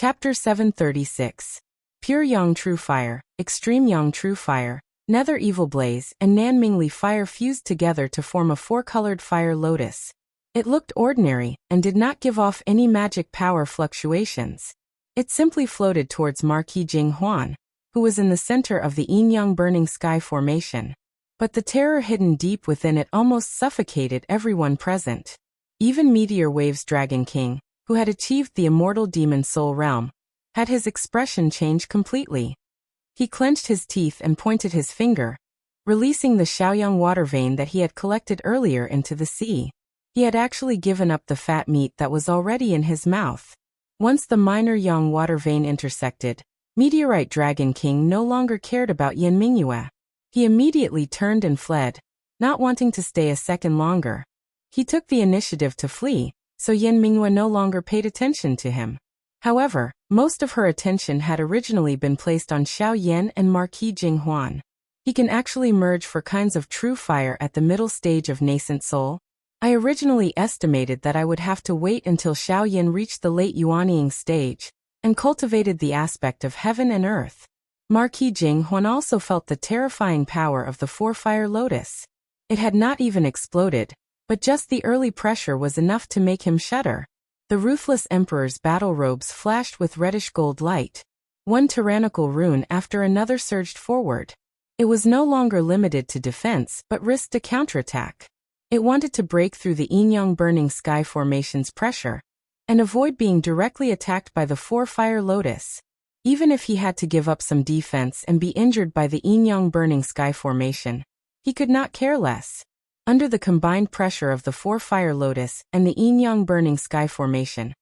Chapter 736. Pure Yang True Fire, Extreme Yang True Fire, Nether Evil Blaze, and Nanmingli Fire fused together to form a four-colored fire lotus. It looked ordinary, and did not give off any magic power fluctuations. It simply floated towards Marquis Jing Huan, who was in the center of the yin-yang burning sky formation. But the terror hidden deep within it almost suffocated everyone present. Even Meteor Wave's Dragon King, who had achieved the immortal demon soul realm, had his expression change completely. He clenched his teeth and pointed his finger, releasing the Shaoyang water vein that he had collected earlier into the sea. He had actually given up the fat meat that was already in his mouth. Once the minor yang water vein intersected, Meteorite Dragon King no longer cared about Yan Mingyue. He immediately turned and fled, not wanting to stay a second longer. He took the initiative to flee, so Yan Mingyue no longer paid attention to him. However, most of her attention had originally been placed on Xiao Yan and Marquis Jing Huan. He can actually merge for kinds of true fire at the middle stage of nascent soul. I originally estimated that I would have to wait until Xiao Yan reached the late Yuanying stage, and cultivated the aspect of heaven and earth. Marquis Jing Huan also felt the terrifying power of the four-fire lotus. It had not even exploded, but just the early pressure was enough to make him shudder. The ruthless emperor's battle robes flashed with reddish-gold light. One tyrannical rune after another surged forward. It was no longer limited to defense but risked a counterattack. It wanted to break through the yin-yang burning sky formation's pressure, and avoid being directly attacked by the four-fire lotus. Even if he had to give up some defense and be injured by the yin-yang burning sky formation, he could not care less. Under the combined pressure of the four-fire lotus and the yin-yang burning sky formation,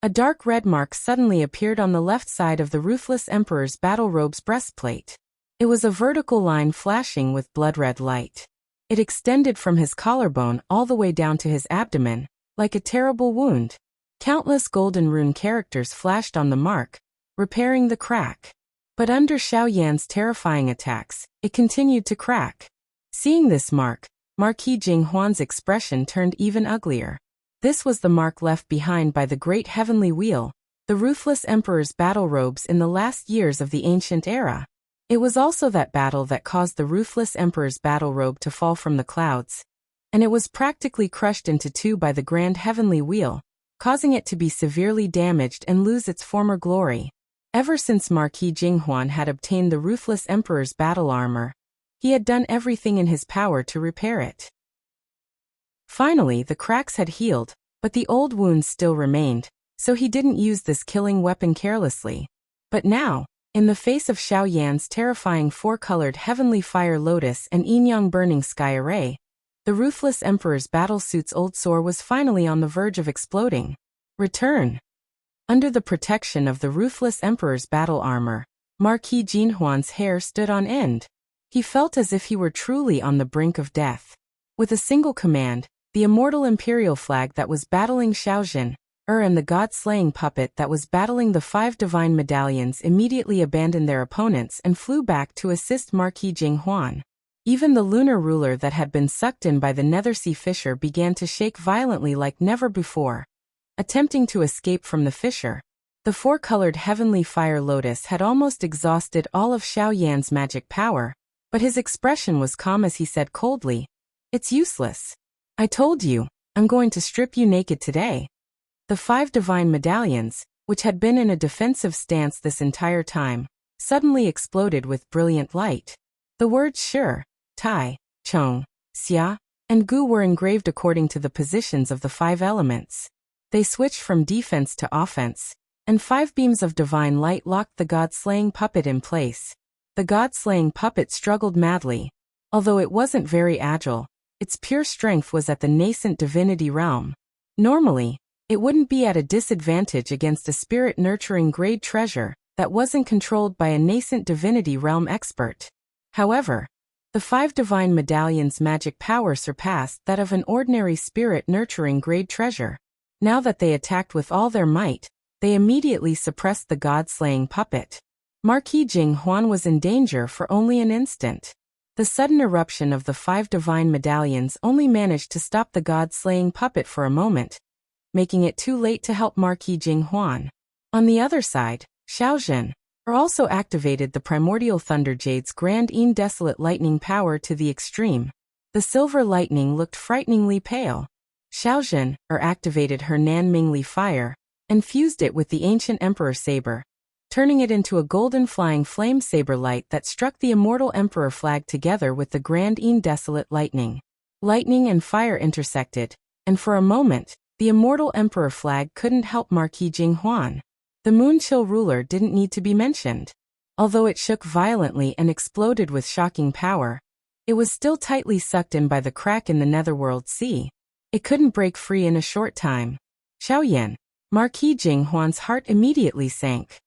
a dark red mark suddenly appeared on the left side of the ruthless emperor's battle robe's breastplate. It was a vertical line flashing with blood-red light. It extended from his collarbone all the way down to his abdomen, like a terrible wound. Countless golden rune characters flashed on the mark, repairing the crack. But under Xiao Yan's terrifying attacks, it continued to crack. Seeing this mark, Marquis Jing Huan's expression turned even uglier. This was the mark left behind by the great heavenly wheel, the ruthless emperor's battle robes in the last years of the ancient era. It was also that battle that caused the ruthless emperor's battle robe to fall from the clouds, and it was practically crushed into two by the grand heavenly wheel, causing it to be severely damaged and lose its former glory. Ever since Marquis Jing Huan had obtained the ruthless emperor's battle armor, he had done everything in his power to repair it. Finally, the cracks had healed, but the old wounds still remained, so he didn't use this killing weapon carelessly. But now, in the face of Xiao Yan's terrifying four-colored heavenly fire lotus and yin-yang burning sky array, the ruthless emperor's battlesuit's old sword was finally on the verge of exploding. Return! Under the protection of the ruthless emperor's battle armor, Marquis Jing Huan's hair stood on end. He felt as if he were truly on the brink of death. With a single command, the immortal imperial flag that was battling Xiaojin, and the god-slaying puppet that was battling the 5 divine medallions immediately abandoned their opponents and flew back to assist Marquis Jing Huan. Even the lunar ruler that had been sucked in by the Nethersea fissure began to shake violently like never before, attempting to escape from the fissure. The four-colored heavenly fire lotus had almost exhausted all of Xiao Yan's magic power, but his expression was calm as he said coldly, "It's useless. I told you, I'm going to strip you naked today." The 5 divine medallions, which had been in a defensive stance this entire time, suddenly exploded with brilliant light. The words Shi, Tai, Chong, Xia, and Gu were engraved according to the positions of the 5 elements. They switched from defense to offense, and 5 beams of divine light locked the god-slaying puppet in place. The god-slaying puppet struggled madly. Although it wasn't very agile, its pure strength was at the nascent divinity realm. Normally, it wouldn't be at a disadvantage against a spirit-nurturing grade treasure that wasn't controlled by a nascent divinity realm expert. However, the 5 divine medallions' magic power surpassed that of an ordinary spirit-nurturing grade treasure. Now that they attacked with all their might, they immediately suppressed the god-slaying puppet. Marquis Jing Huan was in danger for only an instant. The sudden eruption of the 5 divine medallions only managed to stop the god-slaying puppet for a moment, making it too late to help Marquis Jing Huan. On the other side, Xiaozhen also activated the primordial thunder jade's grand desolate lightning power to the extreme. The silver lightning looked frighteningly pale. Xiaozhen activated her Nanmingli fire and fused it with the ancient emperor saber, turning it into a golden flying flame saber light that struck the immortal emperor flag together with the grand desolate lightning. Lightning and fire intersected, and for a moment, the immortal emperor flag couldn't help Marquis Jinghuan. The Moonchill ruler didn't need to be mentioned. Although it shook violently and exploded with shocking power, it was still tightly sucked in by the crack in the netherworld sea. It couldn't break free in a short time. Xiaoyan, Marquis Jinghuan's heart immediately sank.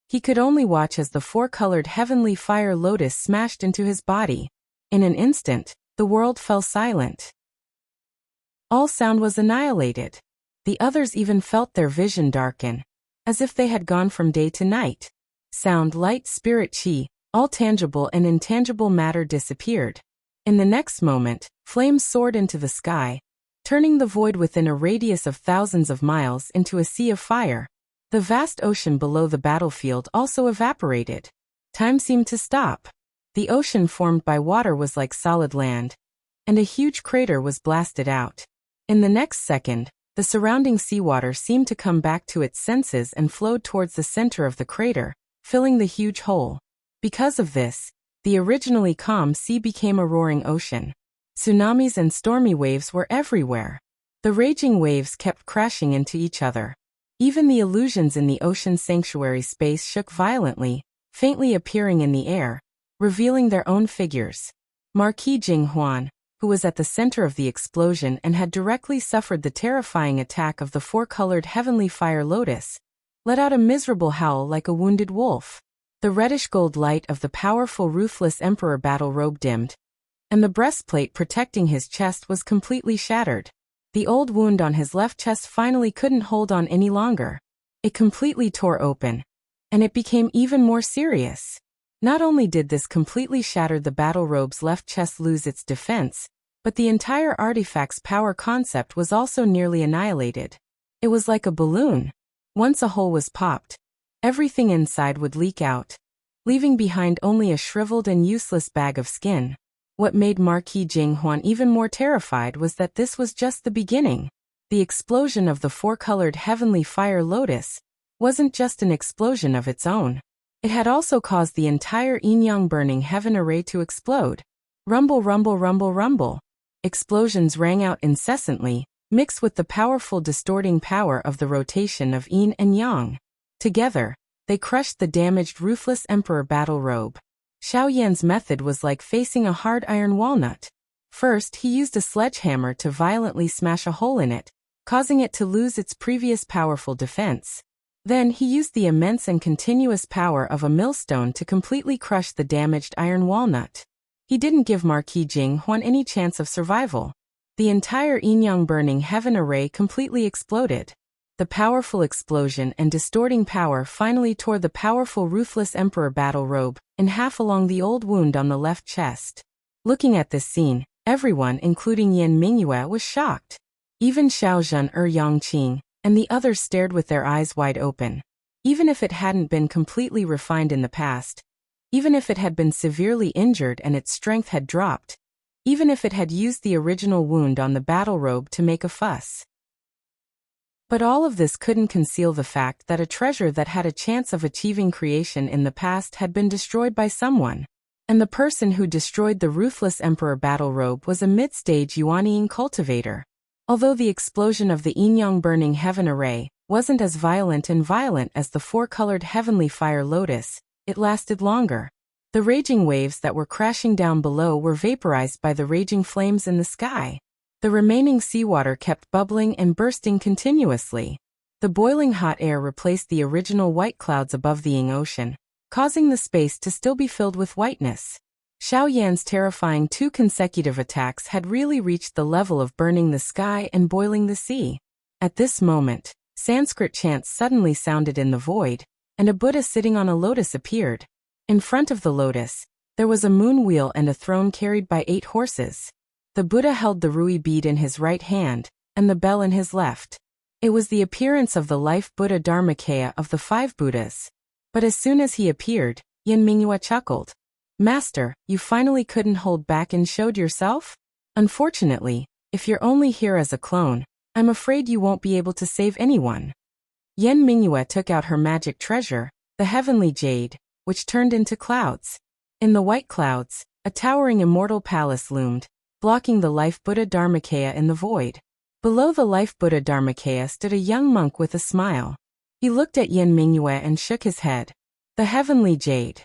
He could only watch as the four-colored heavenly fire lotus smashed into his body. In an instant, the world fell silent. All sound was annihilated. The others even felt their vision darken, as if they had gone from day to night. Sound, light, spirit, chi, all tangible and intangible matter disappeared. In the next moment, flames soared into the sky, turning the void within a radius of thousands of miles into a sea of fire. The vast ocean below the battlefield also evaporated. Time seemed to stop. The ocean formed by water was like solid land, and a huge crater was blasted out. In the next second, the surrounding seawater seemed to come back to its senses and flowed towards the center of the crater, filling the huge hole. Because of this, the originally calm sea became a roaring ocean. Tsunamis and stormy waves were everywhere. The raging waves kept crashing into each other. Even the illusions in the ocean sanctuary space shook violently, faintly appearing in the air, revealing their own figures. Marquis Jinghuan, who was at the center of the explosion and had directly suffered the terrifying attack of the four-colored heavenly fire lotus, let out a miserable howl like a wounded wolf. The reddish-gold light of the powerful ruthless emperor battle robe dimmed, and the breastplate protecting his chest was completely shattered. The old wound on his left chest finally couldn't hold on any longer. It completely tore open, and it became even more serious. Not only did this completely shatter the battle robe's left chest lose its defense, but the entire artifact's power concept was also nearly annihilated. It was like a balloon. Once a hole was popped, everything inside would leak out, leaving behind only a shriveled and useless bag of skin. What made Marquis Jinghuan even more terrified was that this was just the beginning. The explosion of the four-colored heavenly fire lotus wasn't just an explosion of its own. It had also caused the entire yin-yang burning heaven array to explode. Rumble, rumble, rumble, rumble. Explosions rang out incessantly, mixed with the powerful distorting power of the rotation of yin and yang. Together, they crushed the damaged ruthless emperor battle robe. Xiaoyan's method was like facing a hard iron walnut. First, he used a sledgehammer to violently smash a hole in it, causing it to lose its previous powerful defense. Then he used the immense and continuous power of a millstone to completely crush the damaged iron walnut. He didn't give Marquis Jinghuan any chance of survival. The entire yin-yang burning heaven array completely exploded. The powerful explosion and distorting power finally tore the powerful ruthless emperor battle robe in half along the old wound on the left chest. Looking at this scene, everyone, including Yan Mingyue, was shocked. Even Xiaozhen Yangqing and the others stared with their eyes wide open. Even if it hadn't been completely refined in the past, even if it had been severely injured and its strength had dropped, even if it had used the original wound on the battle robe to make a fuss. But all of this couldn't conceal the fact that a treasure that had a chance of achieving creation in the past had been destroyed by someone. And the person who destroyed the ruthless emperor battle robe was a mid-stage Yuanying cultivator. Although the explosion of the yin-yang burning heaven array wasn't as violent as the four-colored heavenly fire lotus, it lasted longer. The raging waves that were crashing down below were vaporized by the raging flames in the sky. The remaining seawater kept bubbling and bursting continuously. The boiling hot air replaced the original white clouds above the Ying Ocean, causing the space to still be filled with whiteness. Xiaoyan's terrifying 2 consecutive attacks had really reached the level of burning the sky and boiling the sea. At this moment, Sanskrit chants suddenly sounded in the void, and a Buddha sitting on a lotus appeared. In front of the lotus, there was a moon wheel and a throne carried by 8 horses. The Buddha held the Rui bead in his right hand, and the bell in his left. It was the appearance of the life Buddha Dharmakaya of the 5 Buddhas. But as soon as he appeared, Yan Mingyue chuckled. Master, you finally couldn't hold back and showed yourself? Unfortunately, if you're only here as a clone, I'm afraid you won't be able to save anyone. Yan Mingyue took out her magic treasure, the heavenly jade, which turned into clouds. In the white clouds, a towering immortal palace loomed, blocking the life Buddha Dharmakaya in the void. Below the life Buddha Dharmakaya stood a young monk with a smile. He looked at Yan Mingyue and shook his head. The heavenly jade.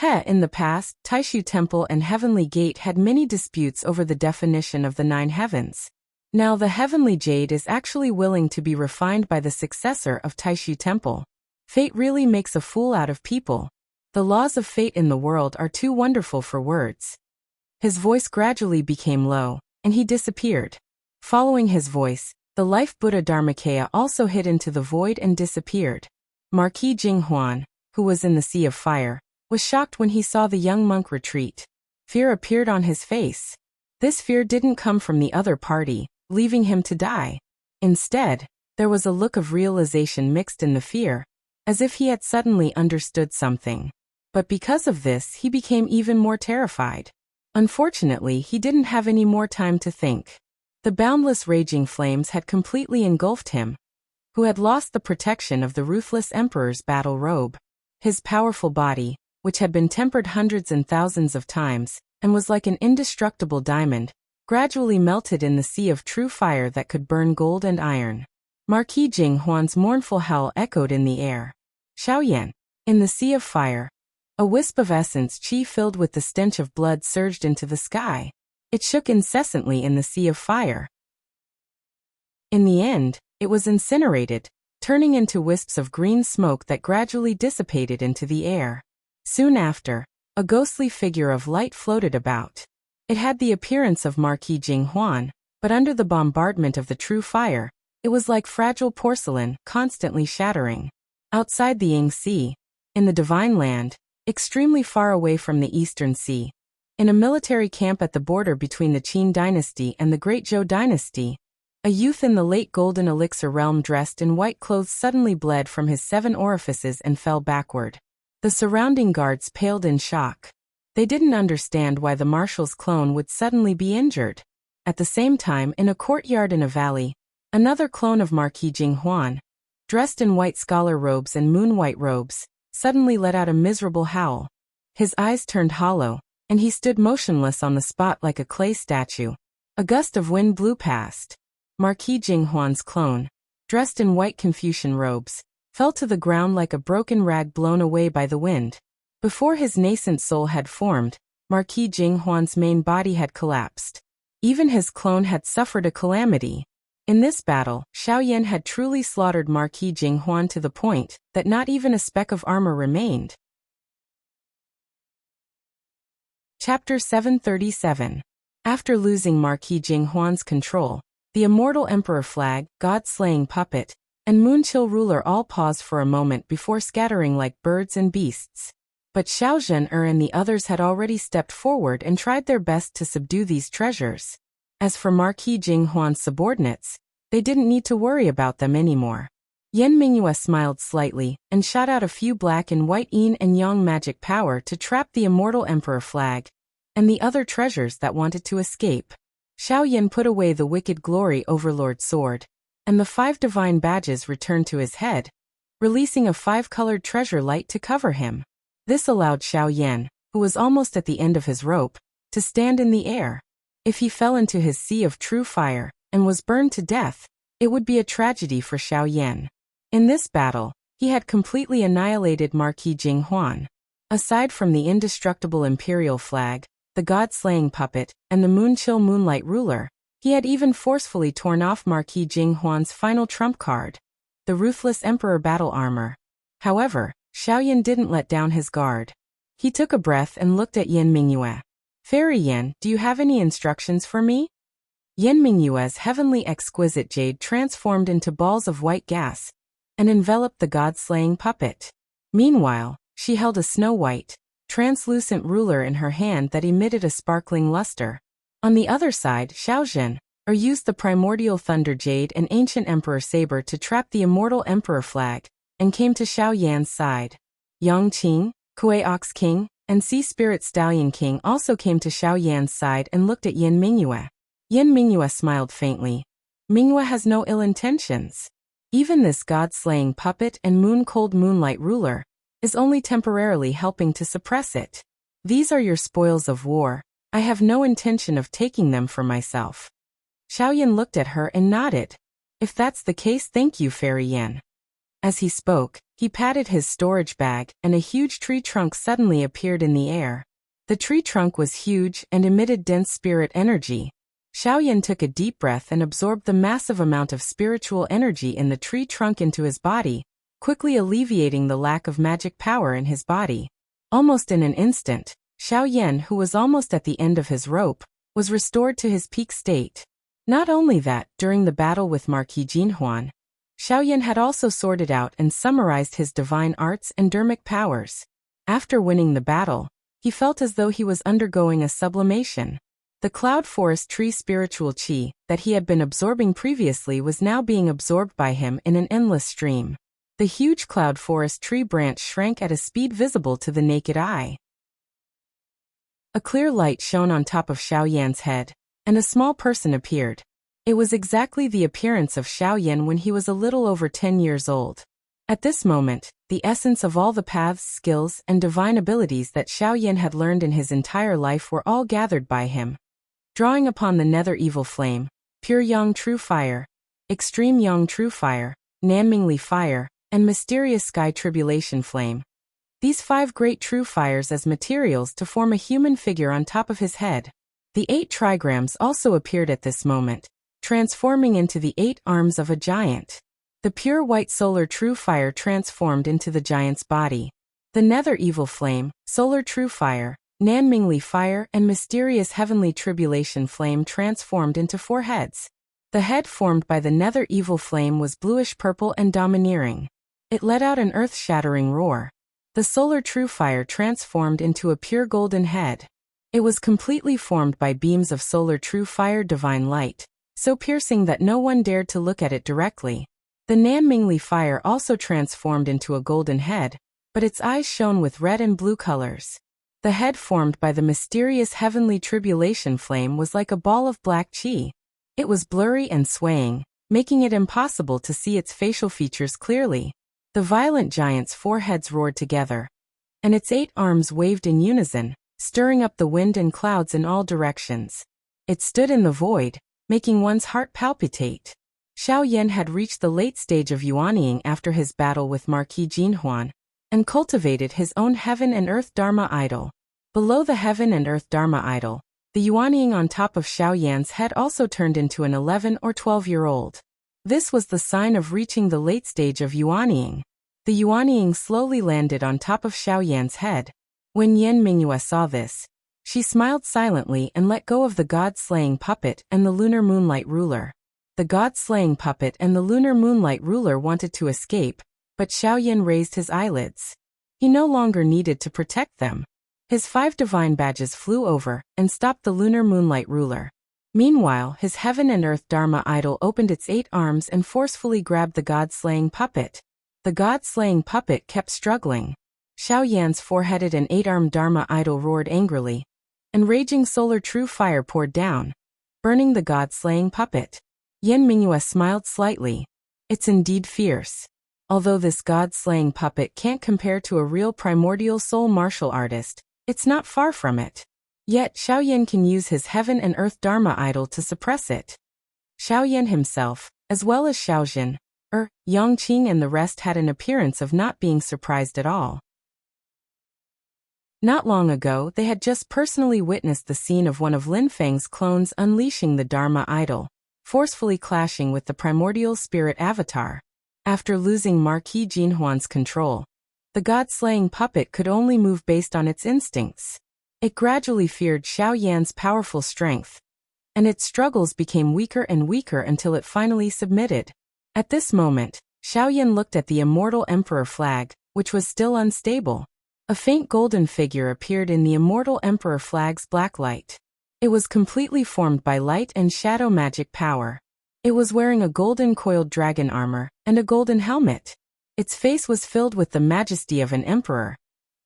In the past, Taishu Temple and Heavenly Gate had many disputes over the definition of the 9 heavens. Now the heavenly jade is actually willing to be refined by the successor of Taishu Temple. Fate really makes a fool out of people. The laws of fate in the world are too wonderful for words. His voice gradually became low, and he disappeared. Following his voice, the life Buddha Dharmakaya also hid into the void and disappeared. Marquis Jinghuan, who was in the sea of fire, was shocked when he saw the young monk retreat. Fear appeared on his face. This fear didn't come from the other party, leaving him to die. Instead, there was a look of realization mixed in the fear, as if he had suddenly understood something. But because of this, he became even more terrified. Unfortunately, he didn't have any more time to think. The boundless raging flames had completely engulfed him, who had lost the protection of the ruthless emperor's battle robe. His powerful body, which had been tempered hundreds and thousands of times, and was like an indestructible diamond, gradually melted in the sea of true fire that could burn gold and iron. Marquis Jinghuan's mournful howl echoed in the air. Xiaoyan. In the sea of fire. A wisp of essence qi filled with the stench of blood surged into the sky. It shook incessantly in the sea of fire. In the end, it was incinerated, turning into wisps of green smoke that gradually dissipated into the air. Soon after, a ghostly figure of light floated about. It had the appearance of Marquis Jinghuan, but under the bombardment of the true fire, it was like fragile porcelain, constantly shattering. Outside the Ying Sea, in the Divine Land, extremely far away from the Eastern Sea, in a military camp at the border between the Qin dynasty and the Great Zhou dynasty, a youth in the late Golden Elixir realm dressed in white clothes suddenly bled from his 7 orifices and fell backward. The surrounding guards paled in shock. They didn't understand why the marshal's clone would suddenly be injured. At the same time, in a courtyard in a valley, another clone of Marquis Jinghuan, dressed in white scholar robes and moon-white robes, suddenly let out a miserable howl. His eyes turned hollow, and he stood motionless on the spot like a clay statue. A gust of wind blew past. Marquis Jinghuan's clone, dressed in white Confucian robes, fell to the ground like a broken rag blown away by the wind. Before his nascent soul had formed, Marquis Jinghuan's main body had collapsed. Even his clone had suffered a calamity. In this battle, Xiaoyan had truly slaughtered Marquis Jinghuan to the point that not even a speck of armor remained. Chapter 737. After losing Marquis Jinghuan's control, the immortal emperor flag, god-slaying puppet, and Moonchill ruler all paused for a moment before scattering like birds and beasts. But Xiao Zhen and the others had already stepped forward and tried their best to subdue these treasures. As for Marquis Jinghuan's subordinates, they didn't need to worry about them anymore. Yan Mingyue smiled slightly and shot out a few black and white yin and yang magic power to trap the immortal emperor flag and the other treasures that wanted to escape. Xiaoyan put away the wicked glory overlord sword, and the 5 divine badges returned to his head, releasing a 5-colored treasure light to cover him. This allowed Xiaoyan, who was almost at the end of his rope, to stand in the air. If he fell into his sea of true fire and was burned to death, it would be a tragedy for Xiaoyan. In this battle, he had completely annihilated Marquis Jinghuan. Aside from the indestructible imperial flag, the god-slaying puppet, and the Moonchill moonlight ruler, he had even forcefully torn off Marquis Jinghuan's final trump card, the ruthless emperor battle armor. However, Xiaoyan didn't let down his guard. He took a breath and looked at Yan Mingyue. Fairy Yan, do you have any instructions for me? Yan Mingyue's heavenly exquisite jade transformed into balls of white gas and enveloped the god-slaying puppet. Meanwhile, she held a snow-white, translucent ruler in her hand that emitted a sparkling luster. On the other side, Xiao Zhen, or used the primordial thunder jade and ancient emperor saber to trap the immortal emperor flag, and came to Xiao Yan's side. Yang Qing, Kuei Ox King, and Sea Spirit Stallion King also came to Xiao Yan's side and looked at Yin Mingyue. Yin Mingyue smiled faintly. Mingyue has no ill intentions. Even this god-slaying puppet and moon-cold moonlight ruler is only temporarily helping to suppress it. These are your spoils of war. I have no intention of taking them for myself. Xiaoyan looked at her and nodded. If that's the case, thank you, Fairy Yan. As he spoke, he patted his storage bag, and a huge tree trunk suddenly appeared in the air. The tree trunk was huge and emitted dense spirit energy. Xiaoyan took a deep breath and absorbed the massive amount of spiritual energy in the tree trunk into his body, quickly alleviating the lack of magic power in his body. Almost in an instant, Xiaoyan, who was almost at the end of his rope, was restored to his peak state. Not only that, during the battle with Marquis Jinhuan, Xiaoyan had also sorted out and summarized his divine arts and dermic powers. After winning the battle, he felt as though he was undergoing a sublimation. The cloud forest tree spiritual qi that he had been absorbing previously was now being absorbed by him in an endless stream. The huge cloud forest tree branch shrank at a speed visible to the naked eye. A clear light shone on top of Xiaoyan's head, and a small person appeared. It was exactly the appearance of Xiaoyan when he was a little over 10 years old. At this moment, the essence of all the paths, skills, and divine abilities that Xiaoyan had learned in his entire life were all gathered by him. Drawing upon the nether evil flame, pure yang true fire, extreme yang true fire, Nanmingli fire, and mysterious sky tribulation flame. These 5 great true fires as materials to form a human figure on top of his head. The 8 trigrams also appeared at this moment, transforming into the 8 arms of a giant. The pure white solar true fire transformed into the giant's body. The nether evil flame, solar true fire, Nanmingli fire, and mysterious heavenly tribulation flame transformed into 4 heads. The head formed by the nether evil flame was bluish-purple and domineering. It let out an earth-shattering roar. The solar true fire transformed into a pure golden head. It was completely formed by beams of solar true fire divine light, so piercing that no one dared to look at it directly. The Nanmingli fire also transformed into a golden head, but its eyes shone with red and blue colors. The head formed by the mysterious heavenly tribulation flame was like a ball of black qi. It was blurry and swaying, making it impossible to see its facial features clearly. The violent giant's 4 heads roared together, and its 8 arms waved in unison, stirring up the wind and clouds in all directions. It stood in the void, making one's heart palpitate. Xiaoyan had reached the late stage of yuanying after his battle with Marquis Jinhuan, and cultivated his own heaven and earth dharma idol. Below the heaven and earth dharma idol, the yuanying on top of Xiaoyan's head also turned into an 11 or 12-year-old. This was the sign of reaching the late stage of yuanying. The yuanying slowly landed on top of Xiaoyan's head. When Yin Mingyue saw this, she smiled silently and let go of the god-slaying puppet and the lunar moonlight ruler. The god-slaying puppet and the lunar moonlight ruler wanted to escape, but Xiaoyan raised his eyelids. He no longer needed to protect them. His 5 divine badges flew over and stopped the lunar moonlight ruler. Meanwhile, his heaven and earth dharma idol opened its 8 arms and forcefully grabbed the god-slaying puppet. The god-slaying puppet kept struggling. Xiaoyan's 4-headed and 8-armed dharma idol roared angrily, and raging solar true fire poured down, burning the god-slaying puppet. Yin Mingyue smiled slightly. It's indeed fierce. Although this god-slaying puppet can't compare to a real primordial soul martial artist, it's not far from it. Yet Xiaoyan can use his heaven and earth dharma idol to suppress it. Xiaoyan himself, as well as Xiaojin, Yang Qing and the rest had an appearance of not being surprised at all. Not long ago they had just personally witnessed the scene of one of Lin Feng's clones unleashing the dharma idol, forcefully clashing with the primordial spirit avatar. After losing Marquis Jinhuan's control, the god-slaying puppet could only move based on its instincts. It gradually feared Xiaoyan's powerful strength, and its struggles became weaker and weaker until it finally submitted. At this moment, Xiaoyan looked at the immortal emperor flag, which was still unstable. A faint golden figure appeared in the immortal emperor flag's black light. It was completely formed by light and shadow magic power. It was wearing a golden coiled dragon armor and a golden helmet. Its face was filled with the majesty of an emperor,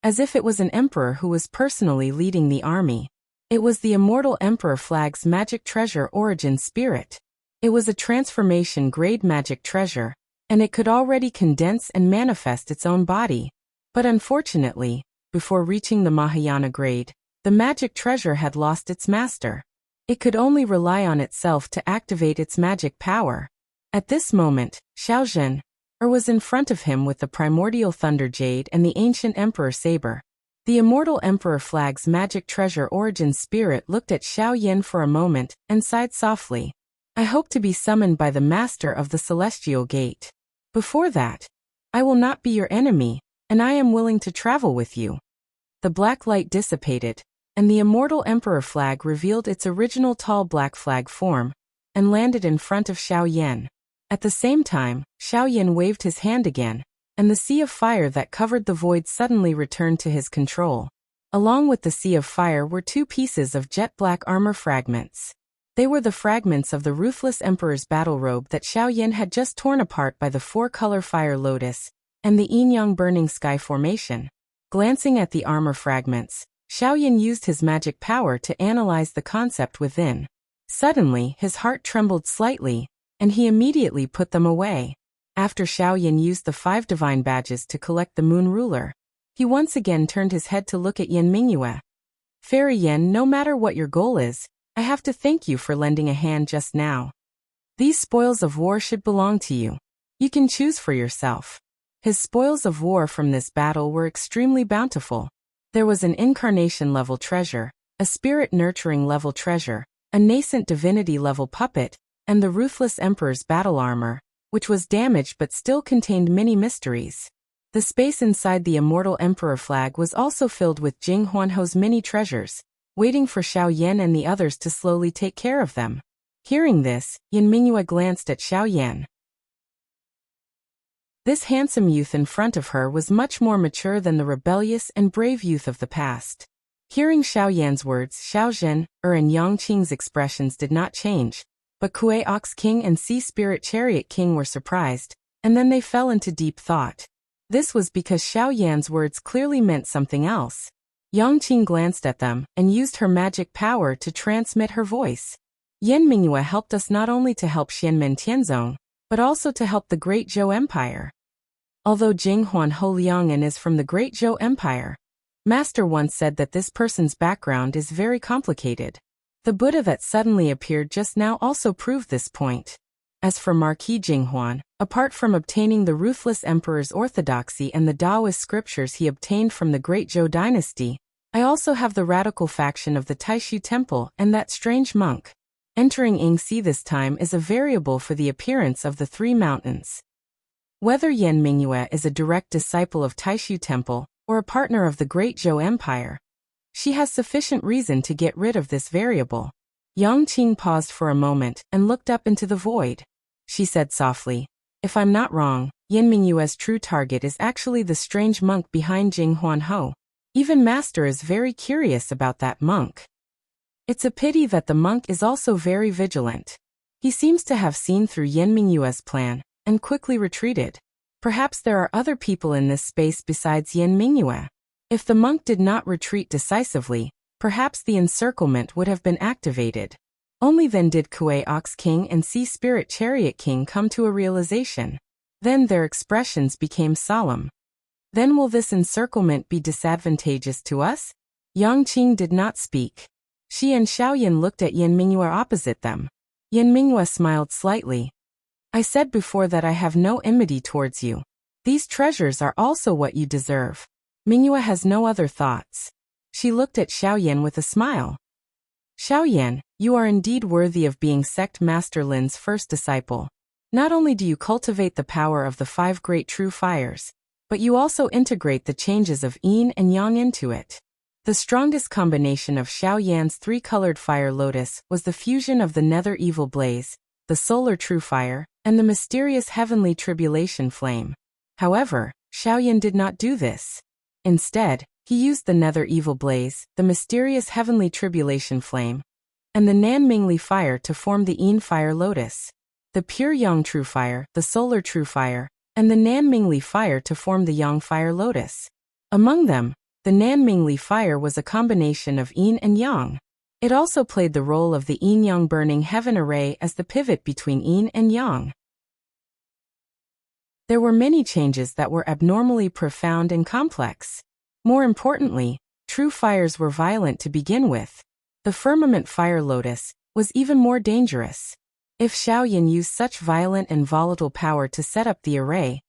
as if it was an emperor who was personally leading the army. It was the immortal emperor flag's magic treasure origin spirit. It was a transformation-grade magic treasure, and it could already condense and manifest its own body. But unfortunately, before reaching the Mahayana grade, the magic treasure had lost its master. It could only rely on itself to activate its magic power. At this moment, Xiaozhen was in front of him with the primordial thunder jade and the ancient emperor saber. The immortal emperor flag's magic treasure origin spirit looked at Xiao Yan for a moment and sighed softly. I hope to be summoned by the master of the celestial gate. Before that, I will not be your enemy, and I am willing to travel with you. The black light dissipated, and the immortal emperor flag revealed its original tall black flag form, and landed in front of Xiao Yan. At the same time, Xiao Yan waved his hand again, and the sea of fire that covered the void suddenly returned to his control. Along with the sea of fire were two pieces of jet black armor fragments. They were the fragments of the ruthless emperor's battle robe that Xiao Yan had just torn apart by the four-color fire lotus and the yin-yang burning sky formation. Glancing at the armor fragments, Xiao Yan used his magic power to analyze the concept within. Suddenly, his heart trembled slightly, and he immediately put them away. After Xiao Yan used the 5 divine badges to collect the moon ruler, he once again turned his head to look at Yan Mingyue. Fairy Yan, no matter what your goal is, I have to thank you for lending a hand just now. These spoils of war should belong to you. You can choose for yourself. His spoils of war from this battle were extremely bountiful. There was an incarnation-level treasure, a spirit-nurturing-level treasure, a nascent divinity-level puppet, and the ruthless emperor's battle armor, which was damaged but still contained many mysteries. The space inside the immortal emperor flag was also filled with Jing Huanho's many treasures, waiting for Xiao Yan and the others to slowly take care of them. Hearing this, Yan Mingyue glanced at Xiao Yan. This handsome youth in front of her was much more mature than the rebellious and brave youth of the past. Hearing Xiao Yan's words, Xiaozhen, and Yang Qing's expressions did not change, but Kuei Ox King and Sea Spirit Chariot King were surprised, and then they fell into deep thought. This was because Xiao Yan's words clearly meant something else. Yang Qing glanced at them and used her magic power to transmit her voice. Yan Mingyue helped us not only to help Xianmen Tianzong, but also to help the Great Zhou Empire. Although Jing Huanho Liang'an is from the Great Zhou Empire, Master once said that this person's background is very complicated. The Buddha that suddenly appeared just now also proved this point. As for Marquis Jinghuan, apart from obtaining the ruthless emperor's orthodoxy and the Taoist scriptures he obtained from the Great Zhou dynasty, I also have the radical faction of the Taishu Temple and that strange monk. Entering Yingxi this time is a variable for the appearance of the 3 mountains. Whether Yan Mingyue is a direct disciple of Taishu Temple or a partner of the Great Zhou Empire, she has sufficient reason to get rid of this variable. Yang Qing paused for a moment and looked up into the void. She said softly, if I'm not wrong, Yan Mingyue's true target is actually the strange monk behind Jing Huanho. Even Master is very curious about that monk. It's a pity that the monk is also very vigilant. He seems to have seen through Yan Mingyue's plan and quickly retreated. Perhaps there are other people in this space besides Yan Mingyue. If the monk did not retreat decisively, perhaps the encirclement would have been activated. Only then did Kuei Ox King and Sea Spirit Chariot King come to a realization. Then their expressions became solemn. Then will this encirclement be disadvantageous to us? Yang Qing did not speak. She and Xiao Yan looked at Yan Mingyue opposite them. Yan Mingyue smiled slightly. I said before that I have no enmity towards you. These treasures are also what you deserve. Mingyue has no other thoughts. She looked at Xiao Yan with a smile. Xiao Yan, you are indeed worthy of being Sect Master Lin's first disciple. Not only do you cultivate the power of the 5 great true fires, but you also integrate the changes of yin and yang into it. The strongest combination of Xiao Yan's 3-colored fire lotus was the fusion of the nether evil blaze, the solar true fire, and the mysterious heavenly tribulation flame. However, Xiao Yan did not do this. Instead, he used the nether evil blaze, the mysterious heavenly tribulation flame, and the Nanmingli fire to form the Yin fire lotus. The pure Yang true fire, the solar true fire, and the Nanmingli fire to form the Yang fire lotus. Among them, the Nanmingli fire was a combination of Yin and Yang. It also played the role of the Yin-Yang burning heaven array as the pivot between Yin and Yang. There were many changes that were abnormally profound and complex. More importantly, true fires were violent to begin with. The firmament fire lotus was even more dangerous. If Xiaoyan used such violent and volatile power to set up the array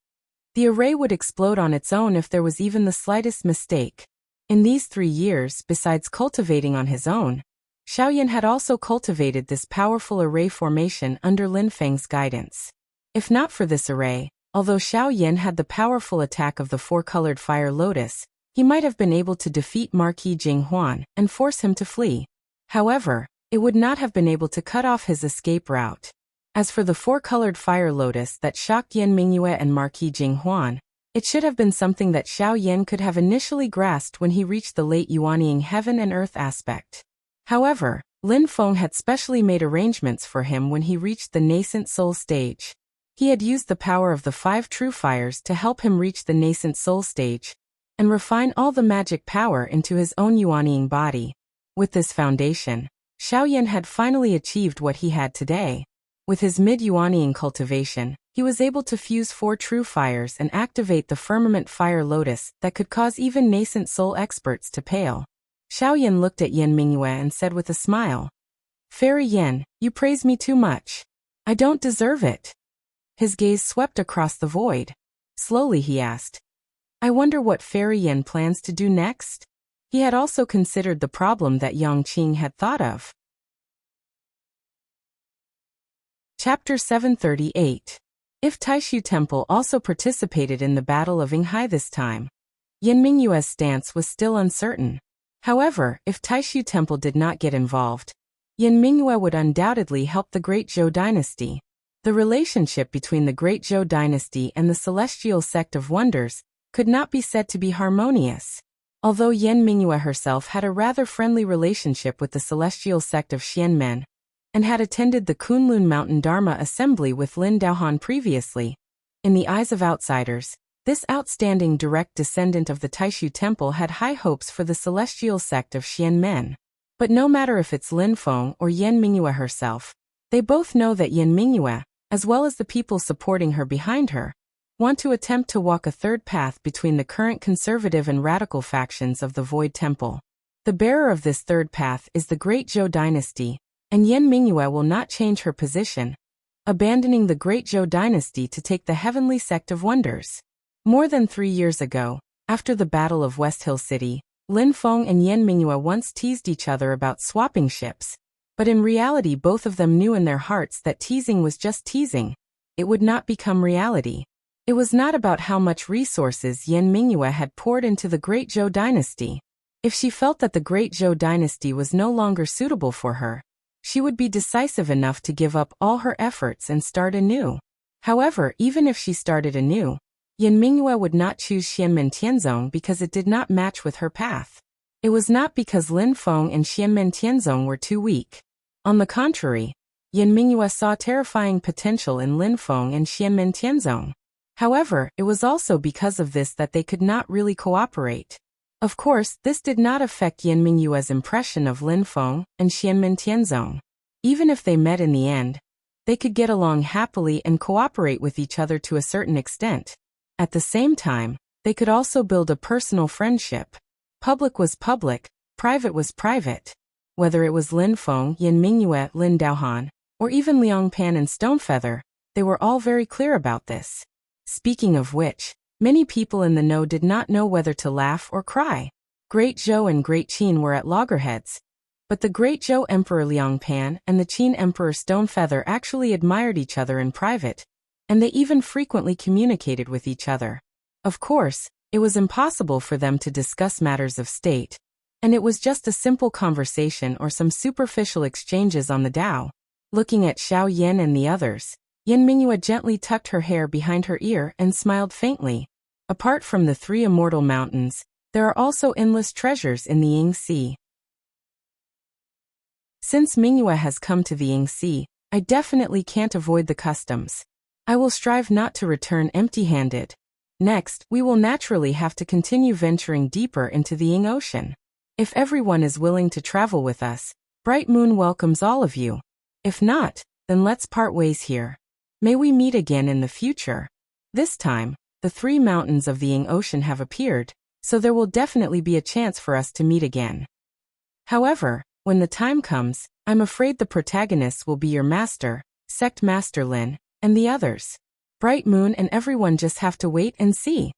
would explode on its own if there was even the slightest mistake. In these 3 years, besides cultivating on his own, Xiaoyan had also cultivated this powerful array formation under Lin Feng's guidance. If not for this array, although Xiaoyan had the powerful attack of the four-colored fire lotus, he might have been able to defeat Marquis Jinghuan and force him to flee. However, it would not have been able to cut off his escape route. As for the four-colored fire lotus that shocked Yan Mingyue and Marquis Jinghuan, it should have been something that Xiaoyan could have initially grasped when he reached the late Yuanying heaven and earth aspect. However, Lin Feng had specially made arrangements for him when he reached the nascent soul stage. He had used the power of the 5 true fires to help him reach the nascent soul stage and refine all the magic power into his own Yuanying body. With this foundation, Xiaoyan had finally achieved what he had today. With his mid-Yuanying cultivation, he was able to fuse 4 true fires and activate the firmament fire lotus that could cause even nascent soul experts to pale. Xiaoyan looked at Yan Mingyue and said with a smile, "Fairy Yan, you praise me too much. I don't deserve it." His gaze swept across the void. Slowly he asked, "I wonder what Fairy Yan plans to do next?" He had also considered the problem that Yang Qing had thought of. Chapter 738. If Taishu Temple also participated in the Battle of Yinghai this time. Yan Mingyue's stance was still uncertain. However, if Taishu Temple did not get involved, Yan Mingyue would undoubtedly help the Great Zhou dynasty. The relationship between the Great Zhou dynasty and the Celestial Sect of Wonders could not be said to be harmonious. Although Yan Mingyue herself had a rather friendly relationship with the Celestial Sect of Xianmen, and had attended the Kunlun Mountain Dharma Assembly with Lin Daohan previously, in the eyes of outsiders, this outstanding direct descendant of the Taishu Temple had high hopes for the Celestial Sect of Xianmen. But no matter if it's Lin Feng or Yan Mingyue herself, they both know that Yan Mingyue, as well as the people supporting her behind her, want to attempt to walk a third path between the current conservative and radical factions of the Void Temple. The bearer of this third path is the Great Zhou dynasty, and Yan Mingyue will not change her position, abandoning the Great Zhou dynasty to take the Heavenly Sect of Wonders. More than 3 years ago, after the Battle of West Hill City, Lin Feng and Yan Mingyue once teased each other about swapping ships, but in reality both of them knew in their hearts that teasing was just teasing. It would not become reality. It was not about how much resources Yan Mingyue had poured into the Great Zhou dynasty. If she felt that the Great Zhou dynasty was no longer suitable for her, she would be decisive enough to give up all her efforts and start anew. However, even if she started anew, Yan Mingyue would not choose Xianmen Tianzong because it did not match with her path. It was not because Lin Feng and Xianmen Tianzong were too weak. On the contrary, Yan Mingyue saw terrifying potential in Lin Feng and Xianmen Tianzong. However, it was also because of this that they could not really cooperate. Of course, this did not affect Yan Mingyue's impression of Lin Feng and Xianmen Tianzong. Even if they met in the end, they could get along happily and cooperate with each other to a certain extent. At the same time, they could also build a personal friendship. Public was public, private was private. Whether it was Lin Feng, Yan Mingyue, Lin Daohan, or even Liang Pan and Stonefeather, they were all very clear about this. Speaking of which, many people in the know did not know whether to laugh or cry. Great Zhou and Great Qin were at loggerheads, but the Great Zhou Emperor Liang Pan and the Qin Emperor Stonefeather actually admired each other in private, and they even frequently communicated with each other. Of course, it was impossible for them to discuss matters of state, and it was just a simple conversation or some superficial exchanges on the Dao. Looking at Xiao Yan and the others, Yan Mingyue gently tucked her hair behind her ear and smiled faintly. Apart from the 3 immortal mountains, there are also endless treasures in the Ying Sea. Since Mingyue has come to the Yingxi, I definitely can't avoid the customs. I will strive not to return empty-handed. Next, we will naturally have to continue venturing deeper into the Ying Ocean. If everyone is willing to travel with us, Bright Moon welcomes all of you. If not, then let's part ways here. May we meet again in the future. This time, the 3 mountains of the Ying Ocean have appeared, so there will definitely be a chance for us to meet again. However, when the time comes, I'm afraid the protagonists will be your master, Sect Master Lin, and the others. Bright Moon and everyone just have to wait and see.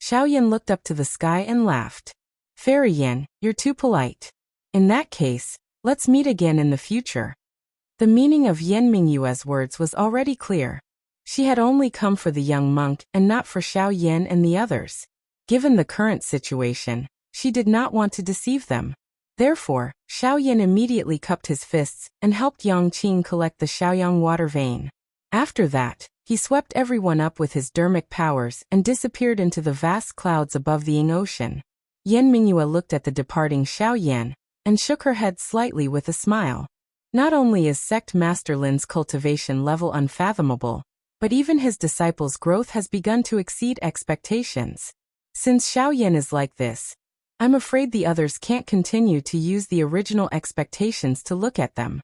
Xiaoyan looked up to the sky and laughed. Fairy Yan, you're too polite. In that case, let's meet again in the future. The meaning of Yan Mingyue's words was already clear. She had only come for the young monk and not for Xiaoyan and the others. Given the current situation, she did not want to deceive them. Therefore, Xiaoyan immediately cupped his fists and helped Yang Qing collect the Xiaoyang water vein. After that, he swept everyone up with his dermic powers and disappeared into the vast clouds above the Ying Ocean. Yan Mingyue looked at the departing Xiaoyan and shook her head slightly with a smile. Not only is Sect Master Lin's cultivation level unfathomable, but even his disciples' growth has begun to exceed expectations. Since Xiaoyan is like this, I'm afraid the others can't continue to use the original expectations to look at them.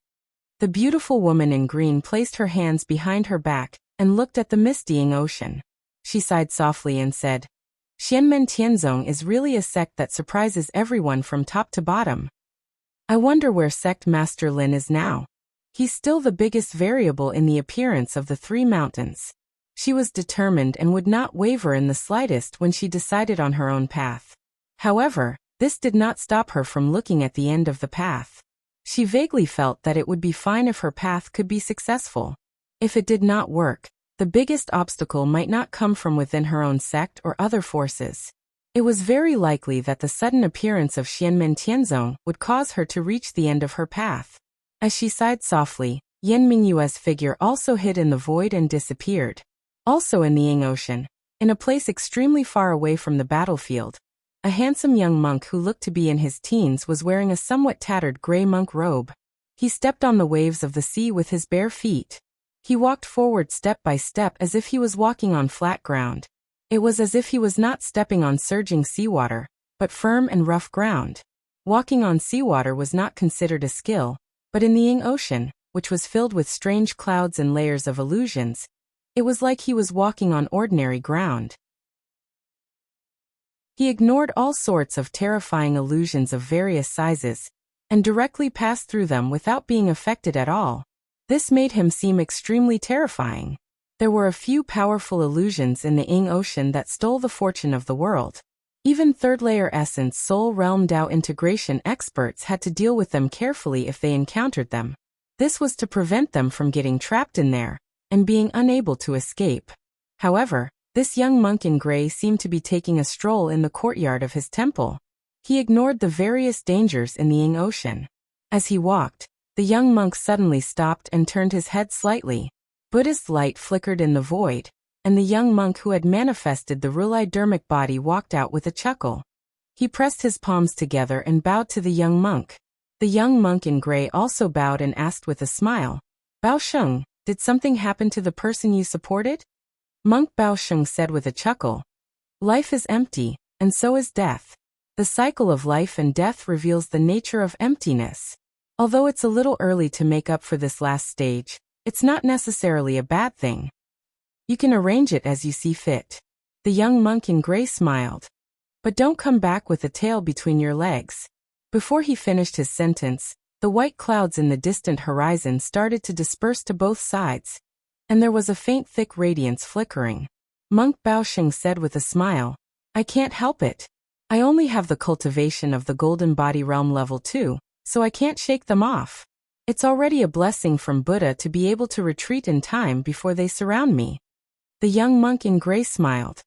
The beautiful woman in green placed her hands behind her back and looked at the mistying ocean. She sighed softly and said, Xianmen Tianzong is really a sect that surprises everyone from top to bottom. I wonder where Sect Master Lin is now. He's still the biggest variable in the appearance of the 3 mountains. She was determined and would not waver in the slightest when she decided on her own path. However, this did not stop her from looking at the end of the path. She vaguely felt that it would be fine if her path could be successful. If it did not work, the biggest obstacle might not come from within her own sect or other forces. It was very likely that the sudden appearance of Xianmen Tianzong would cause her to reach the end of her path. As she sighed softly, Yan Mingyue's figure also hid in the void and disappeared. Also in the Ying Ocean, in a place extremely far away from the battlefield, a handsome young monk who looked to be in his teens was wearing a somewhat tattered gray monk robe. He stepped on the waves of the sea with his bare feet. He walked forward step by step as if he was walking on flat ground. It was as if he was not stepping on surging seawater, but firm and rough ground. Walking on seawater was not considered a skill, but in the Ying Ocean, which was filled with strange clouds and layers of illusions, it was like he was walking on ordinary ground. He ignored all sorts of terrifying illusions of various sizes, and directly passed through them without being affected at all. This made him seem extremely terrifying. There were a few powerful illusions in the Ying Ocean that stole the fortune of the world. Even third-layer essence soul realm Dao integration experts had to deal with them carefully if they encountered them. This was to prevent them from getting trapped in there and being unable to escape. However, this young monk in gray seemed to be taking a stroll in the courtyard of his temple. He ignored the various dangers in the Ying Ocean. As he walked, the young monk suddenly stopped and turned his head slightly. Buddhist light flickered in the void, and the young monk who had manifested the Rulai dermic body walked out with a chuckle. He pressed his palms together and bowed to the young monk. The young monk in gray also bowed and asked with a smile, Bao Sheng, did something happen to the person you supported? Monk Bao Sheng said with a chuckle, life is empty, and so is death. The cycle of life and death reveals the nature of emptiness. Although it's a little early to make up for this last stage, it's not necessarily a bad thing. You can arrange it as you see fit. The young monk in gray smiled. But don't come back with a tail between your legs. Before he finished his sentence, the white clouds in the distant horizon started to disperse to both sides, and there was a faint thick radiance flickering. Monk Bao Sheng said with a smile, I can't help it. I only have the cultivation of the golden body realm level 2, so I can't shake them off. It's already a blessing from Buddha to be able to retreat in time before they surround me. The young monk in gray smiled.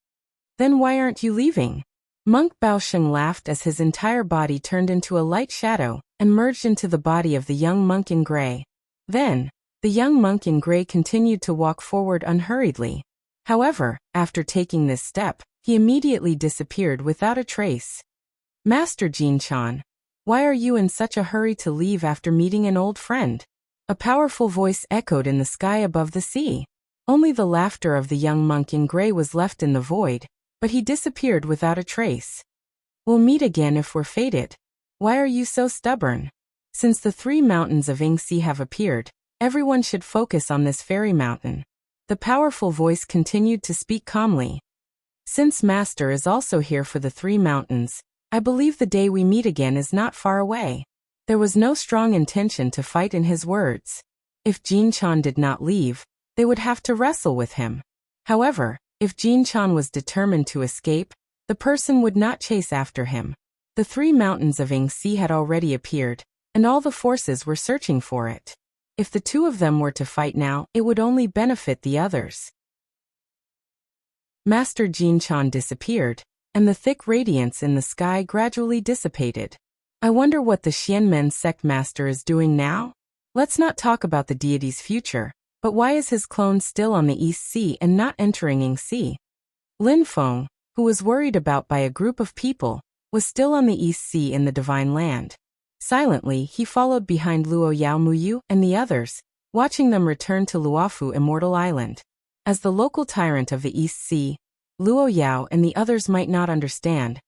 Then why aren't you leaving? Monk Bao Sheng laughed as his entire body turned into a light shadow and merged into the body of the young monk in gray. Then, the young monk in gray continued to walk forward unhurriedly. However, after taking this step, he immediately disappeared without a trace. Master Jin Chan. Why are you in such a hurry to leave after meeting an old friend? A powerful voice echoed in the sky above the sea. Only the laughter of the young monk in gray was left in the void, but he disappeared without a trace. We'll meet again if we're fated. Why are you so stubborn? Since the 3 mountains of Yingxi have appeared, everyone should focus on this fairy mountain. The powerful voice continued to speak calmly. Since Master is also here for the 3 mountains, I believe the day we meet again is not far away. There was no strong intention to fight in his words. If Jin Chan did not leave, they would have to wrestle with him. However, if Jin Chan was determined to escape, the person would not chase after him. The 3 mountains of Yingxi had already appeared, and all the forces were searching for it. If the 2 of them were to fight now, it would only benefit the others. Master Jin Chan disappeared, and the thick radiance in the sky gradually dissipated. I wonder what the Xianmen sect master is doing now? Let's not talk about the deity's future, but why is his clone still on the East Sea and not entering Yingxi? Lin Feng, who was worried about by a group of people, was still on the East Sea in the Divine Land. Silently, he followed behind Luo Yao Muyu and the others, watching them return to Luofu Immortal Island. As the local tyrant of the East Sea, Luo Yao and the others might not understand,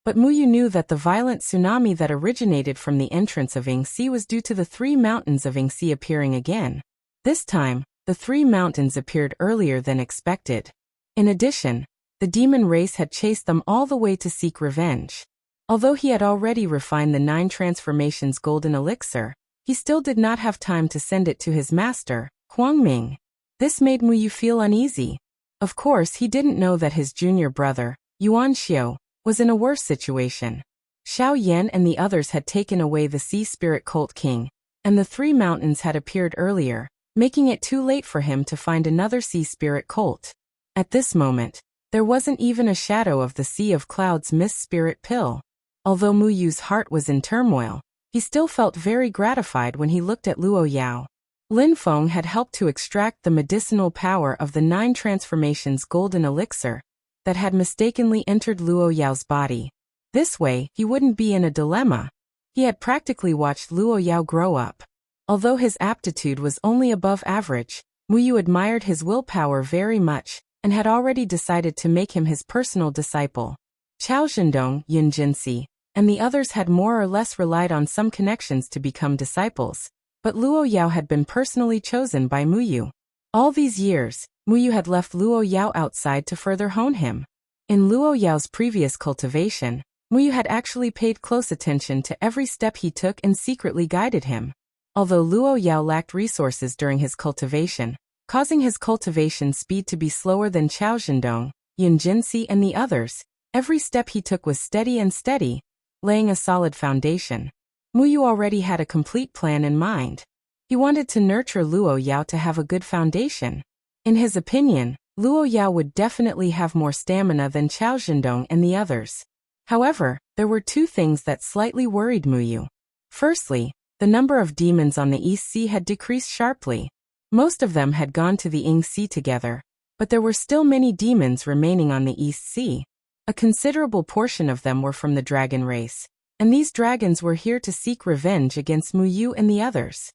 but Muyu knew that the violent tsunami that originated from the entrance of Yingxi was due to the 3 mountains of Yingxi appearing again. This time, the 3 mountains appeared earlier than expected. In addition, the demon race had chased them all the way to seek revenge. Although he had already refined the 9 transformations golden elixir, he still did not have time to send it to his master, Huangming. This made Muyu feel uneasy. Of course, he didn't know that his junior brother, Yuan Xiao, was in a worse situation. Xiao Yan and the others had taken away the Sea Spirit Cult King, and the 3 mountains had appeared earlier, making it too late for him to find another Sea Spirit Cult. At this moment, there wasn't even a shadow of the Sea of Clouds Mist Spirit Pill. Although Muyu's heart was in turmoil, he still felt very gratified when he looked at Luo Yao. Lin Feng had helped to extract the medicinal power of the 9 transformations golden elixir that had mistakenly entered Luo Yao's body. This way, he wouldn't be in a dilemma. He had practically watched Luo Yao grow up. Although his aptitude was only above average, Muyu admired his willpower very much and had already decided to make him his personal disciple. Chao Zhendong, Yin Jinxi, and the others had more or less relied on some connections to become disciples, but Luo Yao had been personally chosen by Muyu. All these years, Muyu had left Luo Yao outside to further hone him. In Luo Yao's previous cultivation, Muyu had actually paid close attention to every step he took and secretly guided him. Although Luo Yao lacked resources during his cultivation, causing his cultivation speed to be slower than Chao Zhendong, Yin Jinxi and the others, every step he took was steady and steady, laying a solid foundation. Muyu already had a complete plan in mind. He wanted to nurture Luo Yao to have a good foundation. In his opinion, Luo Yao would definitely have more stamina than Chao Zhendong and the others. However, there were 2 things that slightly worried Muyu. Firstly, the number of demons on the East Sea had decreased sharply. Most of them had gone to the Yingxi together, but there were still many demons remaining on the East Sea. A considerable portion of them were from the dragon race, and these dragons were here to seek revenge against Muyu and the others.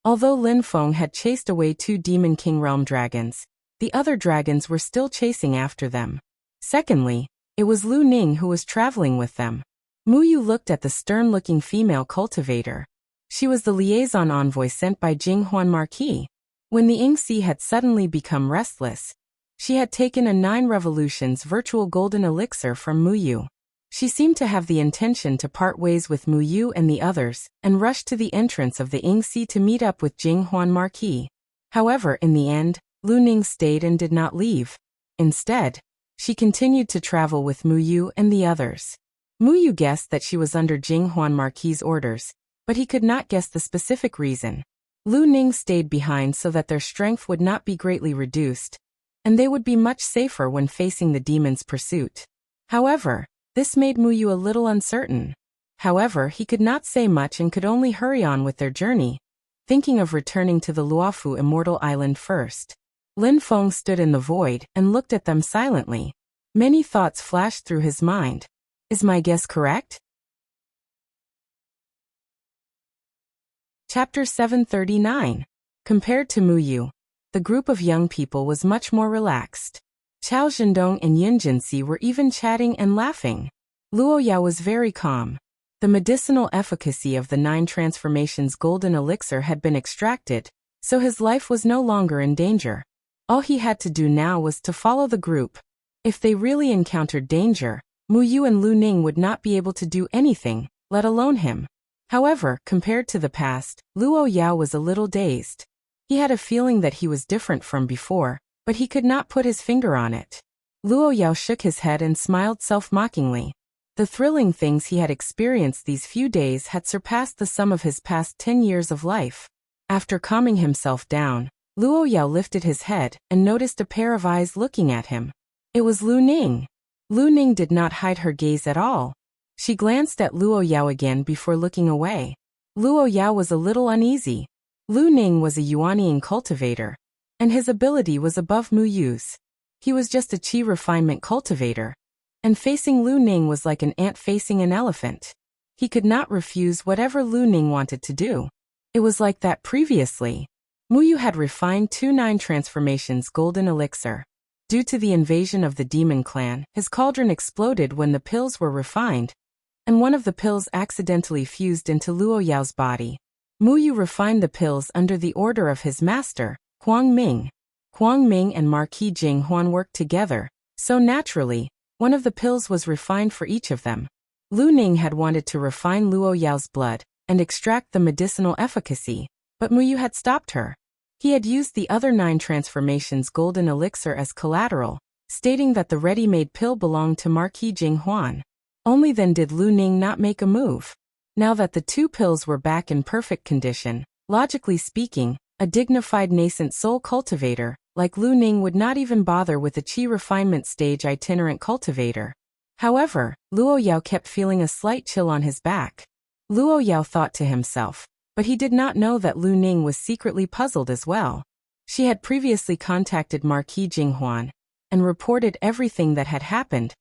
Although Lin Feng had chased away 2 Demon King Realm dragons, the other dragons were still chasing after them. Secondly, it was Lu Ning who was traveling with them. Muyu looked at the stern-looking female cultivator. She was the liaison envoy sent by Jinghuan Marquis. When the Yingxi had suddenly become restless, she had taken a 9 revolutions virtual golden elixir from Muyu. She seemed to have the intention to part ways with Muyu and the others, and rushed to the entrance of the Yingxi to meet up with Jinghuan Marquis. However, in the end, Lu Ning stayed and did not leave. Instead, she continued to travel with Muyu and the others. Muyu guessed that she was under Jinghuan Marquis' orders, but he could not guess the specific reason. Lu Ning stayed behind so that their strength would not be greatly reduced, and they would be much safer when facing the demon's pursuit. However, this made Muyu a little uncertain. However, he could not say much and could only hurry on with their journey, thinking of returning to the Luofu Immortal Island first. Lin Feng stood in the void and looked at them silently. Many thoughts flashed through his mind. Is my guess correct? Chapter 739. Compared to Mu Yu, the group of young people was much more relaxed. Chao Zhendong and Yin Jinxi were even chatting and laughing. Luo Yao was very calm. The medicinal efficacy of the 9 transformations golden elixir had been extracted, so his life was no longer in danger. All he had to do now was to follow the group. If they really encountered danger, Mu Yu and Lu Ning would not be able to do anything, let alone him. However, compared to the past, Luo Yao was a little dazed. He had a feeling that he was different from before, but he could not put his finger on it. Luo Yao shook his head and smiled self-mockingly. The thrilling things he had experienced these few days had surpassed the sum of his past 10 years of life. After calming himself down, Luo Yao lifted his head and noticed a pair of eyes looking at him. It was Lu Ning. Lu Ning did not hide her gaze at all. She glanced at Luo Yao again before looking away. Luo Yao was a little uneasy. Lu Ning was a Yuanying cultivator, and his ability was above Mu Yu's. He was just a qi refinement cultivator, and facing Lu Ning was like an ant facing an elephant. He could not refuse whatever Lu Ning wanted to do. It was like that previously. Mu Yu had refined 2 9 transformations golden elixir. Due to the invasion of the demon clan, his cauldron exploded when the pills were refined, and one of the pills accidentally fused into Luo Yao's body. Mu Yu refined the pills under the order of his master, Huang Ming. Huang Ming and Marquis Jing Huan worked together, so naturally, one of the pills was refined for each of them. Lu Ning had wanted to refine Luo Yao's blood and extract the medicinal efficacy, but Mu Yu had stopped her. He had used the other 9 transformations golden elixir as collateral, stating that the ready-made pill belonged to Marquis Jing Huan. Only then did Lu Ning not make a move. Now that the 2 pills were back in perfect condition, logically speaking, a dignified nascent soul cultivator, like Lu Ning would not even bother with a qi refinement stage itinerant cultivator. However, Luo Yao kept feeling a slight chill on his back. Luo Yao thought to himself, but he did not know that Lu Ning was secretly puzzled as well. She had previously contacted Marquis Jing Huan and reported everything that had happened,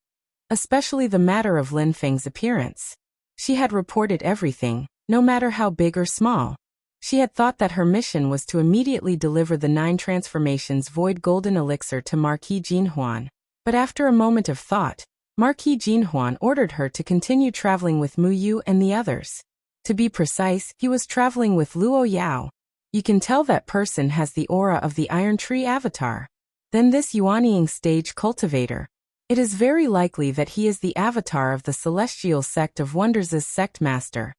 especially the matter of Lin Feng's appearance. She had reported everything, no matter how big or small. She had thought that her mission was to immediately deliver the 9 transformations void golden elixir to Marquis Jin Huan. But after a moment of thought, Marquis Jin Huan ordered her to continue traveling with Mu Yu and the others. To be precise, he was traveling with Luo Yao. You can tell that person has the aura of the Iron Tree avatar. Then this Yuanying stage cultivator. It is very likely that he is the avatar of the Celestial Sect of Wonders' sect master.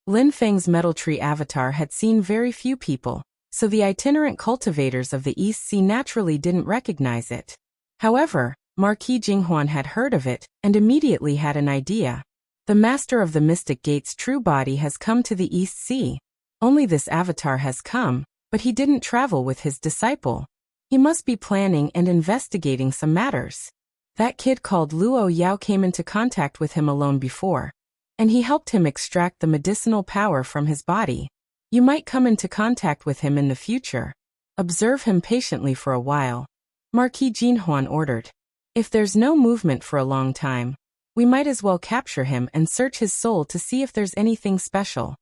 Lin Feng's Metal Tree avatar had seen very few people, so the itinerant cultivators of the East Sea naturally didn't recognize it. However, Marquis Jinghuan had heard of it and immediately had an idea. The master of the Mystic Gate's true body has come to the East Sea. Only this avatar has come, but he didn't travel with his disciple. He must be planning and investigating some matters. That kid called Luo Yao came into contact with him alone before, and he helped him extract the medicinal power from his body. You might come into contact with him in the future. Observe him patiently for a while, Marquis Jinhuan ordered. If there's no movement for a long time, we might as well capture him and search his soul to see if there's anything special.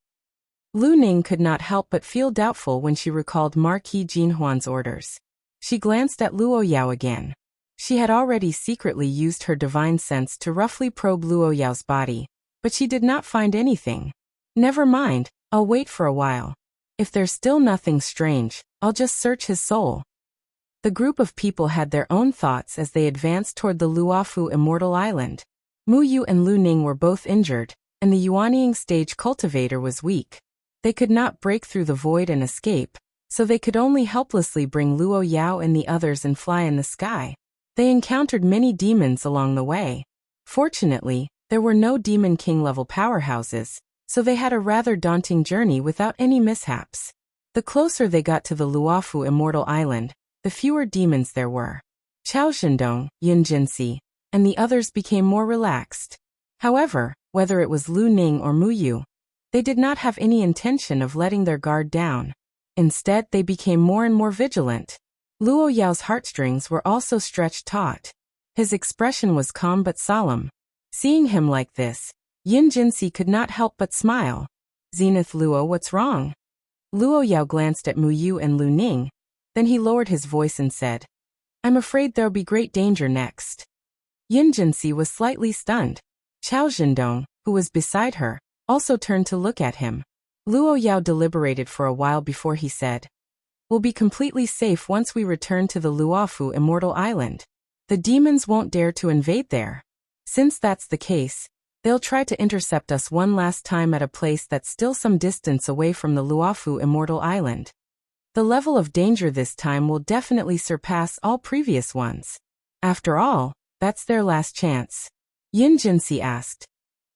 Lu Ning could not help but feel doubtful when she recalled Marquis Jinhuan's orders. She glanced at Luo Yao again. She had already secretly used her divine sense to roughly probe Luo Yao's body, but she did not find anything. Never mind, I'll wait for a while. If there's still nothing strange, I'll just search his soul. The group of people had their own thoughts as they advanced toward the Luofu Immortal Island. Mu Yu and Lu Ning were both injured, and the Yuanying stage cultivator was weak. They could not break through the void and escape, so they could only helplessly bring Luo Yao and the others and fly in the sky. They encountered many demons along the way. Fortunately, there were no Demon King level powerhouses, so they had a rather daunting journey without any mishaps. The closer they got to the Luofu Immortal Island, the fewer demons there were. Chao Zhendong, Yin Jinxi, and the others became more relaxed. However, whether it was Lu Ning or Mu Yu, they did not have any intention of letting their guard down. Instead, they became more and more vigilant. Luo Yao's heartstrings were also stretched taut. His expression was calm but solemn. Seeing him like this, Yin Jinxi could not help but smile. Zenith Luo, what's wrong? Luo Yao glanced at Mu Yu and Lu Ning, then he lowered his voice and said, I'm afraid there'll be great danger next. Yin Jinxi was slightly stunned. Qiao Zhendong, who was beside her, also turned to look at him. Luo Yao deliberated for a while before he said, We'll be completely safe once we return to the Luofu Immortal Island. The demons won't dare to invade there. Since that's the case, they'll try to intercept us one last time at a place that's still some distance away from the Luofu Immortal Island. The level of danger this time will definitely surpass all previous ones. After all, that's their last chance. Yin Jinxi asked.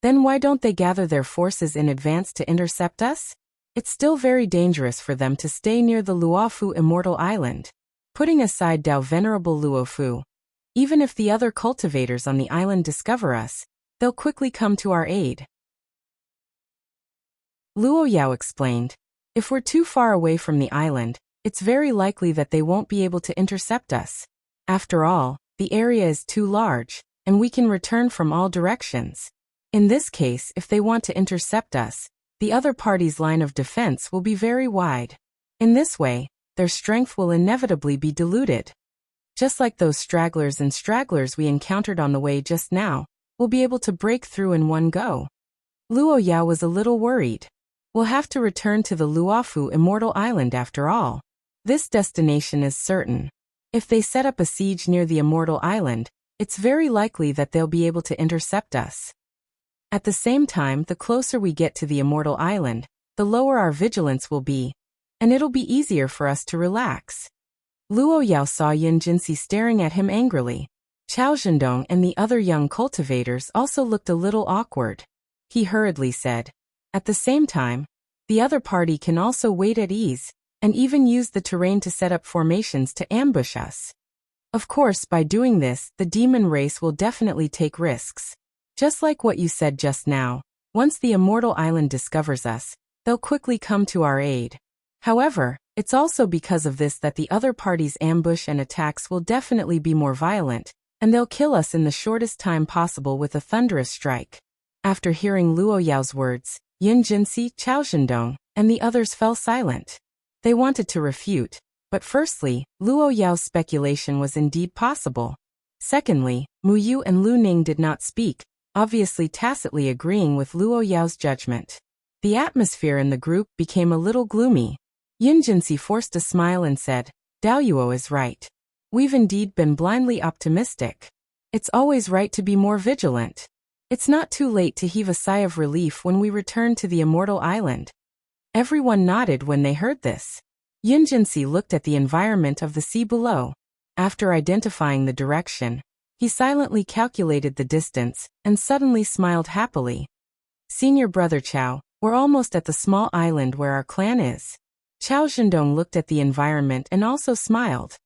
Then why don't they gather their forces in advance to intercept us? It's still very dangerous for them to stay near the Luofu Immortal Island. Putting aside Dao Venerable Luofu, even if the other cultivators on the island discover us, they'll quickly come to our aid. Luo Yao explained, if we're too far away from the island, it's very likely that they won't be able to intercept us. After all, the area is too large, and we can return from all directions. In this case, if they want to intercept us, the other party's line of defense will be very wide. In this way, their strength will inevitably be diluted. Just like those stragglers we encountered on the way just now, we'll be able to break through in one go. Luo Yao was a little worried. We'll have to return to the Luofu Immortal Island after all. This destination is certain. If they set up a siege near the Immortal Island, it's very likely that they'll be able to intercept us. At the same time, the closer we get to the Immortal Island, the lower our vigilance will be, and it'll be easier for us to relax. Luo Yao saw Yin Jinxi staring at him angrily. Qiao Zhendong and the other young cultivators also looked a little awkward. He hurriedly said, at the same time, the other party can also wait at ease, and even use the terrain to set up formations to ambush us. Of course, by doing this, the demon race will definitely take risks. Just like what you said just now, once the Immortal Island discovers us, they'll quickly come to our aid. However, it's also because of this that the other party's ambush and attacks will definitely be more violent, and they'll kill us in the shortest time possible with a thunderous strike. After hearing Luo Yao's words, Yin Jinxi, Qiao Zhendong, and the others fell silent. They wanted to refute, but firstly, Luo Yao's speculation was indeed possible. Secondly, Mu Yu and Lu Ning did not speak, obviously tacitly agreeing with Luo Yao's judgment. The atmosphere in the group became a little gloomy. Yin Jinxi forced a smile and said, Dao Yuo is right. We've indeed been blindly optimistic. It's always right to be more vigilant. It's not too late to heave a sigh of relief when we return to the Immortal Island. Everyone nodded when they heard this. Yin Jinxi looked at the environment of the sea below. After identifying the direction, he silently calculated the distance, and suddenly smiled happily. Senior Brother Qiao, we're almost at the small island where our clan is. Qiao Zhendong looked at the environment and also smiled.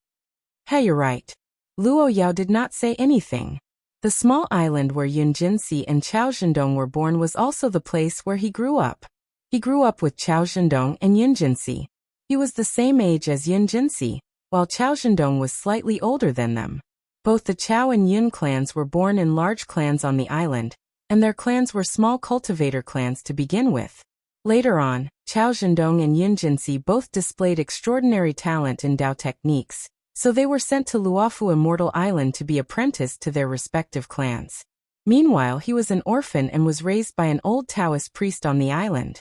Hey, you're right. Luo Yao did not say anything. The small island where Yin Jinxi and Qiao Zhendong were born was also the place where he grew up. He grew up with Qiao Zhendong and Yin Jinxi. He was the same age as Yin Jinxi, while Qiao Zhendong was slightly older than them. Both the Qiao and Yin clans were born in large clans on the island, and their clans were small cultivator clans to begin with. Later on, Qiao Zhendong and Yin Jinxi both displayed extraordinary talent in Dao techniques, so they were sent to Luofu Immortal Island to be apprenticed to their respective clans. Meanwhile, he was an orphan and was raised by an old Taoist priest on the island.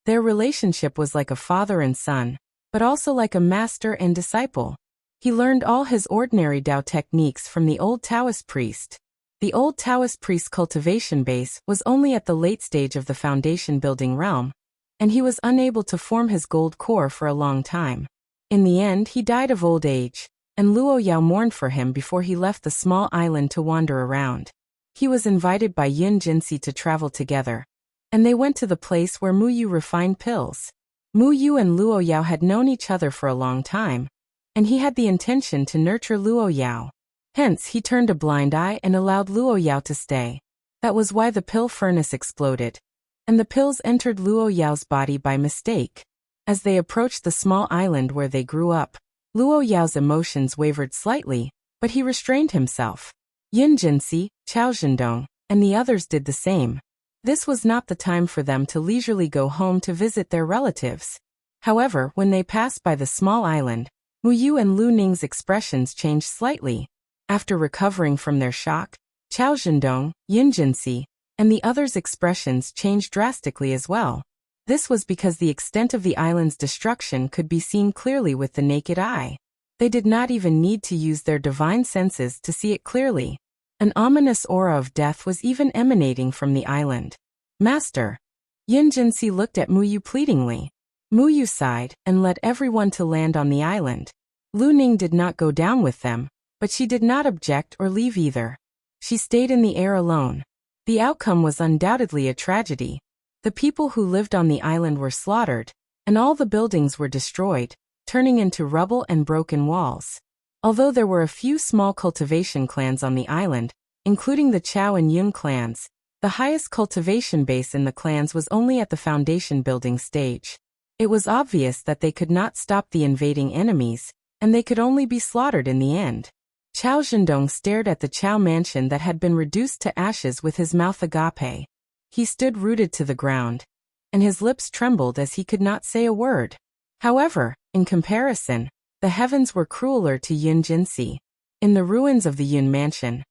Their relationship was like a father and son, but also like a master and disciple. He learned all his ordinary Dao techniques from the old Taoist priest. The old Taoist priest's cultivation base was only at the late stage of the foundation building realm, and he was unable to form his gold core for a long time. In the end, he died of old age, and Luo Yao mourned for him before he left the small island to wander around. He was invited by Yin Jinxi to travel together, and they went to the place where Mu Yu refined pills. Mu Yu and Luo Yao had known each other for a long time, and he had the intention to nurture Luo Yao. Hence, he turned a blind eye and allowed Luo Yao to stay. That was why the pill furnace exploded, and the pills entered Luo Yao's body by mistake. As they approached the small island where they grew up, Luo Yao's emotions wavered slightly, but he restrained himself. Yin Jinxi, Qiao Zhendong, and the others did the same. This was not the time for them to leisurely go home to visit their relatives. However, when they passed by the small island, Mu Yu and Lu Ning's expressions changed slightly. After recovering from their shock, Chao Zhendong, Yin Jinxi, and the others' expressions changed drastically as well. This was because the extent of the island's destruction could be seen clearly with the naked eye. They did not even need to use their divine senses to see it clearly. An ominous aura of death was even emanating from the island. Master. Yin Jinxi looked at Mu Yu pleadingly. Mu Yu sighed and led everyone to land on the island. Lu Ning did not go down with them, but she did not object or leave either. She stayed in the air alone. The outcome was undoubtedly a tragedy. The people who lived on the island were slaughtered, and all the buildings were destroyed, turning into rubble and broken walls. Although there were a few small cultivation clans on the island, including the Chao and Yun clans, the highest cultivation base in the clans was only at the foundation building stage. It was obvious that they could not stop the invading enemies, and they could only be slaughtered in the end. Chao Zhendong stared at the Chao mansion that had been reduced to ashes with his mouth agape. He stood rooted to the ground, and his lips trembled as he could not say a word. However, in comparison, the heavens were crueler to Yin Jinxi. In the ruins of the Yun mansion,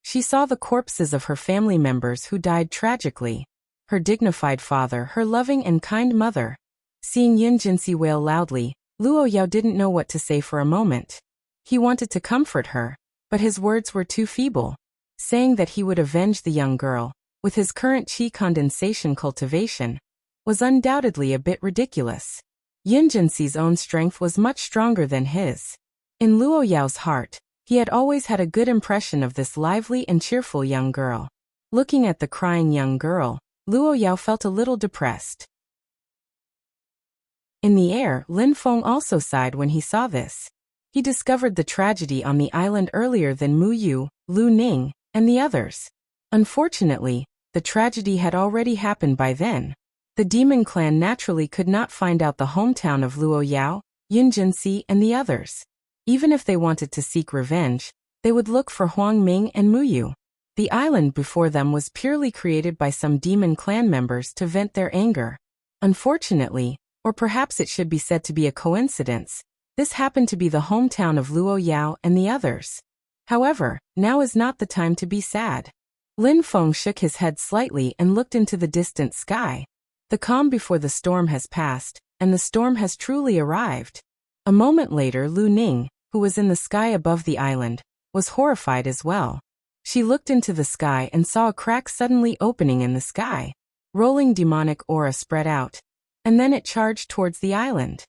she saw the corpses of her family members who died tragically. Her dignified father, her loving and kind mother. Seeing Yin Jinxi wail loudly, Luo Yao didn't know what to say for a moment. He wanted to comfort her, but his words were too feeble. Saying that he would avenge the young girl, with his current qi condensation cultivation, was undoubtedly a bit ridiculous. Yin Jinxi's own strength was much stronger than his. In Luo Yao's heart, he had always had a good impression of this lively and cheerful young girl. Looking at the crying young girl, Luo Yao felt a little depressed. In the air, Lin Feng also sighed when he saw this. He discovered the tragedy on the island earlier than Mu Yu, Lu Ning, and the others. Unfortunately, the tragedy had already happened by then. The demon clan naturally could not find out the hometown of Luo Yao, Yin Jinxi, and the others. Even if they wanted to seek revenge, they would look for Huang Ming and Mu Yu. The island before them was purely created by some demon clan members to vent their anger. Unfortunately, or perhaps it should be said to be a coincidence, this happened to be the hometown of Luo Yao and the others. However, now is not the time to be sad. Lin Feng shook his head slightly and looked into the distant sky. The calm before the storm has passed, and the storm has truly arrived. A moment later, Lu Ning, who was in the sky above the island, was horrified as well. She looked into the sky and saw a crack suddenly opening in the sky. Rolling demonic aura spread out, and then it charged towards the island.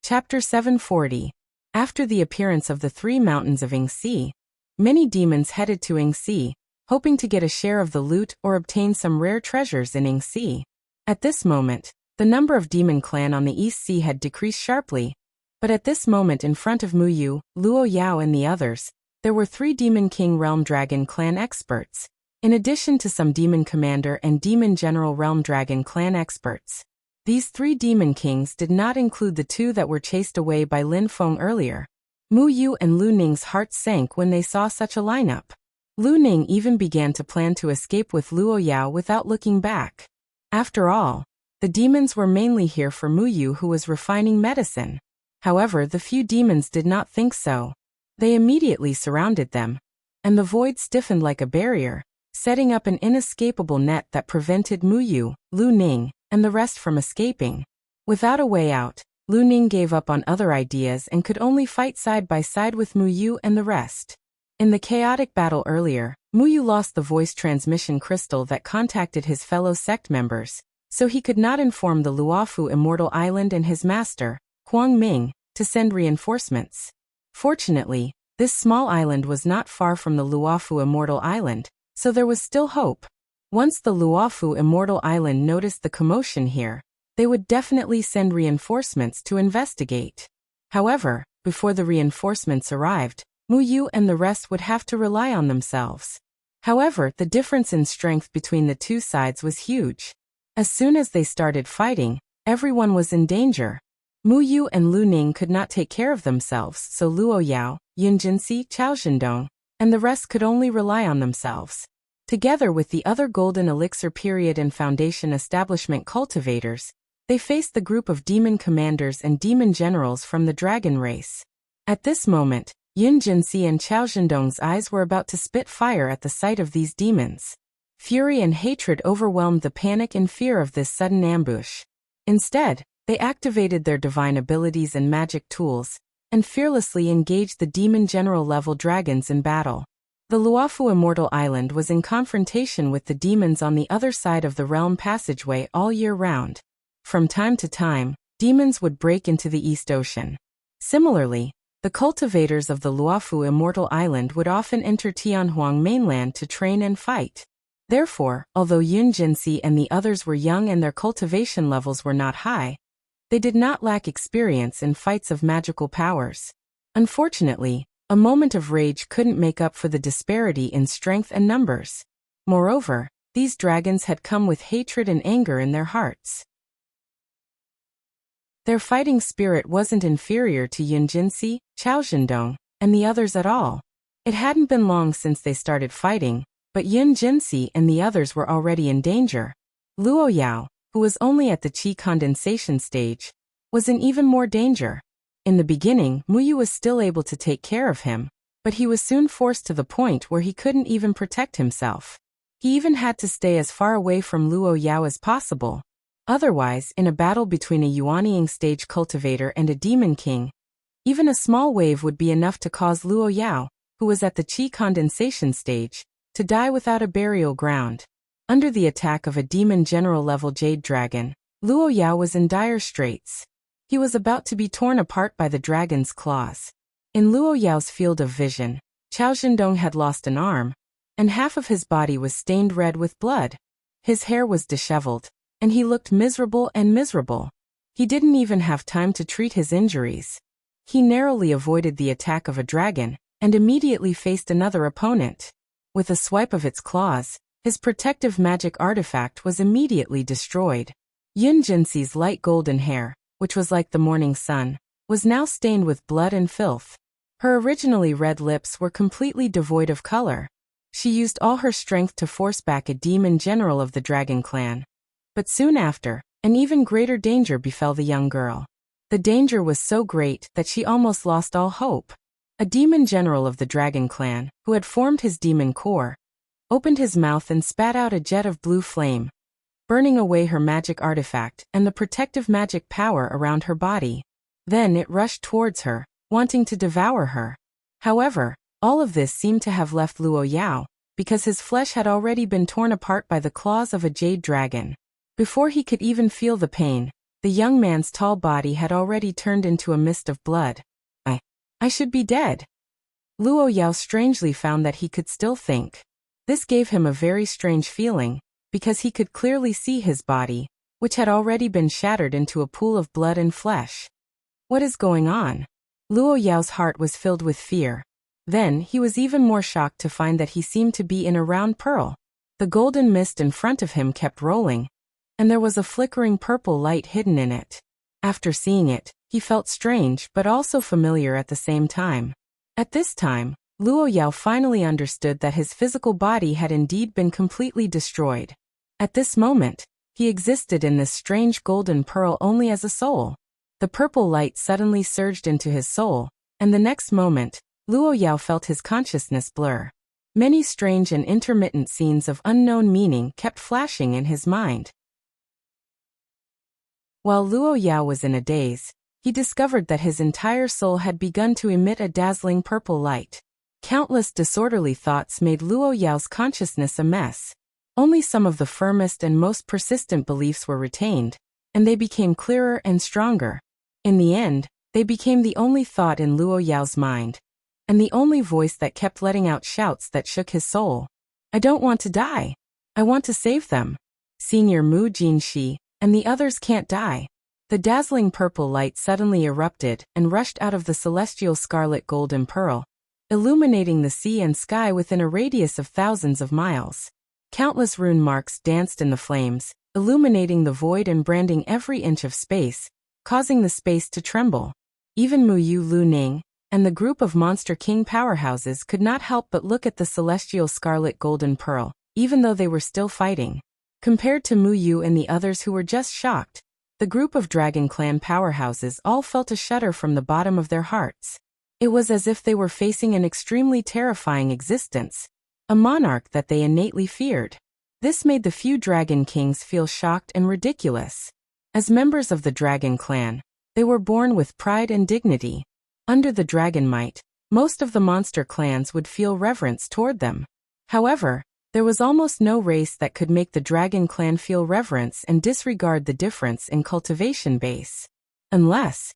Chapter 740. After the appearance of the three mountains of Yingxi, many demons headed to Yingxi, hoping to get a share of the loot or obtain some rare treasures in Yingxi. At this moment, the number of demon clan on the East Sea had decreased sharply, but at this moment in front of Mu Yu, Luo Yao and the others, there were 3 Demon King Realm Dragon clan experts, in addition to some Demon Commander and Demon General Realm Dragon clan experts. These 3 Demon Kings did not include the 2 that were chased away by Lin Feng earlier. Mu Yu and Lu Ning's hearts sank when they saw such a lineup. Lu Ning even began to plan to escape with Luo Yao without looking back. After all, the demons were mainly here for Mu Yu, who was refining medicine. However, the few demons did not think so. They immediately surrounded them, and the void stiffened like a barrier, setting up an inescapable net that prevented Mu Yu, Lu Ning, and the rest from escaping. Without a way out, Lu Ning gave up on other ideas and could only fight side by side with Mu Yu and the rest. In the chaotic battle earlier, Mu Yu lost the voice transmission crystal that contacted his fellow sect members, so he could not inform the Luofu Immortal Island and his master, Huang Ming, to send reinforcements. Fortunately, this small island was not far from the Luofu Immortal Island, so there was still hope. Once the Luofu Immortal Island noticed the commotion here, they would definitely send reinforcements to investigate. However, before the reinforcements arrived, Mu Yu and the rest would have to rely on themselves. However, the difference in strength between the two sides was huge. As soon as they started fighting, everyone was in danger. Mu Yu and Lu Ning could not take care of themselves, so Luo Yao, Yin Jinxi, Chao Zhendong, and the rest could only rely on themselves. Together with the other Golden Elixir period and Foundation establishment cultivators, they faced the group of demon commanders and demon generals from the dragon race. At this moment, Yun Jinxi and Qiao Zhendong's eyes were about to spit fire at the sight of these demons. Fury and hatred overwhelmed the panic and fear of this sudden ambush. Instead, they activated their divine abilities and magic tools, and fearlessly engaged the demon general-level dragons in battle. The Luofu Immortal Island was in confrontation with the demons on the other side of the realm passageway all year round. From time to time, demons would break into the East Ocean. Similarly, the cultivators of the Luofu Immortal Island would often enter Tianhuang mainland to train and fight. Therefore, although Yun Jinxi and the others were young and their cultivation levels were not high, they did not lack experience in fights of magical powers. Unfortunately, a moment of rage couldn't make up for the disparity in strength and numbers. Moreover, these dragons had come with hatred and anger in their hearts. Their fighting spirit wasn't inferior to Yun Jinxi, Qiao Zhendong, and the others at all. It hadn't been long since they started fighting, but Yun Jinxi and the others were already in danger. Luo Yao, who was only at the qi condensation stage, was in even more danger. In the beginning, Muyu was still able to take care of him, but he was soon forced to the point where he couldn't even protect himself. He even had to stay as far away from Luo Yao as possible. Otherwise, in a battle between a Yuanying stage cultivator and a demon king, even a small wave would be enough to cause Luo Yao, who was at the qi condensation stage, to die without a burial ground. Under the attack of a demon general-level jade dragon, Luo Yao was in dire straits. He was about to be torn apart by the dragon's claws. In Luo Yao's field of vision, Qiao Zhendong had lost an arm, and half of his body was stained red with blood. His hair was disheveled, and he looked miserable and miserable. He didn't even have time to treat his injuries. He narrowly avoided the attack of a dragon, and immediately faced another opponent. With a swipe of its claws, his protective magic artifact was immediately destroyed. Yun Jinxi's light golden hair, which was like the morning sun, was now stained with blood and filth. Her originally red lips were completely devoid of color. She used all her strength to force back a demon general of the dragon clan. But soon after, an even greater danger befell the young girl. The danger was so great that she almost lost all hope. A demon general of the dragon clan, who had formed his demon core, opened his mouth and spat out a jet of blue flame, burning away her magic artifact and the protective magic power around her body. Then it rushed towards her, wanting to devour her. However, all of this seemed to have left Luo Yao, because his flesh had already been torn apart by the claws of a jade dragon. Before he could even feel the pain, the young man's tall body had already turned into a mist of blood. I should be dead. Luo Yao strangely found that he could still think. This gave him a very strange feeling, because he could clearly see his body, which had already been shattered into a pool of blood and flesh. What is going on? Luo Yao's heart was filled with fear. Then he was even more shocked to find that he seemed to be in a round pearl. The golden mist in front of him kept rolling, and there was a flickering purple light hidden in it. After seeing it, he felt strange but also familiar at the same time. At this time, Luo Yao finally understood that his physical body had indeed been completely destroyed. At this moment, he existed in this strange golden pearl only as a soul. The purple light suddenly surged into his soul, and the next moment, Luo Yao felt his consciousness blur. Many strange and intermittent scenes of unknown meaning kept flashing in his mind. While Luo Yao was in a daze, he discovered that his entire soul had begun to emit a dazzling purple light. Countless disorderly thoughts made Luo Yao's consciousness a mess. Only some of the firmest and most persistent beliefs were retained, and they became clearer and stronger. In the end, they became the only thought in Luo Yao's mind, and the only voice that kept letting out shouts that shook his soul. I don't want to die. I want to save them. Senior Mu Jinxi and the others can't die. The dazzling purple light suddenly erupted and rushed out of the celestial scarlet golden pearl, illuminating the sea and sky within a radius of thousands of miles. Countless rune marks danced in the flames, illuminating the void and branding every inch of space, causing the space to tremble. Even Mu Yu Lu Ning, and the group of Monster King powerhouses could not help but look at the celestial scarlet golden pearl, even though they were still fighting. Compared to Mu Yu and the others who were just shocked, the group of Dragon Clan powerhouses all felt a shudder from the bottom of their hearts. It was as if they were facing an extremely terrifying existence, a monarch that they innately feared. This made the few Dragon Kings feel shocked and ridiculous. As members of the Dragon Clan, they were born with pride and dignity. Under the dragon might, most of the monster clans would feel reverence toward them. However, there was almost no race that could make the Dragon Clan feel reverence and disregard the difference in cultivation base. Unless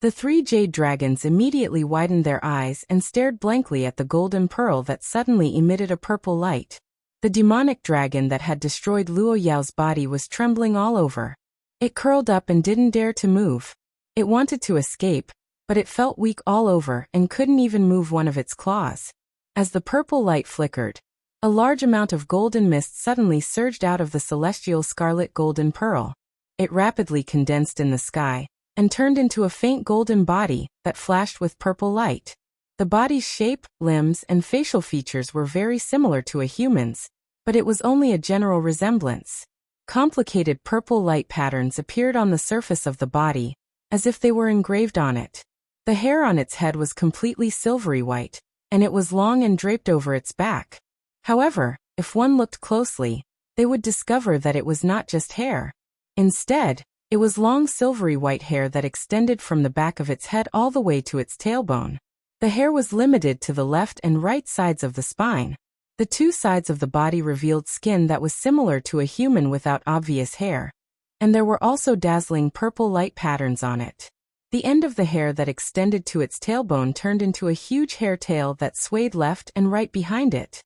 the three jade dragons immediately widened their eyes and stared blankly at the golden pearl that suddenly emitted a purple light. The demonic dragon that had destroyed Luo Yao's body was trembling all over. It curled up and didn't dare to move. It wanted to escape, but it felt weak all over and couldn't even move one of its claws. As the purple light flickered, a large amount of golden mist suddenly surged out of the celestial scarlet golden pearl. It rapidly condensed in the sky and turned into a faint golden body that flashed with purple light. The body's shape, limbs, and facial features were very similar to a human's, but it was only a general resemblance. Complicated purple light patterns appeared on the surface of the body, as if they were engraved on it. The hair on its head was completely silvery white, and it was long and draped over its back. However, if one looked closely, they would discover that it was not just hair. Instead, it was long silvery white hair that extended from the back of its head all the way to its tailbone. The hair was limited to the left and right sides of the spine. The two sides of the body revealed skin that was similar to a human without obvious hair, and there were also dazzling purple light patterns on it. The end of the hair that extended to its tailbone turned into a huge hair tail that swayed left and right behind it.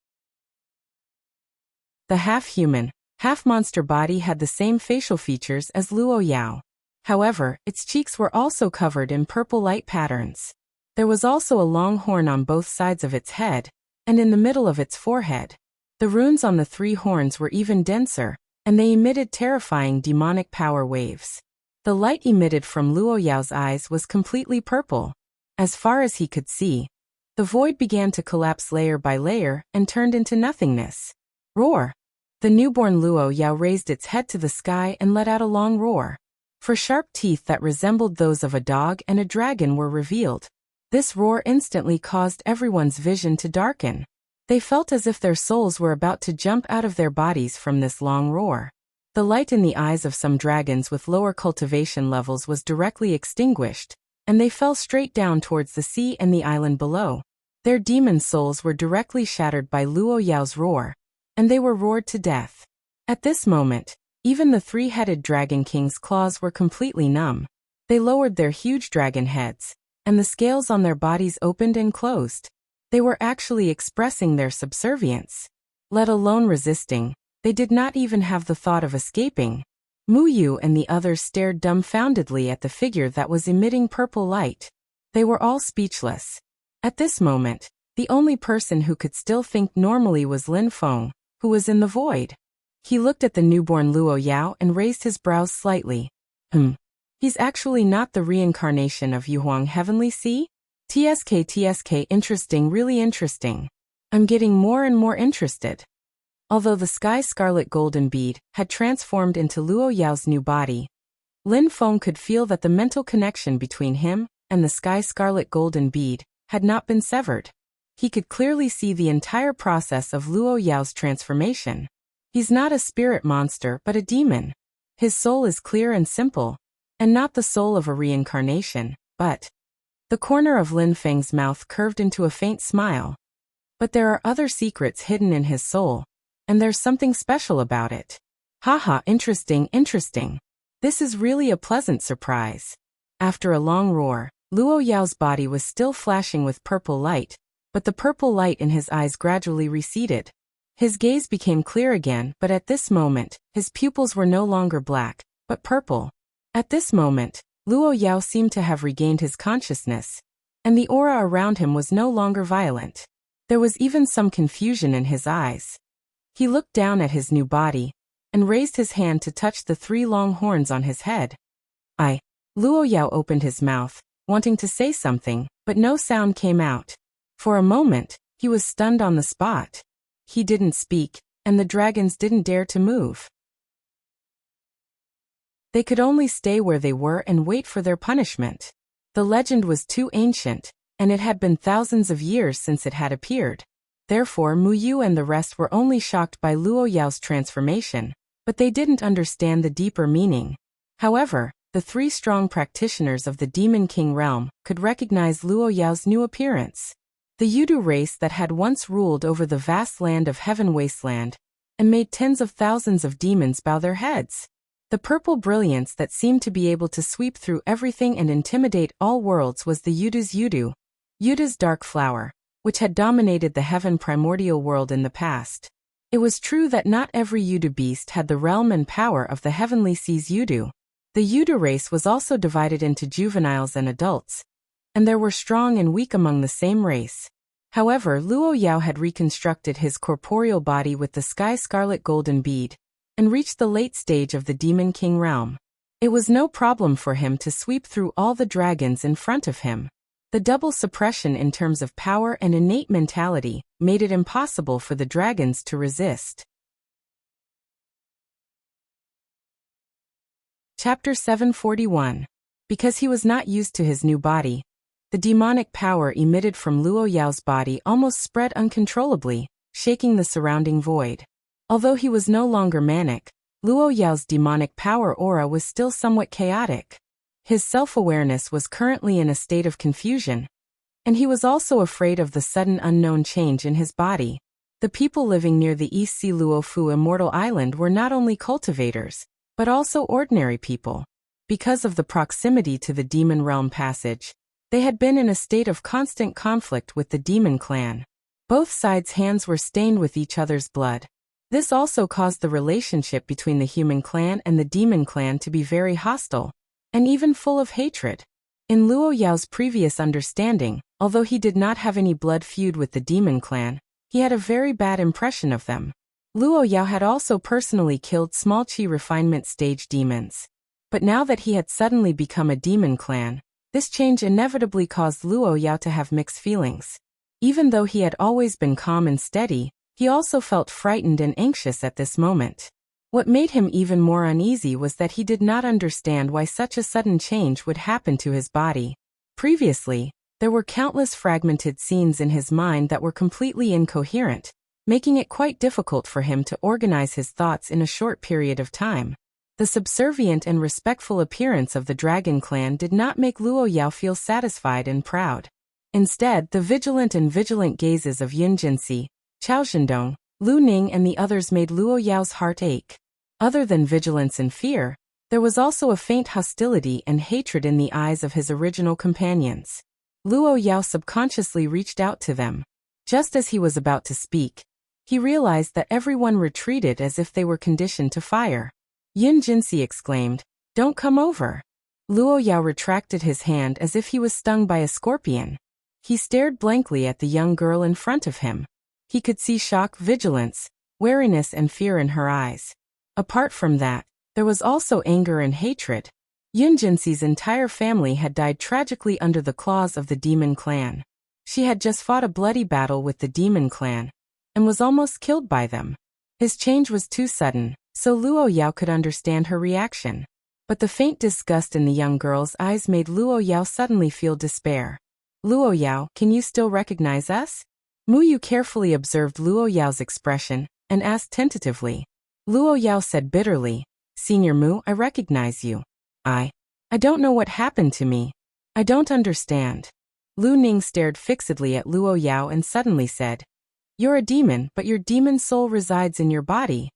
The half-human, half-monster body had the same facial features as Luo Yao. However, its cheeks were also covered in purple light patterns. There was also a long horn on both sides of its head, and in the middle of its forehead. The runes on the three horns were even denser, and they emitted terrifying demonic power waves. The light emitted from Luo Yao's eyes was completely purple. As far as he could see, the void began to collapse layer by layer and turned into nothingness. Roar! The newborn Luo Yao raised its head to the sky and let out a long roar. For sharp teeth that resembled those of a dog and a dragon were revealed. This roar instantly caused everyone's vision to darken. They felt as if their souls were about to jump out of their bodies from this long roar. The light in the eyes of some dragons with lower cultivation levels was directly extinguished, and they fell straight down towards the sea and the island below. Their demon souls were directly shattered by Luo Yao's roar, and they were roared to death. At this moment, even the three-headed Dragon King's claws were completely numb. They lowered their huge dragon heads, and the scales on their bodies opened and closed. They were actually expressing their subservience. Let alone resisting, they did not even have the thought of escaping. Mu Yu and the others stared dumbfoundedly at the figure that was emitting purple light. They were all speechless. At this moment, the only person who could still think normally was Lin Feng, who was in the void. He looked at the newborn Luo Yao and raised his brows slightly. He's actually not the reincarnation of Yuhuang Heavenly Sea? TSK, interesting, really interesting. I'm getting more and more interested. Although the sky scarlet golden bead had transformed into Luo Yao's new body, Lin Feng could feel that the mental connection between him and the sky scarlet golden bead had not been severed. He could clearly see the entire process of Luo Yao's transformation. He's not a spirit monster but a demon. His soul is clear and simple, and not the soul of a reincarnation, but... The corner of Lin Feng's mouth curved into a faint smile. But there are other secrets hidden in his soul, and there's something special about it. Haha, interesting. This is really a pleasant surprise. After a long roar, Luo Yao's body was still flashing with purple light, but the purple light in his eyes gradually receded. His gaze became clear again, but at this moment, his pupils were no longer black, but purple. At this moment, Luo Yao seemed to have regained his consciousness, and the aura around him was no longer violent. There was even some confusion in his eyes. He looked down at his new body, and raised his hand to touch the three long horns on his head. Luo Yao opened his mouth, wanting to say something, but no sound came out. For a moment, he was stunned on the spot. He didn't speak, and the dragons didn't dare to move. They could only stay where they were and wait for their punishment. The legend was too ancient, and it had been thousands of years since it had appeared. Therefore Mu Yu and the rest were only shocked by Luo Yao's transformation, but they didn't understand the deeper meaning. However, the three strong practitioners of the Demon King realm could recognize Luo Yao's new appearance. The Yudu race that had once ruled over the vast land of Heaven Wasteland, and made tens of thousands of demons bow their heads. The purple brilliance that seemed to be able to sweep through everything and intimidate all worlds was the Yudu's Yudu, Yudu's dark flower, which had dominated the heaven primordial world in the past. It was true that not every Yudu beast had the realm and power of the heavenly sea's Yudu. The Yudu race was also divided into juveniles and adults, and there were strong and weak among the same race. However, Luo Yao had reconstructed his corporeal body with the sky scarlet golden bead, and reached the late stage of the Demon King realm. It was no problem for him to sweep through all the dragons in front of him. The double suppression in terms of power and innate mentality made it impossible for the dragons to resist. Chapter 741. Because he was not used to his new body, the demonic power emitted from Luo Yao's body almost spread uncontrollably, shaking the surrounding void. Although he was no longer manic, Luo Yao's demonic power aura was still somewhat chaotic. His self-awareness was currently in a state of confusion, and he was also afraid of the sudden unknown change in his body. The people living near the East Sea Luofu Immortal Island were not only cultivators, but also ordinary people. Because of the proximity to the Demon Realm passage, they had been in a state of constant conflict with the Demon Clan. Both sides' hands were stained with each other's blood. This also caused the relationship between the Human Clan and the Demon Clan to be very hostile, and even full of hatred. In Luo Yao's previous understanding, although he did not have any blood feud with the Demon Clan, he had a very bad impression of them. Luo Yao had also personally killed small chi refinement stage demons. But now that he had suddenly become a Demon Clan, this change inevitably caused Luo Yao to have mixed feelings. Even though he had always been calm and steady, he also felt frightened and anxious at this moment. What made him even more uneasy was that he did not understand why such a sudden change would happen to his body. Previously, there were countless fragmented scenes in his mind that were completely incoherent, making it quite difficult for him to organize his thoughts in a short period of time. The subservient and respectful appearance of the Dragon Clan did not make Luo Yao feel satisfied and proud. Instead, the vigilant gazes of Yun Jinxi, Chao Zhendong, Lu Ning and the others made Luo Yao's heart ache. Other than vigilance and fear, there was also a faint hostility and hatred in the eyes of his original companions. Luo Yao subconsciously reached out to them. Just as he was about to speak, he realized that everyone retreated as if they were conditioned to fire. Yun Jinxi exclaimed, "Don't come over." Luo Yao retracted his hand as if he was stung by a scorpion. He stared blankly at the young girl in front of him. He could see shock, vigilance, wariness and fear in her eyes. Apart from that, there was also anger and hatred. Yun Jinxi's entire family had died tragically under the claws of the Demon Clan. She had just fought a bloody battle with the Demon Clan, and was almost killed by them. His change was too sudden, so Luo Yao could understand her reaction. But the faint disgust in the young girl's eyes made Luo Yao suddenly feel despair. "Luo Yao, can you still recognize us?" Mu Yu carefully observed Luo Yao's expression, and asked tentatively. Luo Yao said bitterly, "Senior Mu, I recognize you. I don't know what happened to me. I don't understand." Lu Ning stared fixedly at Luo Yao and suddenly said, "You're a demon, but your demon soul resides in your body.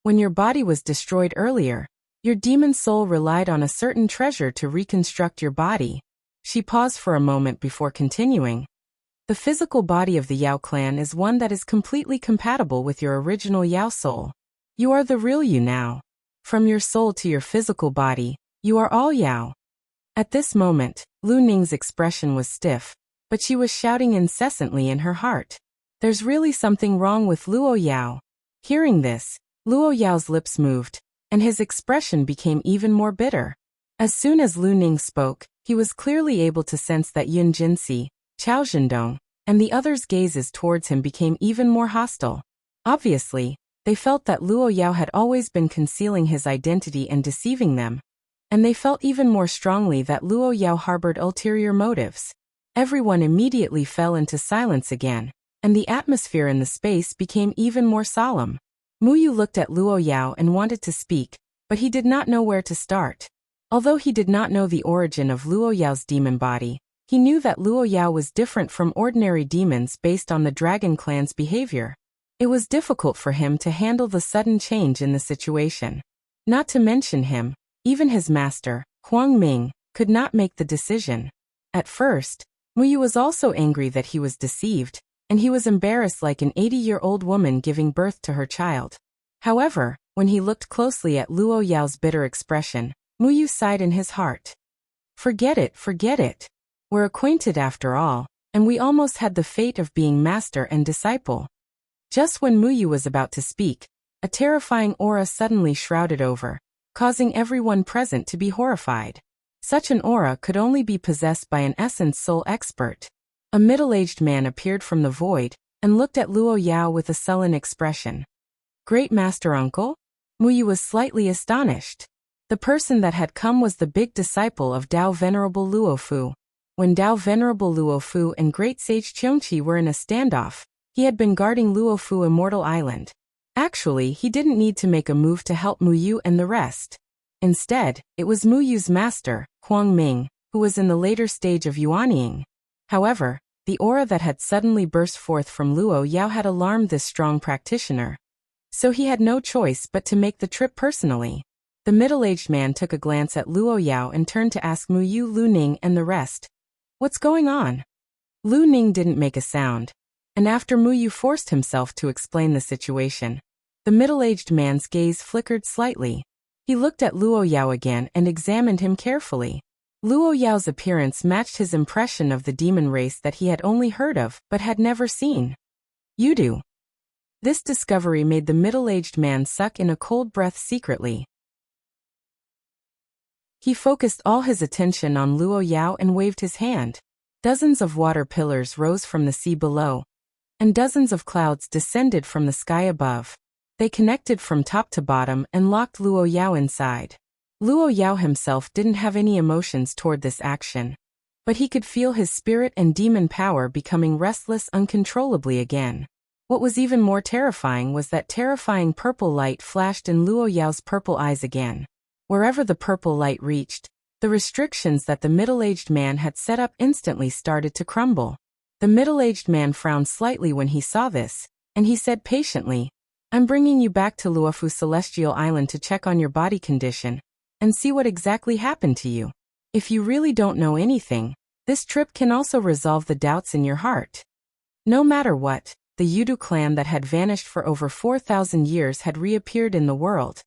When your body was destroyed earlier, your demon soul relied on a certain treasure to reconstruct your body." She paused for a moment before continuing. "The physical body of the Yao clan is one that is completely compatible with your original Yao soul. You are the real you now. From your soul to your physical body, you are all Yao." At this moment, Lu Ning's expression was stiff, but she was shouting incessantly in her heart, "There's really something wrong with Luo Yao." Hearing this, Luo Yao's lips moved, and his expression became even more bitter. As soon as Lu Ning spoke, he was clearly able to sense that Yun Jinxi, Chao Zhendong, and the others' gazes towards him became even more hostile. Obviously, they felt that Luo Yao had always been concealing his identity and deceiving them, and they felt even more strongly that Luo Yao harbored ulterior motives. Everyone immediately fell into silence again, and the atmosphere in the space became even more solemn. Muyu looked at Luo Yao and wanted to speak, but he did not know where to start. Although he did not know the origin of Luo Yao's demon body, he knew that Luo Yao was different from ordinary demons based on the Dragon Clan's behavior. It was difficult for him to handle the sudden change in the situation. Not to mention him, even his master, Huang Ming, could not make the decision. At first, Muyu was also angry that he was deceived, and he was embarrassed like an 80-year-old woman giving birth to her child. However, when he looked closely at Luo Yao's bitter expression, Muyu sighed in his heart. Forget it, forget it. We're acquainted after all, and we almost had the fate of being master and disciple. Just when Muyu was about to speak, a terrifying aura suddenly shrouded over, causing everyone present to be horrified. Such an aura could only be possessed by an essence soul expert. A middle-aged man appeared from the void, and looked at Luo Yao with a sullen expression. Great Master Uncle? Muyu was slightly astonished. The person that had come was the big disciple of Dao Venerable Luo Fu. When Dao Venerable Luo Fu and Great Sage Qiongqi were in a standoff, he had been guarding Luo Fu Immortal Island. Actually, he didn't need to make a move to help Muyu and the rest. Instead, it was Muyu's master, Huang Ming, who was in the later stage of yuanying. However, the aura that had suddenly burst forth from Luo Yao had alarmed this strong practitioner. So he had no choice but to make the trip personally. The middle-aged man took a glance at Luo Yao and turned to ask Muyu, Lu Ning, and the rest. What's going on? Lu Ning didn't make a sound, and after Muyu forced himself to explain the situation, the middle-aged man's gaze flickered slightly. He looked at Luo Yao again and examined him carefully. Luo Yao's appearance matched his impression of the demon race that he had only heard of but had never seen. You do. This discovery made the middle-aged man suck in a cold breath secretly. He focused all his attention on Luo Yao and waved his hand. Dozens of water pillars rose from the sea below, and dozens of clouds descended from the sky above. They connected from top to bottom and locked Luo Yao inside. Luo Yao himself didn't have any emotions toward this action, but he could feel his spirit and demon power becoming restless uncontrollably again. What was even more terrifying was that terrifying purple light flashed in Luo Yao's purple eyes again. Wherever the purple light reached, the restrictions that the middle-aged man had set up instantly started to crumble. The middle-aged man frowned slightly when he saw this, and he said patiently, I'm bringing you back to Luofu Celestial Island to check on your body condition, and see what exactly happened to you. If you really don't know anything, this trip can also resolve the doubts in your heart. No matter what, the Yudu clan that had vanished for over 4,000 years had reappeared in the world,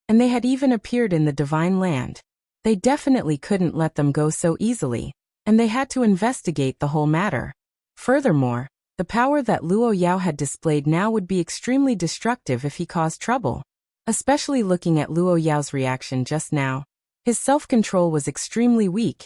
and they had even appeared in the Divine Land. They definitely couldn't let them go so easily, and they had to investigate the whole matter. Furthermore, the power that Luo Yao had displayed now would be extremely destructive if he caused trouble. Especially looking at Luo Yao's reaction just now, his self-control was extremely weak,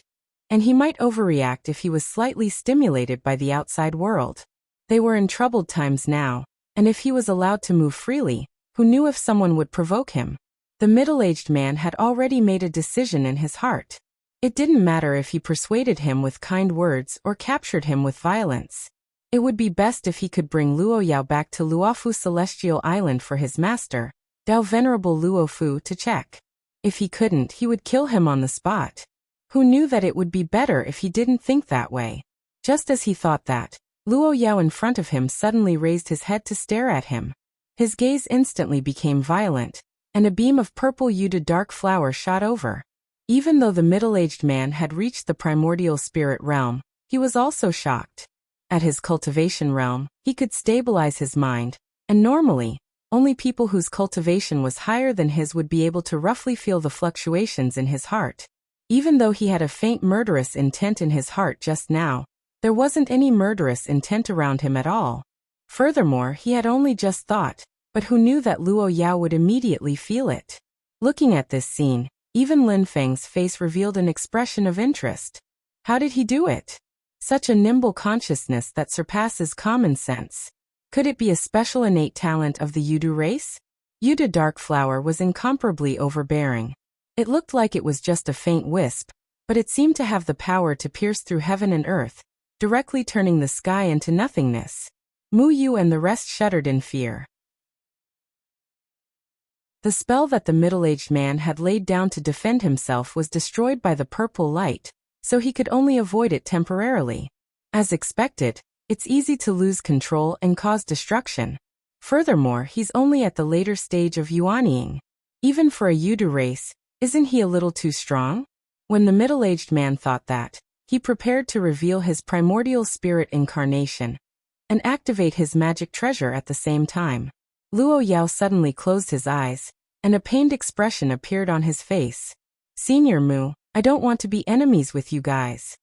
and he might overreact if he was slightly stimulated by the outside world. They were in troubled times now, and if he was allowed to move freely, who knew if someone would provoke him? The middle-aged man had already made a decision in his heart. It didn't matter if he persuaded him with kind words or captured him with violence. It would be best if he could bring Luo Yao back to Luofu Celestial Island for his master, Dao Venerable Luo Fu, to check. If he couldn't, he would kill him on the spot. Who knew that it would be better if he didn't think that way? Just as he thought that, Luo Yao in front of him suddenly raised his head to stare at him. His gaze instantly became violent, and a beam of purple Yudu dark flower shot over. Even though the middle-aged man had reached the primordial spirit realm, he was also shocked. At his cultivation realm, he could stabilize his mind, and normally, only people whose cultivation was higher than his would be able to roughly feel the fluctuations in his heart. Even though he had a faint murderous intent in his heart just now, there wasn't any murderous intent around him at all. Furthermore, he had only just thought, but who knew that Luo Yao would immediately feel it? Looking at this scene, Even Lin Feng's face revealed an expression of interest. How did he do it? Such a nimble consciousness that surpasses common sense. Could it be a special innate talent of the Yudu race? Yudu Dark Flower was incomparably overbearing. It looked like it was just a faint wisp, but it seemed to have the power to pierce through heaven and earth, directly turning the sky into nothingness. Mu Yu and the rest shuddered in fear. The spell that the middle-aged man had laid down to defend himself was destroyed by the purple light, so he could only avoid it temporarily. As expected, it's easy to lose control and cause destruction. Furthermore, he's only at the later stage of yuanying. Even for a Yudu race, isn't he a little too strong? When the middle-aged man thought that, he prepared to reveal his primordial spirit incarnation and activate his magic treasure at the same time. Luo Yao suddenly closed his eyes, and a pained expression appeared on his face. Senior Mu, I don't want to be enemies with you guys.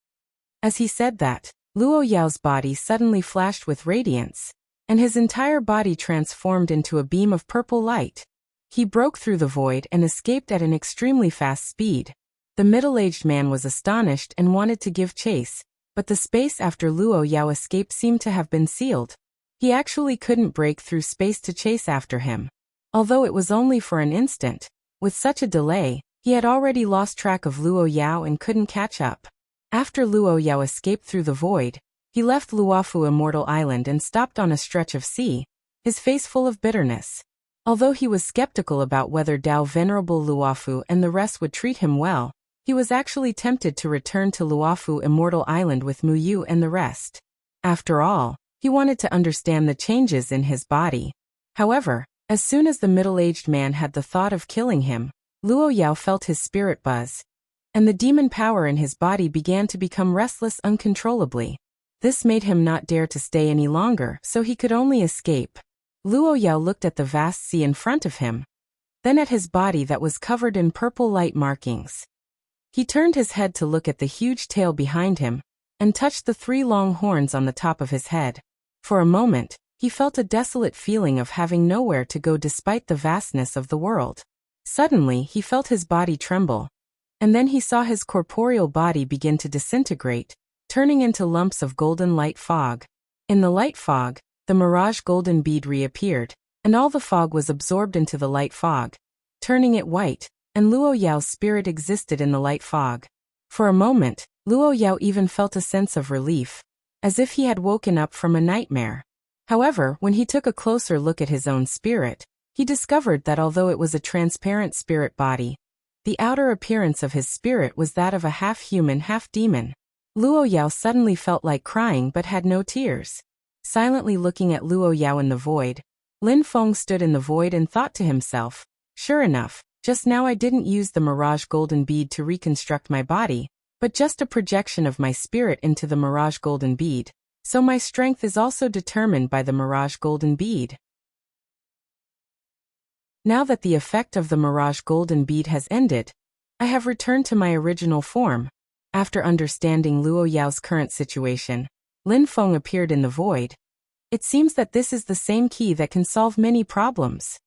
As he said that, Luo Yao's body suddenly flashed with radiance, and his entire body transformed into a beam of purple light. He broke through the void and escaped at an extremely fast speed. The middle-aged man was astonished and wanted to give chase, but the space after Luo Yao escaped seemed to have been sealed. He actually couldn't break through space to chase after him. Although it was only for an instant, with such a delay, he had already lost track of Luo Yao and couldn't catch up. After Luo Yao escaped through the void, he left Luofu Immortal Island and stopped on a stretch of sea, his face full of bitterness. Although he was skeptical about whether Dao Venerable Luofu and the rest would treat him well, he was actually tempted to return to Luofu Immortal Island with Mu Yu and the rest. After all, he wanted to understand the changes in his body. However, as soon as the middle-aged man had the thought of killing him, Luo Yao felt his spirit buzz, and the demon power in his body began to become restless uncontrollably. This made him not dare to stay any longer, so he could only escape. Luo Yao looked at the vast sea in front of him, then at his body that was covered in purple light markings. He turned his head to look at the huge tail behind him, and touched the 3 long horns on the top of his head. For a moment, he felt a desolate feeling of having nowhere to go despite the vastness of the world. Suddenly, he felt his body tremble, and then he saw his corporeal body begin to disintegrate, turning into lumps of golden light fog. In the light fog, the mirage golden bead reappeared, and all the fog was absorbed into the light fog, turning it white, and Luo Yao's spirit existed in the light fog. For a moment, Luo Yao even felt a sense of relief, as if he had woken up from a nightmare. However, when he took a closer look at his own spirit, he discovered that although it was a transparent spirit body, the outer appearance of his spirit was that of a half-human, half-demon. Luo Yao suddenly felt like crying but had no tears. Silently looking at Luo Yao in the void, Lin Feng stood in the void and thought to himself, sure enough, just now I didn't use the mirage golden bead to reconstruct my body, but just a projection of my spirit into the mirage golden bead, so my strength is also determined by the mirage golden bead. Now that the effect of the mirage golden bead has ended, I have returned to my original form. After understanding Luo Yao's current situation, Lin Feng appeared in the void. It seems that this is the same key that can solve many problems.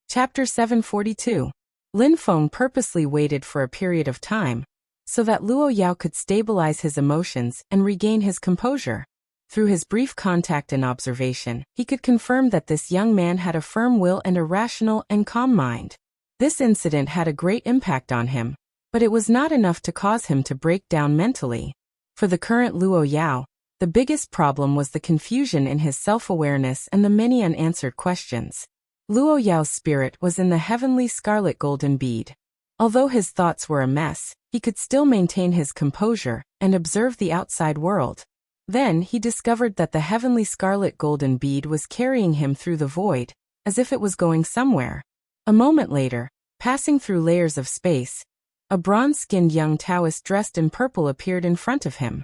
Chapter 742. Lin Feng purposely waited for a period of time, so that Luo Yao could stabilize his emotions and regain his composure. Through his brief contact and observation, he could confirm that this young man had a firm will and a rational and calm mind. This incident had a great impact on him, but it was not enough to cause him to break down mentally. For the current Luo Yao, the biggest problem was the confusion in his self-awareness and the many unanswered questions. Luo Yao's spirit was in the heavenly scarlet golden bead. Although his thoughts were a mess, he could still maintain his composure and observe the outside world. Then he discovered that the heavenly scarlet golden bead was carrying him through the void, as if it was going somewhere. A moment later, passing through layers of space, a bronze-skinned young Taoist dressed in purple appeared in front of him.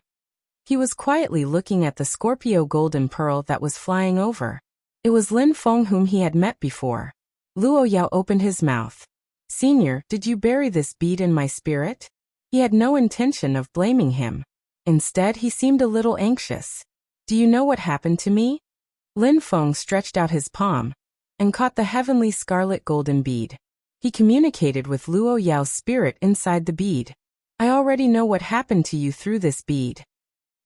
He was quietly looking at the Scorpio golden pearl that was flying over. It was Lin Feng whom he had met before. Luo Yao opened his mouth. Senior, did you bury this bead in my spirit? He had no intention of blaming him. Instead, he seemed a little anxious. Do you know what happened to me? Lin Feng stretched out his palm, and caught the heavenly scarlet golden bead. He communicated with Luo Yao's spirit inside the bead. I already know what happened to you through this bead.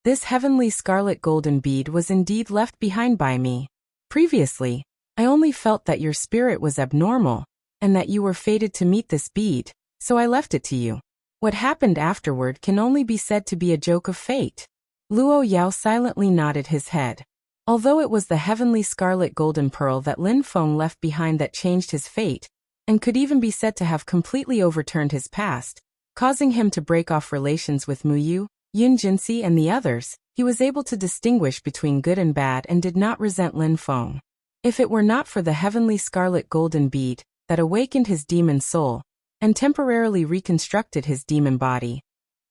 This heavenly scarlet golden bead was indeed left behind by me. Previously, I only felt that your spirit was abnormal, and that you were fated to meet this bead, so I left it to you. What happened afterward can only be said to be a joke of fate. Luo Yao silently nodded his head. Although it was the heavenly scarlet golden pearl that Lin Feng left behind that changed his fate, and could even be said to have completely overturned his past, causing him to break off relations with Mu Yu, Yun Jinxi and the others, he was able to distinguish between good and bad and did not resent Lin Feng. If it were not for the heavenly scarlet golden bead that awakened his demon soul and temporarily reconstructed his demon body,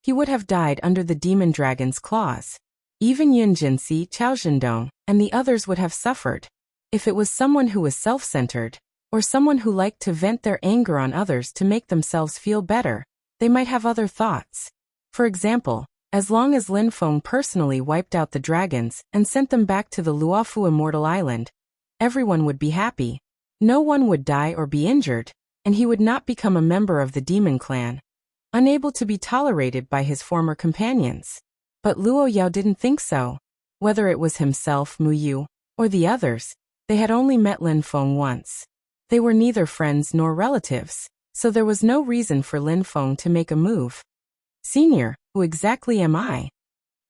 he would have died under the demon dragon's claws. Even Yun Jinxi, Chao Zhendong, and the others would have suffered. If it was someone who was self-centered, or someone who liked to vent their anger on others to make themselves feel better, they might have other thoughts. For example, as long as Lin Feng personally wiped out the dragons and sent them back to the Luofu Immortal Island, everyone would be happy. No one would die or be injured, and he would not become a member of the demon clan, unable to be tolerated by his former companions. But Luo Yao didn't think so. Whether it was himself, Mu Yu, or the others, they had only met Lin Feng once. They were neither friends nor relatives, so there was no reason for Lin Feng to make a move. Senior, who exactly am I?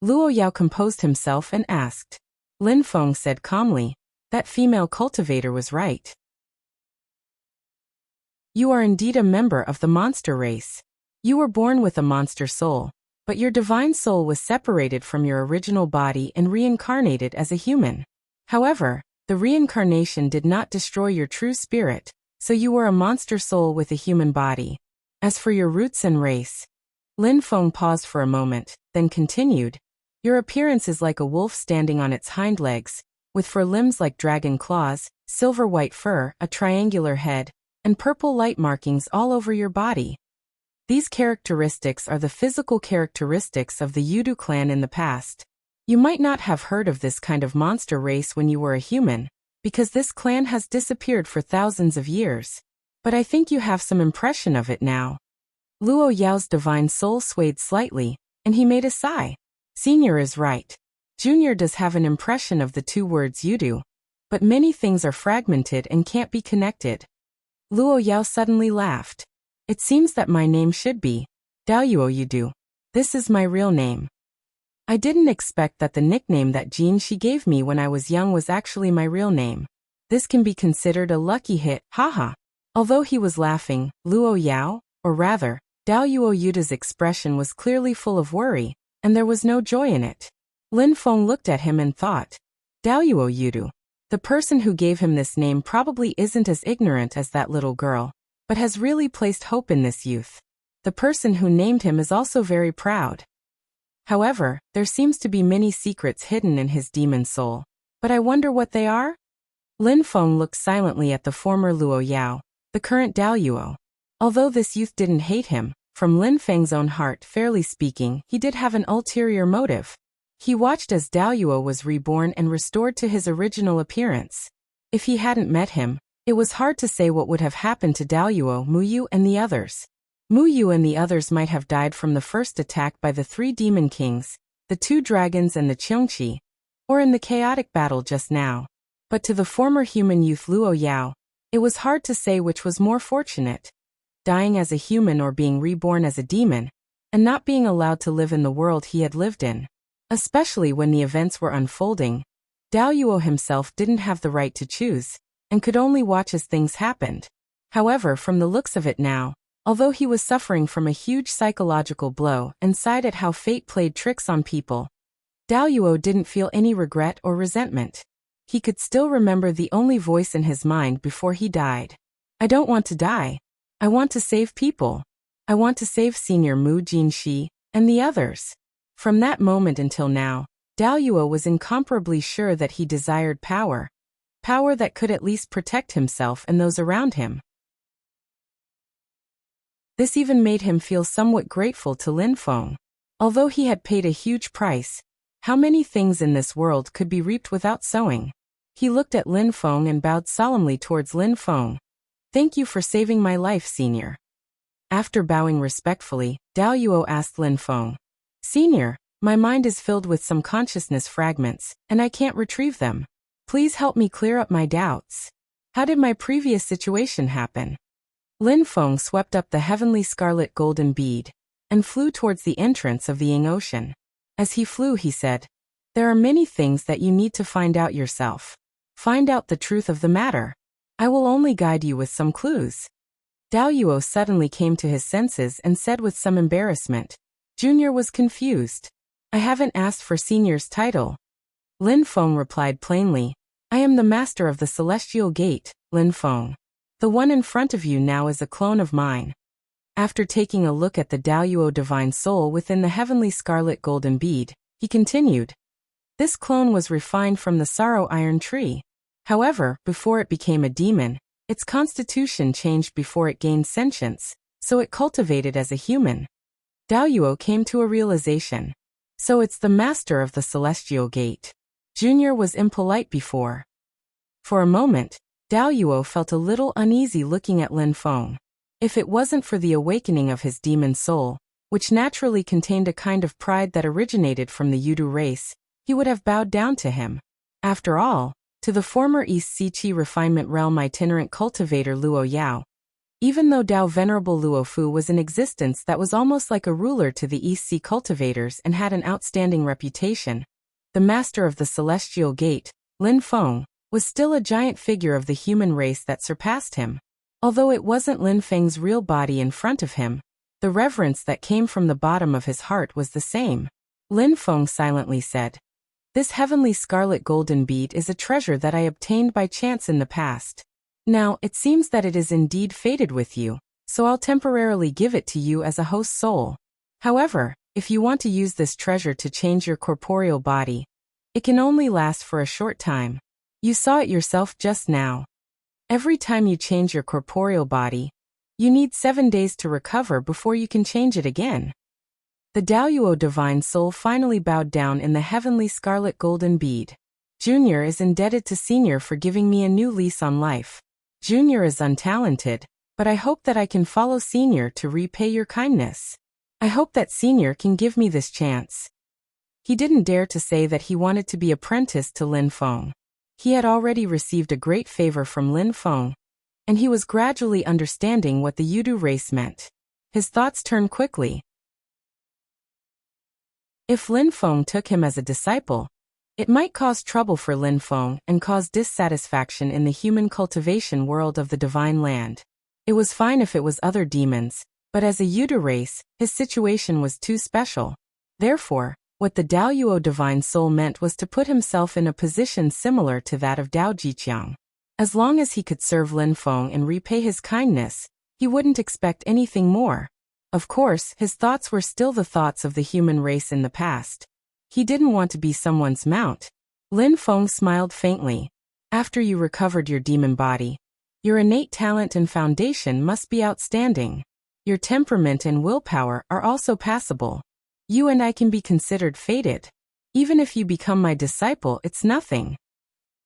Luo Yao composed himself and asked. Lin Feng said calmly, that female cultivator was right. You are indeed a member of the monster race. You were born with a monster soul, but your divine soul was separated from your original body and reincarnated as a human. However, the reincarnation did not destroy your true spirit, so you were a monster soul with a human body. As for your roots and race, Lin Feng paused for a moment, then continued, your appearance is like a wolf standing on its hind legs, with fur limbs like dragon claws, silver white fur, a triangular head, and purple light markings all over your body. These characteristics are the physical characteristics of the Yudu clan in the past. You might not have heard of this kind of monster race when you were a human, because this clan has disappeared for thousands of years. But I think you have some impression of it now. Luo Yao's divine soul swayed slightly, and he made a sigh. Senior is right. Junior does have an impression of the two words Yudu, but many things are fragmented and can't be connected. Luo Yao suddenly laughed. It seems that my name should be Daoyuo Yudu. This is my real name. I didn't expect that the nickname that Jean she gave me when I was young was actually my real name. This can be considered a lucky hit, haha. Although he was laughing, Luo Yao, or rather, Daoyuo Yudu's expression was clearly full of worry, and there was no joy in it. Lin Feng looked at him and thought, Daoyuo Yudu. The person who gave him this name probably isn't as ignorant as that little girl, but has really placed hope in this youth. The person who named him is also very proud. However, there seems to be many secrets hidden in his demon soul. But I wonder what they are? Lin Feng looked silently at the former Luo Yao, the current Daoyuo. Although this youth didn't hate him, from Lin Feng's own heart, fairly speaking, he did have an ulterior motive. He watched as Daoyuo was reborn and restored to his original appearance. If he hadn't met him, it was hard to say what would have happened to Daoyuo, Mu Yu and the others. Mu Yu and the others might have died from the first attack by the 3 demon kings, the 2 dragons and the Qiongqi, or in the chaotic battle just now. But to the former human youth Luo Yao, it was hard to say which was more fortunate. Dying as a human or being reborn as a demon, and not being allowed to live in the world he had lived in. Especially when the events were unfolding, Daoyuo himself didn't have the right to choose, and could only watch as things happened. However, from the looks of it now, although he was suffering from a huge psychological blow and sighed at how fate played tricks on people, Daoyuo didn't feel any regret or resentment. He could still remember the only voice in his mind before he died. I don't want to die. I want to save people. I want to save Senior Mu Jinxi and the others. From that moment until now, Daoyuo was incomparably sure that he desired power. Power that could at least protect himself and those around him. This even made him feel somewhat grateful to Lin Feng. Although he had paid a huge price, how many things in this world could be reaped without sowing? He looked at Lin Feng and bowed solemnly towards Lin Feng. "Thank you for saving my life, Senior." After bowing respectfully, Dao Yuo asked Lin Feng, "Senior, my mind is filled with some consciousness fragments, and I can't retrieve them. Please help me clear up my doubts. How did my previous situation happen?" Lin Feng swept up the heavenly scarlet golden bead and flew towards the entrance of the Ying Ocean. As he flew, he said, "There are many things that you need to find out yourself. Find out the truth of the matter. I will only guide you with some clues." Dao Yuo suddenly came to his senses and said with some embarrassment, "Junior was confused. I haven't asked for Senior's title." Lin Feng replied plainly, "I am the master of the Celestial Gate, Lin Feng. The one in front of you now is a clone of mine." After taking a look at the Dao Yuo divine soul within the heavenly scarlet golden bead, he continued, "This clone was refined from the sorrow iron tree. However, before it became a demon, its constitution changed before it gained sentience, so it cultivated as a human." Dao Yuo came to a realization. So it's the master of the Celestial Gate. Junior was impolite before. For a moment, Dao Yuo felt a little uneasy looking at Lin Feng. If it wasn't for the awakening of his demon soul, which naturally contained a kind of pride that originated from the Yudu race, he would have bowed down to him. After all, to the former East Siqi refinement realm itinerant cultivator Luo Yao, even though Dao Venerable Luo Fu was in existence that was almost like a ruler to the East Sea cultivators and had an outstanding reputation, the master of the Celestial Gate, Lin Feng, was still a giant figure of the human race that surpassed him. Although it wasn't Lin Feng's real body in front of him, the reverence that came from the bottom of his heart was the same. Lin Feng silently said, "This heavenly scarlet golden bead is a treasure that I obtained by chance in the past. Now, it seems that it is indeed fated with you, so I'll temporarily give it to you as a host soul. However, if you want to use this treasure to change your corporeal body, it can only last for a short time. You saw it yourself just now. Every time you change your corporeal body, you need 7 days to recover before you can change it again." The Dao Yuo divine soul finally bowed down in the heavenly scarlet golden bead. "Junior is indebted to Senior for giving me a new lease on life. Junior is untalented, but I hope that I can follow Senior to repay your kindness. I hope that Senior can give me this chance." He didn't dare to say that he wanted to be apprenticed to Lin Feng. He had already received a great favor from Lin Feng, and he was gradually understanding what the Yudu race meant. His thoughts turned quickly. If Lin Feng took him as a disciple, it might cause trouble for Lin Feng and cause dissatisfaction in the human cultivation world of the Divine Land. It was fine if it was other demons, but as a Yudu race, his situation was too special. Therefore, what the Dao Yuo divine soul meant was to put himself in a position similar to that of Dao Jiqiang. As long as he could serve Lin Feng and repay his kindness, he wouldn't expect anything more. Of course, his thoughts were still the thoughts of the human race in the past. He didn't want to be someone's mount. Lin Feng smiled faintly. "After you recovered your demon body, your innate talent and foundation must be outstanding. Your temperament and willpower are also passable. You and I can be considered fated. Even if you become my disciple, it's nothing.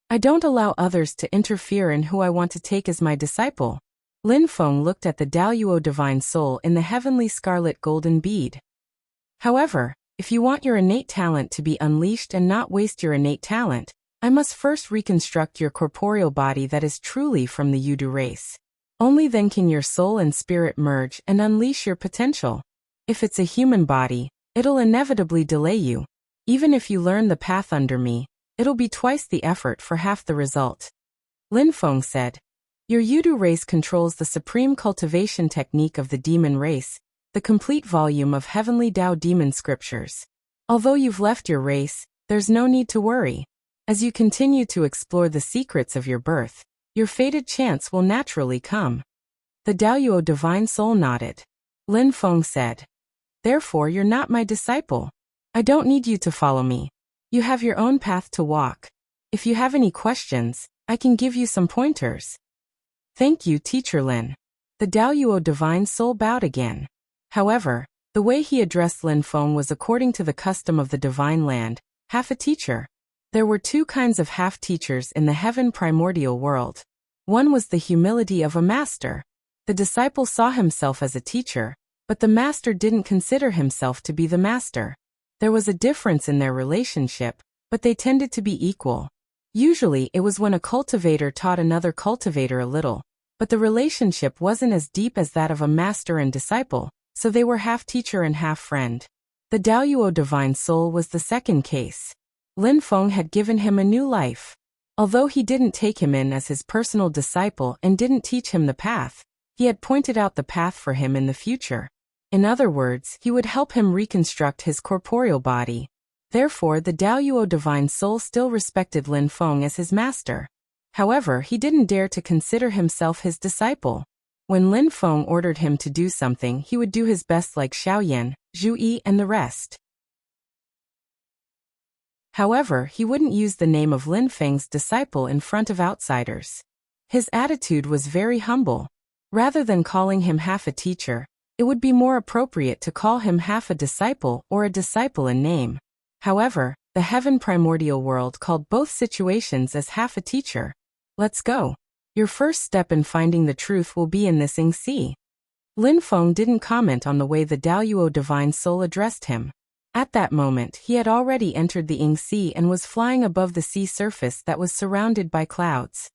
I don't allow others to interfere in who I want to take as my disciple." Lin Feng looked at the Dao Yuo divine soul in the heavenly scarlet golden bead. "However, if you want your innate talent to be unleashed and not waste your innate talent, I must first reconstruct your corporeal body that is truly from the Yudu race. Only then can your soul and spirit merge and unleash your potential. If it's a human body, it'll inevitably delay you. Even if you learn the path under me, it'll be twice the effort for half the result." Lin Feng said, "Your Yudu race controls the supreme cultivation technique of the demon race, the complete volume of heavenly Dao demon scriptures. Although you've left your race, there's no need to worry. As you continue to explore the secrets of your birth, your fated chance will naturally come." The Dao Yuo divine soul nodded. Lin Feng said, "Therefore you're not my disciple. I don't need you to follow me. You have your own path to walk. If you have any questions, I can give you some pointers." "Thank you, Teacher Lin." The Dao Yuo divine soul bowed again. However, the way he addressed Lin Feng was according to the custom of the Divine Land, half a teacher. There were two kinds of half-teachers in the heaven primordial world. One was the humility of a master. The disciple saw himself as a teacher, but the master didn't consider himself to be the master. There was a difference in their relationship, but they tended to be equal. Usually it was when a cultivator taught another cultivator a little, but the relationship wasn't as deep as that of a master and disciple, so they were half teacher and half friend. The Daoyuo divine soul was the second case. Lin Feng had given him a new life. Although he didn't take him in as his personal disciple and didn't teach him the path, he had pointed out the path for him in the future. In other words, he would help him reconstruct his corporeal body. Therefore, the Daoyuo divine soul still respected Lin Feng as his master. However, he didn't dare to consider himself his disciple. When Lin Feng ordered him to do something, he would do his best like Xiaoyan, Zhu Yi and the rest. However, he wouldn't use the name of Lin Feng's disciple in front of outsiders. His attitude was very humble. Rather than calling him half a teacher, it would be more appropriate to call him half a disciple or a disciple in name. However, the heaven primordial world called both situations as half a teacher. Let's go. Your first step in finding the truth will be in this Ing Si. Lin Feng didn't comment on the way the Daoyuo divine soul addressed him. At that moment, he had already entered the Ing Si and was flying above the sea surface that was surrounded by clouds.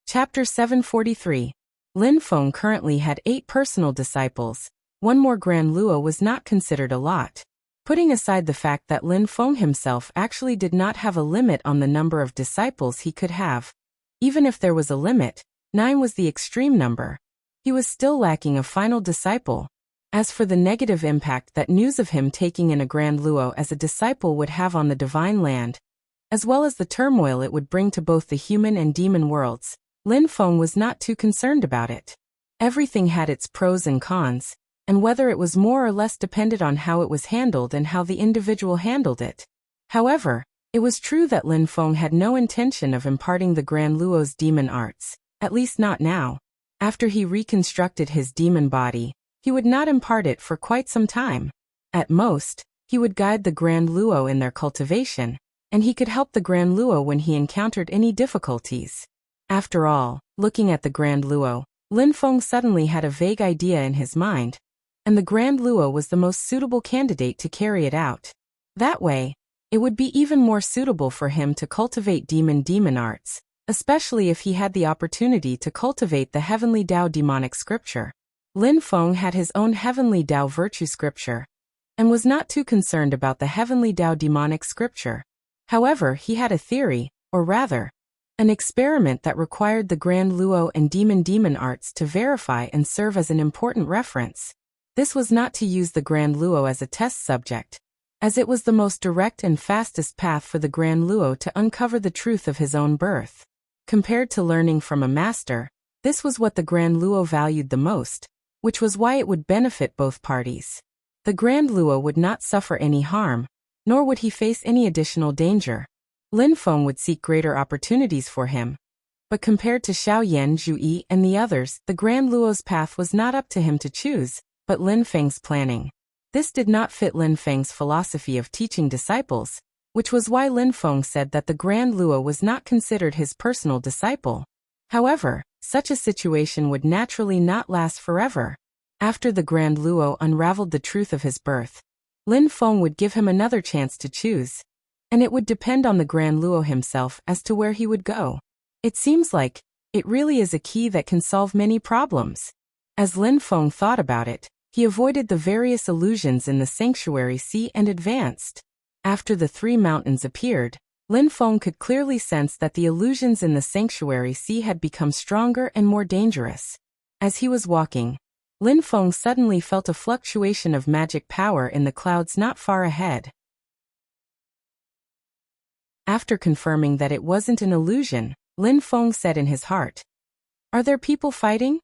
Chapter 743. Lin Feng currently had 8 personal disciples. One more Grand Luo was not considered a lot. Putting aside the fact that Lin Feng himself actually did not have a limit on the number of disciples he could have. Even if there was a limit, 9 was the extreme number. He was still lacking a final disciple. As for the negative impact that news of him taking in a Grand Luo as a disciple would have on the divine land, as well as the turmoil it would bring to both the human and demon worlds, Lin Feng was not too concerned about it. Everything had its pros and cons, and whether it was more or less depended on how it was handled and how the individual handled it. However, it was true that Lin Feng had no intention of imparting the Grand Luo's demon arts, at least not now. After he reconstructed his demon body, he would not impart it for quite some time. At most, he would guide the Grand Luo in their cultivation, and he could help the Grand Luo when he encountered any difficulties. After all, looking at the Grand Luo, Lin Feng suddenly had a vague idea in his mind, and the Grand Luo was the most suitable candidate to carry it out. That way, it would be even more suitable for him to cultivate demon arts, especially if he had the opportunity to cultivate the Heavenly Tao demonic scripture. Lin Feng had his own Heavenly Tao virtue scripture, and was not too concerned about the Heavenly Tao demonic scripture. However, he had a theory, or rather, an experiment that required the Grand Luo and demon arts to verify and serve as an important reference. This was not to use the Grand Luo as a test subject, as it was the most direct and fastest path for the Grand Luo to uncover the truth of his own birth. Compared to learning from a master, this was what the Grand Luo valued the most, which was why it would benefit both parties. The Grand Luo would not suffer any harm, nor would he face any additional danger. Lin Feng would seek greater opportunities for him. But compared to Xiaoyan, Zhu Yi, and the others, the Grand Luo's path was not up to him to choose, but Lin Feng's planning. This did not fit Lin Feng's philosophy of teaching disciples, which was why Lin Feng said that the Grand Luo was not considered his personal disciple. However, such a situation would naturally not last forever. After the Grand Luo unraveled the truth of his birth, Lin Feng would give him another chance to choose, and it would depend on the Grand Luo himself as to where he would go. It seems like it really is a key that can solve many problems. As Lin Feng thought about it, he avoided the various illusions in the sanctuary sea and advanced. After the 3 mountains appeared, Lin Feng could clearly sense that the illusions in the sanctuary sea had become stronger and more dangerous. As he was walking, Lin Feng suddenly felt a fluctuation of magic power in the clouds not far ahead. After confirming that it wasn't an illusion, Lin Feng said in his heart, "Are there people fighting?"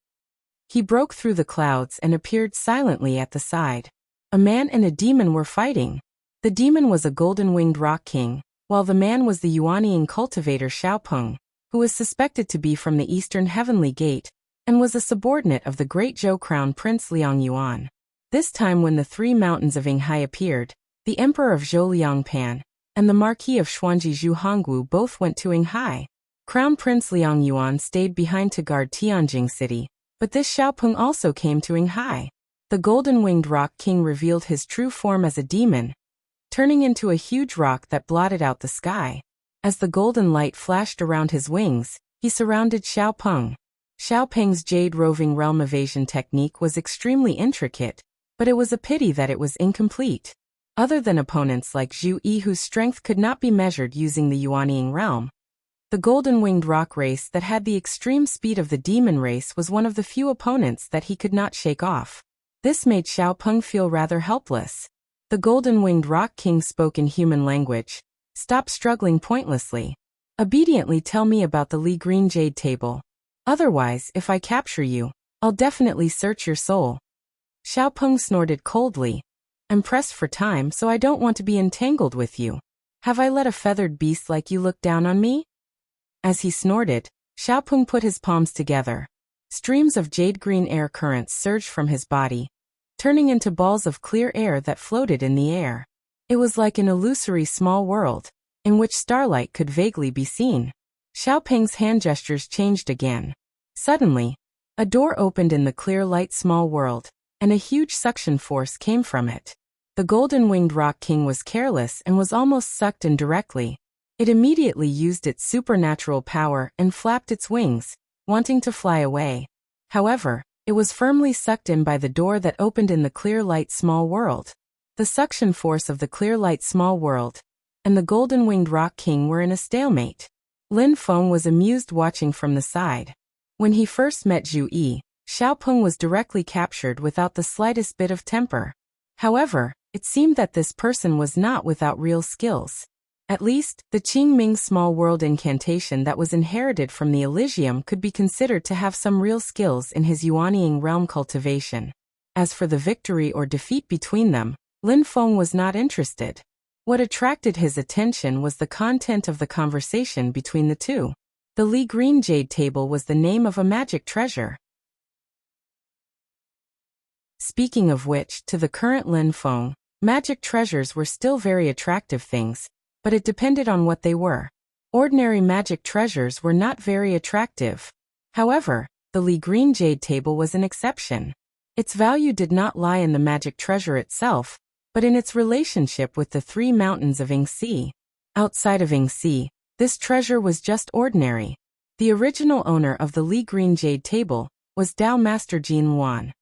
He broke through the clouds and appeared silently at the side. A man and a demon were fighting. The demon was a golden-winged rock king, while the man was the Yuanying cultivator Xiaopeng, who was suspected to be from the Eastern Heavenly Gate, and was a subordinate of the great Zhou Crown Prince Liang Yuan. This time when the three mountains of Yinghai appeared, the Emperor of Zhou and the Marquis of Xuanji Zhu Hongwu both went to Yinghai. Crown Prince Liang Yuan stayed behind to guard Tianjing City, but this Xiaopeng also came to Yinghai. The golden-winged rock king revealed his true form as a demon, turning into a huge rock that blotted out the sky. As the golden light flashed around his wings, he surrounded Xiaopeng. Xiaopeng's jade roving realm evasion technique was extremely intricate, but it was a pity that it was incomplete. Other than opponents like Zhu Yi whose strength could not be measured using the Yuanying realm, the golden-winged rock race that had the extreme speed of the demon race was one of the few opponents that he could not shake off. This made Xiaopeng feel rather helpless. The golden-winged rock king spoke in human language. Stop struggling pointlessly. Obediently tell me about the Li Green Jade Table. Otherwise, if I capture you, I'll definitely search your soul. Xiaopeng snorted coldly. I'm pressed for time, so I don't want to be entangled with you. Have I let a feathered beast like you look down on me? As he snorted, Xiaopeng put his palms together. Streams of jade-green air currents surged from his body, turning into balls of clear air that floated in the air. It was like an illusory small world, in which starlight could vaguely be seen. Xiaopeng's hand gestures changed again. Suddenly, a door opened in the clear light small world, and a huge suction force came from it. The golden-winged rock king was careless and was almost sucked in directly. It immediately used its supernatural power and flapped its wings, wanting to fly away. However, it was firmly sucked in by the door that opened in the clear light small world. The suction force of the clear light small world and the golden-winged rock king were in a stalemate. Lin Feng was amused watching from the side. When he first met Zhu Yi, Xiaopeng was directly captured without the slightest bit of temper. However, it seemed that this person was not without real skills. At least, the Qingming small world incantation that was inherited from the Elysium could be considered to have some real skills in his Yuanying realm cultivation. As for the victory or defeat between them, Lin Feng was not interested. What attracted his attention was the content of the conversation between the two. The Li Green Jade Table was the name of a magic treasure. Speaking of which, to the current Lin Feng, magic treasures were still very attractive things, but it depended on what they were. Ordinary magic treasures were not very attractive. However, the Li Green Jade Table was an exception. Its value did not lie in the magic treasure itself, but in its relationship with the three mountains of Yingxi. Outside of Yingxi, this treasure was just ordinary. The original owner of the Li Green Jade Table was Dao Master Jin Luan.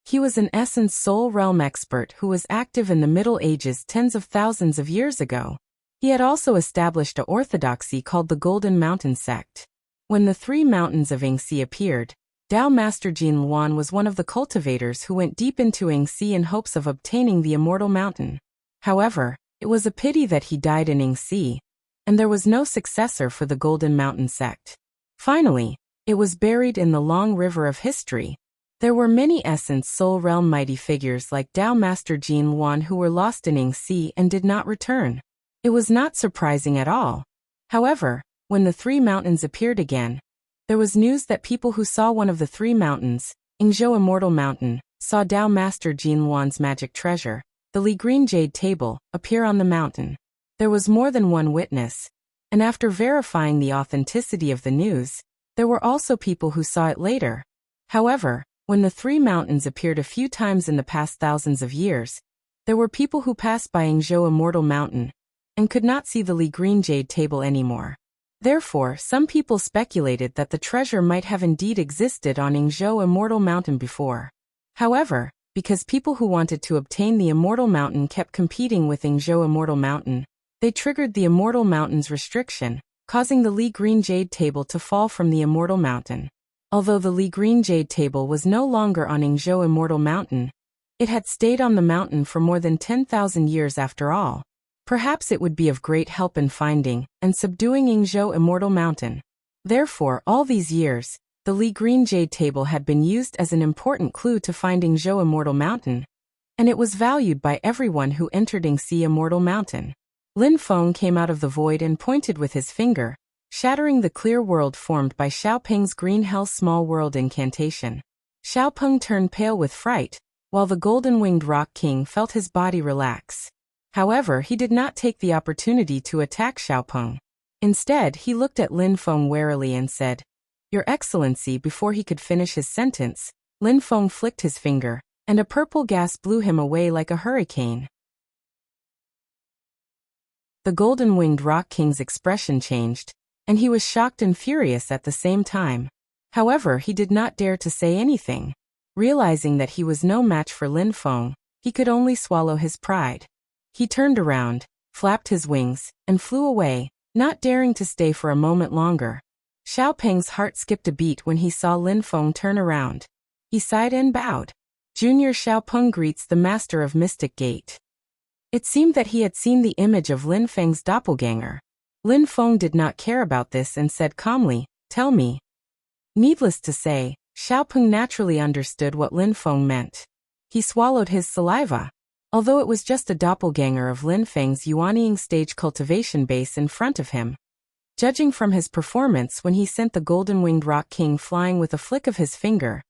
He was an Essence Soul Realm expert who was active in the Middle Ages tens of thousands of years ago. He had also established a orthodoxy called the Golden Mountain Sect. When the three mountains of Yingxi appeared, Dao Master Jin Luan was one of the cultivators who went deep into Yingxi in hopes of obtaining the Immortal Mountain. However, it was a pity that he died in Yingxi, and there was no successor for the Golden Mountain Sect. Finally, it was buried in the long river of history. There were many Essence Soul Realm mighty figures like Dao Master Jin Luan who were lost in Yingxi and did not return. It was not surprising at all. However, when the three mountains appeared again, there was news that people who saw one of the three mountains, Yingzhou Immortal Mountain, saw Dao Master Jin Luan's magic treasure, the Li Green Jade Table, appear on the mountain. There was more than one witness, and after verifying the authenticity of the news, there were also people who saw it later. However, when the three mountains appeared a few times in the past thousands of years, there were people who passed by Yingzhou Immortal Mountain and could not see the Li Green Jade Table anymore. Therefore, some people speculated that the treasure might have indeed existed on Yingzhou Immortal Mountain before. However, because people who wanted to obtain the Immortal Mountain kept competing with Yingzhou Immortal Mountain, they triggered the Immortal Mountain's restriction, causing the Li Green Jade Table to fall from the Immortal Mountain. Although the Li Green Jade Table was no longer on Yingzhou Immortal Mountain, it had stayed on the mountain for more than 10,000 years after all. Perhaps it would be of great help in finding and subduing Yingzhou Immortal Mountain. Therefore, all these years, the Li Green Jade Table had been used as an important clue to find Yingzhou Immortal Mountain, and it was valued by everyone who entered Yingxi Immortal Mountain. Lin Feng came out of the void and pointed with his finger, shattering the clear world formed by Xiaopeng's Green Hell Small World incantation. Xiaopeng turned pale with fright, while the golden-winged Rock King felt his body relax. However, he did not take the opportunity to attack Xiaopeng. Instead, he looked at Lin Feng warily and said, "Your Excellency." Before he could finish his sentence, Lin Feng flicked his finger, and a purple gas blew him away like a hurricane. The golden-winged Rock King's expression changed, and he was shocked and furious at the same time. However, he did not dare to say anything. Realizing that he was no match for Lin Feng, he could only swallow his pride. He turned around, flapped his wings, and flew away, not daring to stay for a moment longer. Xiaopeng's heart skipped a beat when he saw Lin Feng turn around. He sighed and bowed. Junior Xiaopeng greets the master of Mystic Gate. It seemed that he had seen the image of Lin Feng's doppelganger. Lin Feng did not care about this and said calmly, "Tell me." Needless to say, Xiaopeng naturally understood what Lin Feng meant. He swallowed his saliva. Although it was just a doppelganger of Lin Feng's Yuanying stage cultivation base in front of him. Judging from his performance when he sent the golden-winged Rock King flying with a flick of his finger,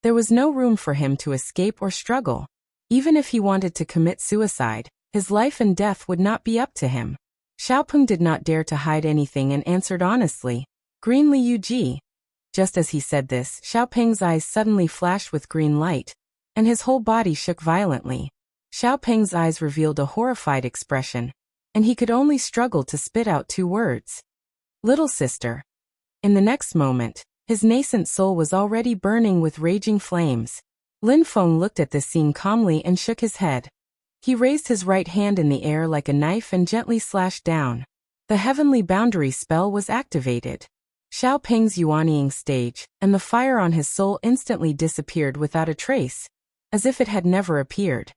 there was no room for him to escape or struggle. Even if he wanted to commit suicide, his life and death would not be up to him. Xiaopeng did not dare to hide anything and answered honestly, "Green Liu Ji." Just as he said this, Xiaopeng's eyes suddenly flashed with green light, and his whole body shook violently. Xiaopeng's eyes revealed a horrified expression, and he could only struggle to spit out 2 words. "Little sister." In the next moment, his nascent soul was already burning with raging flames. Lin Feng looked at this scene calmly and shook his head. He raised his right hand in the air like a knife and gently slashed down. The heavenly boundary spell was activated. Xiaopeng's Yuanying stage, and the fire on his soul instantly disappeared without a trace, as if it had never appeared.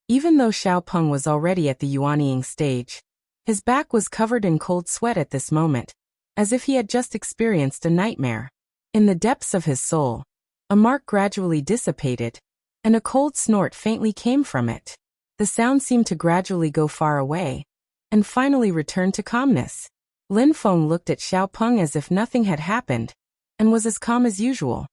Even though Xiaopeng was already at the Yuanying stage, his back was covered in cold sweat at this moment, as if he had just experienced a nightmare. In the depths of his soul, a mark gradually dissipated, and a cold snort faintly came from it. The sound seemed to gradually go far away, and finally return to calmness. Lin Feng looked at Xiaopeng as if nothing had happened, and was as calm as usual.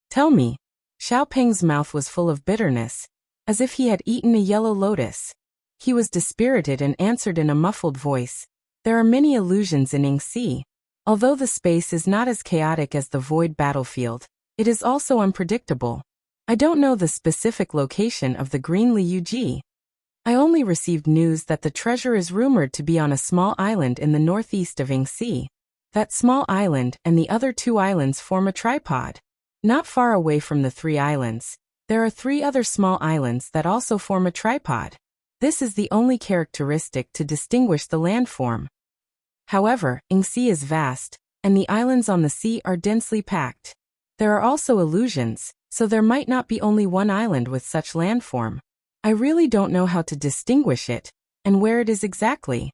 "Tell me." Xiaopeng's mouth was full of bitterness, as if he had eaten a yellow lotus. He was dispirited and answered in a muffled voice, "There are many illusions in Yingxi. Although the space is not as chaotic as the void battlefield, it is also unpredictable. I don't know the specific location of the Green Liu Ji. I only received news that the treasure is rumored to be on a small island in the northeast of Yingxi. That small island and the other 2 islands form a tripod. Not far away from the 3 islands, there are 3 other small islands that also form a tripod. This is the only characteristic to distinguish the landform. However, Yingxi is vast, and the islands on the sea are densely packed. There are also illusions, so there might not be only one island with such landform. I really don't know how to distinguish it, and where it is exactly."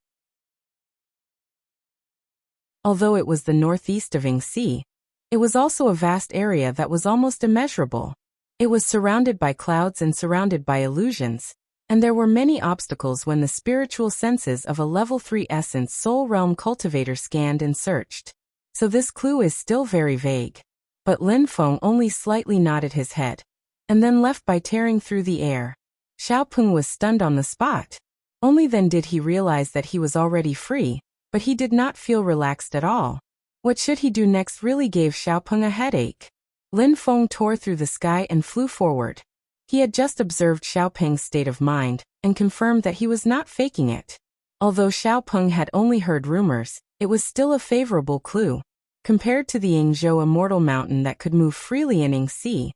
Although it was the northeast of Yingxi, it was also a vast area that was almost immeasurable. It was surrounded by clouds and surrounded by illusions, and there were many obstacles when the spiritual senses of a level 3 essence soul realm cultivator scanned and searched. So this clue is still very vague. But Lin Feng only slightly nodded his head, and then left by tearing through the air. Xiaopeng was stunned on the spot. Only then did he realize that he was already free, but he did not feel relaxed at all. What should he do next really gave Xiaopeng a headache. Lin Feng tore through the sky and flew forward. He had just observed Xiaopeng's state of mind, and confirmed that he was not faking it. Although Xiaopeng had only heard rumors, it was still a favorable clue. Compared to the Yingzhou immortal mountain that could move freely in Yingxi,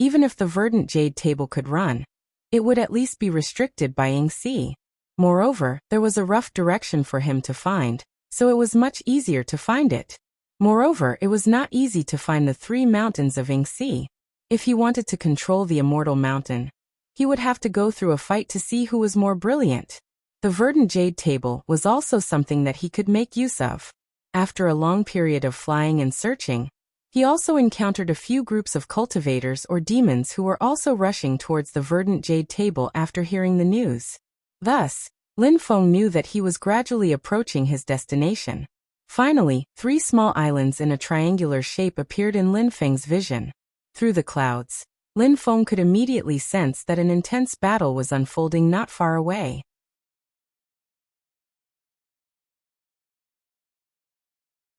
even if the verdant jade table could run, it would at least be restricted by Yingxi. Moreover, there was a rough direction for him to find, so it was much easier to find it. Moreover, it was not easy to find the 3 mountains of Yingxi. If he wanted to control the immortal mountain, he would have to go through a fight to see who was more brilliant. The verdant jade table was also something that he could make use of. After a long period of flying and searching, he also encountered a few groups of cultivators or demons who were also rushing towards the verdant jade table after hearing the news. Thus, Lin Feng knew that he was gradually approaching his destination. Finally, 3 small islands in a triangular shape appeared in Lin Feng's vision. Through the clouds, Lin Feng could immediately sense that an intense battle was unfolding not far away.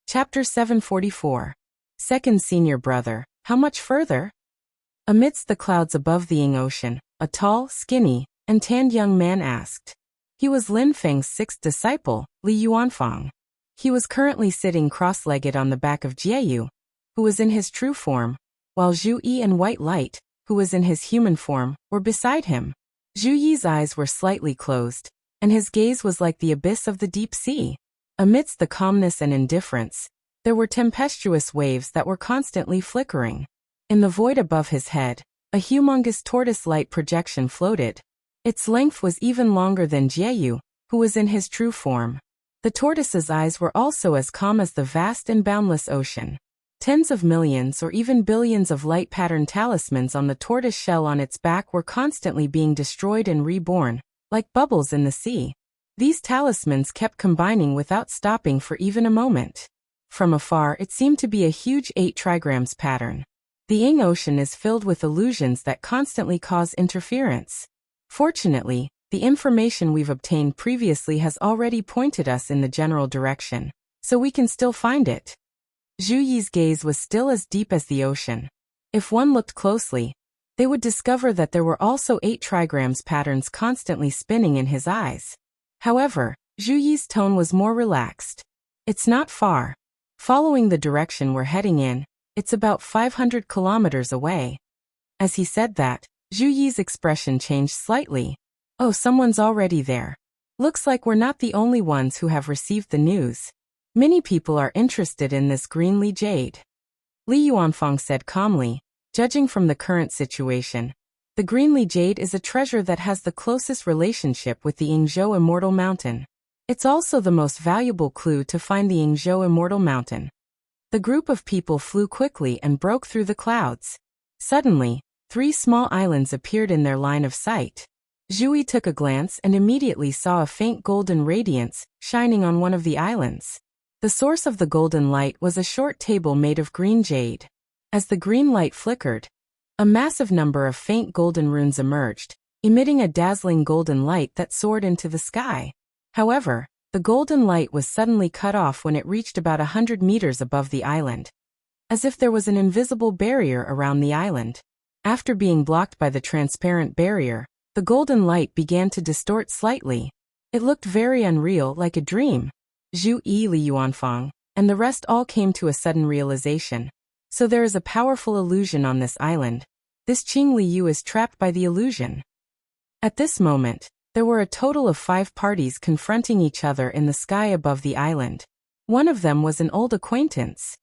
Chapter 744. Second Senior Brother, How Much Further? Amidst the clouds above the Ying Ocean, a tall, skinny, and tanned young man asked. He was Lin Feng's sixth disciple, Li Yuanfang. He was currently sitting cross-legged on the back of Jieyu, who was in his true form, while Zhu Yi and White Light, who was in his human form, were beside him. Zhu Yi's eyes were slightly closed, and his gaze was like the abyss of the deep sea. Amidst the calmness and indifference, there were tempestuous waves that were constantly flickering. In the void above his head, a humongous tortoise-light projection floated. Its length was even longer than Jieyu, who was in his true form. The tortoise's eyes were also as calm as the vast and boundless ocean. Tens of millions or even billions of light-patterned talismans on the tortoise shell on its back were constantly being destroyed and reborn, like bubbles in the sea. These talismans kept combining without stopping for even a moment. From afar, it seemed to be a huge 8 trigrams pattern. The Ying Ocean is filled with illusions that constantly cause interference. Fortunately, the information we've obtained previously has already pointed us in the general direction, so we can still find it. Zhu Yi's gaze was still as deep as the ocean. If one looked closely, they would discover that there were also 8 trigrams patterns constantly spinning in his eyes. However, Zhu Yi's tone was more relaxed. It's not far. Following the direction we're heading in, it's about 500 kilometers away. As he said that, Zhu Yi's expression changed slightly. Oh, someone's already there. Looks like we're not the only ones who have received the news. Many people are interested in this greenly jade. Li Yuanfang said calmly, judging from the current situation. The greenly jade is a treasure that has the closest relationship with the Yingzhou Immortal Mountain. It's also the most valuable clue to find the Yingzhou Immortal Mountain. The group of people flew quickly and broke through the clouds. Suddenly, 3 small islands appeared in their line of sight. Zhu Yi took a glance and immediately saw a faint golden radiance shining on one of the islands. The source of the golden light was a short table made of green jade. As the green light flickered, a massive number of faint golden runes emerged, emitting a dazzling golden light that soared into the sky. However, the golden light was suddenly cut off when it reached about 100 meters above the island, as if there was an invisible barrier around the island. After being blocked by the transparent barrier, the golden light began to distort slightly. It looked very unreal, like a dream. Zhu Yi, Li Yuanfang, and the rest all came to a sudden realization. So there is a powerful illusion on this island. This Qing Liu is trapped by the illusion. At this moment, there were a total of 5 parties confronting each other in the sky above the island. One of them was an old acquaintance.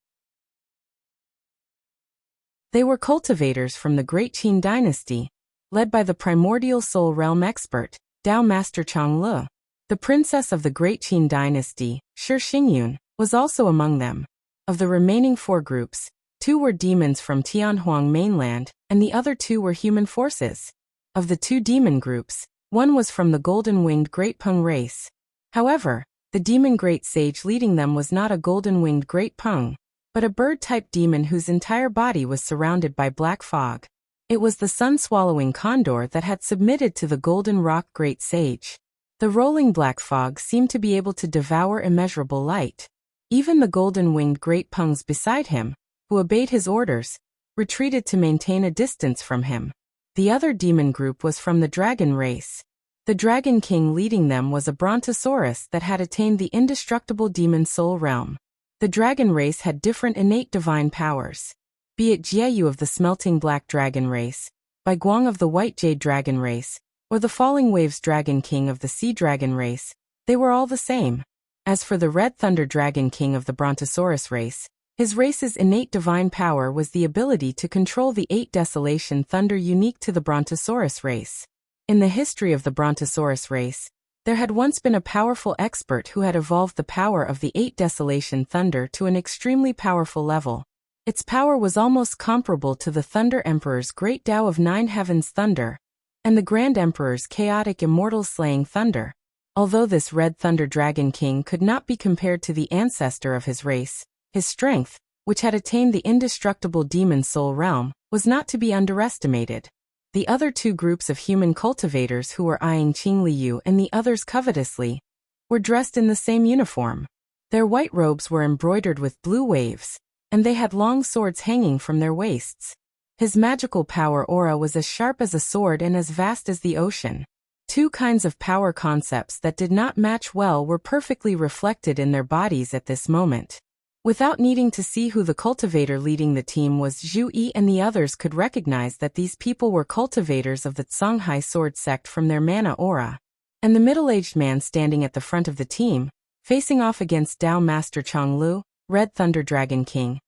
They were cultivators from the Great Qin dynasty, led by the primordial soul realm expert, Dao Master Changlu. The princess of the Great Qin dynasty, Shi Xingyun, was also among them. Of the remaining 4 groups, 2 were demons from Tianhuang mainland, and the other 2 were human forces. Of the 2 demon groups, one was from the golden-winged Great Peng race. However, the demon Great Sage leading them was not a golden-winged Great Peng, but a bird-type demon whose entire body was surrounded by black fog. It was the sun-swallowing condor that had submitted to the golden rock Great Sage. The rolling black fog seemed to be able to devour immeasurable light. Even the golden-winged Great Pengs beside him, who obeyed his orders, retreated to maintain a distance from him. The other demon group was from the dragon race. The dragon king leading them was a brontosaurus that had attained the indestructible demon soul realm. The dragon race had different innate divine powers. Be it Jieyu of the smelting black dragon race, Baiguang of the white jade dragon race, or the falling waves dragon king of the sea dragon race, they were all the same. As for the red thunder dragon king of the brontosaurus race, his race's innate divine power was the ability to control the 8 desolation thunder unique to the brontosaurus race. In the history of the brontosaurus race, there had once been a powerful expert who had evolved the power of the 8 desolation thunder to an extremely powerful level. Its power was almost comparable to the Thunder Emperor's Great Tao of 9 Heavens Thunder, and the Grand Emperor's chaotic immortal slaying thunder. Although this red thunder dragon king could not be compared to the ancestor of his race, his strength, which had attained the indestructible demon soul realm, was not to be underestimated. The other two groups of human cultivators who were eyeing Qing Liu and the others covetously were dressed in the same uniform. Their white robes were embroidered with blue waves, and they had long swords hanging from their waists. His magical power aura was as sharp as a sword and as vast as the ocean. Two kinds of power concepts that did not match well were perfectly reflected in their bodies at this moment. Without needing to see who the cultivator leading the team was, Zhu Yi and the others could recognize that these people were cultivators of the Songhai sword sect from their mana aura. And the middle-aged man standing at the front of the team, facing off against Dao Master Chonglu, Red Thunder Dragon King,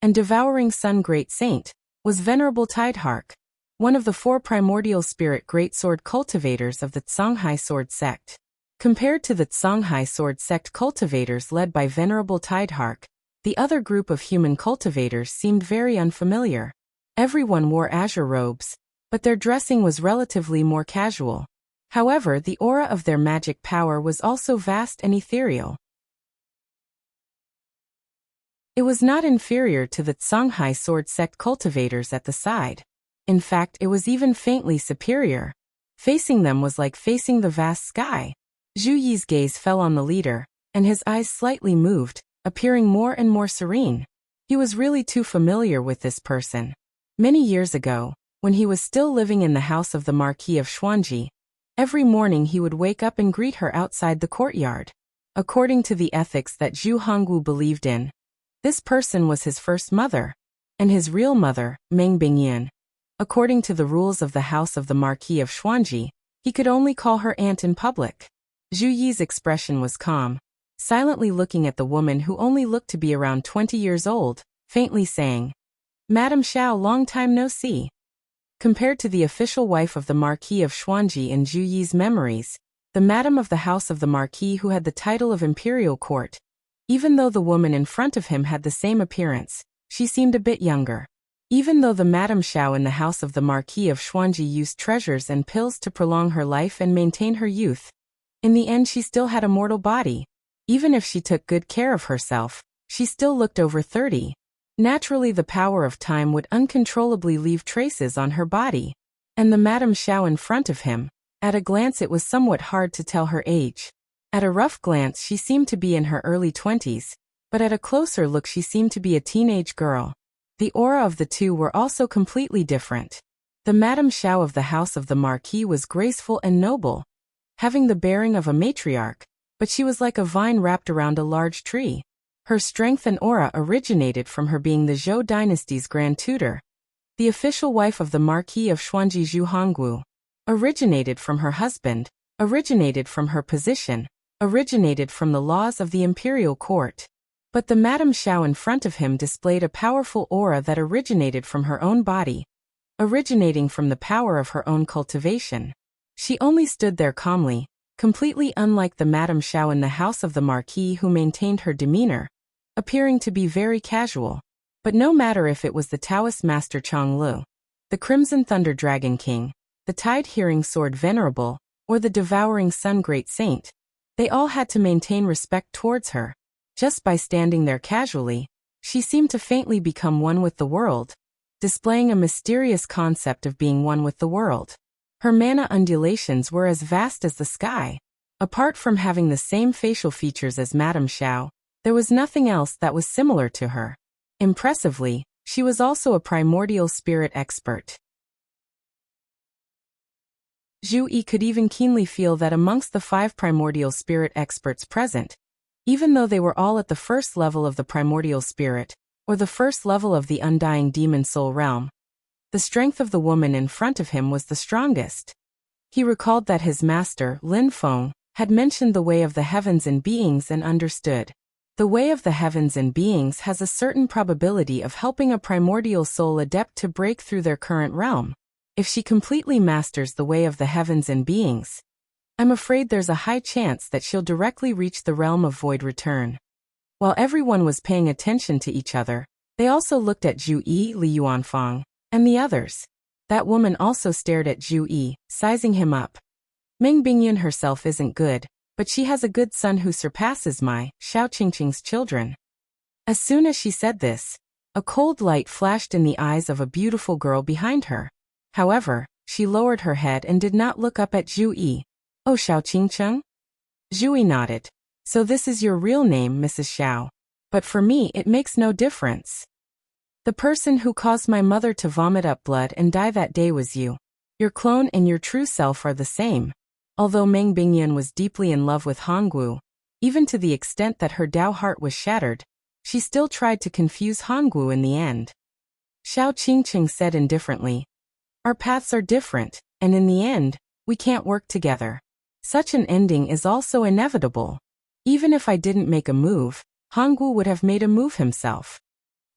and Devouring Sun Great Saint, was Venerable Tidehark, one of the 4 primordial spirit greatsword cultivators of the Songhai sword sect. Compared to the Songhai sword sect cultivators led by Venerable Tidehark, the other group of human cultivators seemed very unfamiliar. Everyone wore azure robes, but their dressing was relatively more casual. However, the aura of their magic power was also vast and ethereal. It was not inferior to the Songhai sword sect cultivators at the side. In fact, it was even faintly superior. Facing them was like facing the vast sky. Zhu Yi's gaze fell on the leader, and his eyes slightly moved, appearing more and more serene. He was really too familiar with this person. Many years ago, when he was still living in the house of the Marquis of Xuanji, every morning he would wake up and greet her outside the courtyard. According to the ethics that Zhu Hongwu believed in, this person was his first mother, and his real mother, Meng Bingyan. According to the rules of the house of the Marquis of Xuanji, he could only call her aunt in public. Zhu Yi's expression was calm, silently looking at the woman who only looked to be around 20 years old, faintly saying, "Madam Xiao, long time no see." Compared to the official wife of the Marquis of Xuanji in Zhu Yi's memories, the madam of the house of the Marquis who had the title of Imperial Court, even though the woman in front of him had the same appearance, she seemed a bit younger. Even though the Madame Xiao in the house of the Marquis of Xuanji used treasures and pills to prolong her life and maintain her youth, in the end she still had a mortal body. Even if she took good care of herself, she still looked over 30. Naturally, the power of time would uncontrollably leave traces on her body. And the Madame Xiao in front of him, at a glance it was somewhat hard to tell her age. At a rough glance she seemed to be in her early 20s, but at a closer look she seemed to be a teenage girl. The aura of the two were also completely different. The Madame Xiao of the house of the Marquis was graceful and noble, having the bearing of a matriarch, but she was like a vine wrapped around a large tree. Her strength and aura originated from her being the Zhou dynasty's grand tutor. The official wife of the Marquis of Xuanji, Zhu Hongwu, originated from her husband, originated from her position, originated from the laws of the imperial court. But the Madame Xiao in front of him displayed a powerful aura that originated from her own body, originating from the power of her own cultivation. She only stood there calmly, completely unlike the Madame Xiao in the house of the Marquis who maintained her demeanor, appearing to be very casual. But no matter if it was the Taoist Master Chonglu, the Crimson Thunder Dragon King, the Tide-Hearing Sword Venerable, or the Devouring Sun Great Saint, they all had to maintain respect towards her. Just by standing there casually, she seemed to faintly become one with the world, displaying a mysterious concept of being one with the world. Her mana undulations were as vast as the sky. Apart from having the same facial features as Madame Xiao, there was nothing else that was similar to her. Impressively, she was also a primordial spirit expert. Zhu Yi could even keenly feel that amongst the 5 primordial spirit experts present, even though they were all at the first level of the primordial spirit, or the first level of the undying demon soul realm, the strength of the woman in front of him was the strongest. He recalled that his master, Lin Feng, had mentioned the way of the heavens and beings and understood. The way of the heavens and beings has a certain probability of helping a primordial soul adept to break through their current realm. If she completely masters the way of the heavens and beings, I'm afraid there's a high chance that she'll directly reach the realm of void return. While everyone was paying attention to each other, they also looked at Zhu Yi, Li Yuanfang, and the others. That woman also stared at Zhu Yi, sizing him up. Meng Bingyan herself isn't good, but she has a good son who surpasses my, Xiao Qingqing's children. As soon as she said this, A cold light flashed in the eyes of a beautiful girl behind her. However, she lowered her head and did not look up at Zhu Yi. "Oh, Xiao Qingcheng?" Zhu Yi nodded. "So this is your real name, Mrs. Xiao. But for me it makes no difference. The person who caused my mother to vomit up blood and die that day was you. Your clone and your true self are the same." Although Meng Bingyan was deeply in love with Hongwu, even to the extent that her Dao heart was shattered, she still tried to confuse Hongwu in the end. Xiao Qingqing said indifferently, "Our paths are different, and in the end, we can't work together. Such an ending is also inevitable. Even if I didn't make a move, Hongwu would have made a move himself."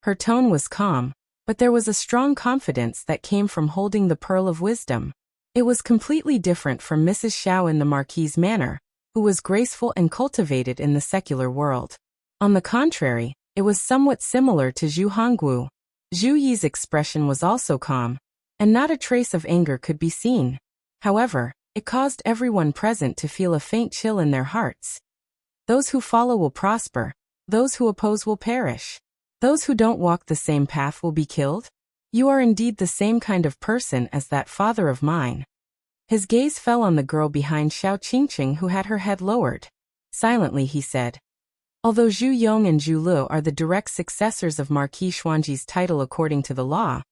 Her tone was calm, but there was a strong confidence that came from holding the pearl of wisdom. It was completely different from Mrs. Xiao in the Marquis's manner, who was graceful and cultivated in the secular world. On the contrary, it was somewhat similar to Zhu Hongwu. Zhu Yi's expression was also calm, and not a trace of anger could be seen. However, it caused everyone present to feel a faint chill in their hearts. Those who follow will prosper, those who oppose will perish. Those who don't walk the same path will be killed. You are indeed the same kind of person as that father of mine. His gaze fell on the girl behind Xiao Qingqing who had her head lowered. Silently he said, "Although Zhu Yong and Zhu Lu are the direct successors of Marquis Xuanji's title according to the law,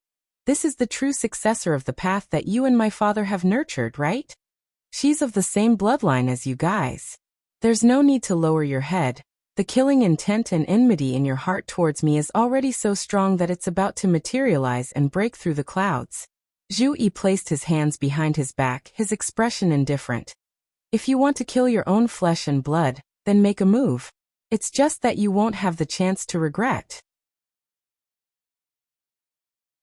this is the true successor of the path that you and my father have nurtured, right? She's of the same bloodline as you guys. There's no need to lower your head. The killing intent and enmity in your heart towards me is already so strong that it's about to materialize and break through the clouds." Zhu Yi placed his hands behind his back, his expression indifferent. "If you want to kill your own flesh and blood, then make a move. It's just that you won't have the chance to regret."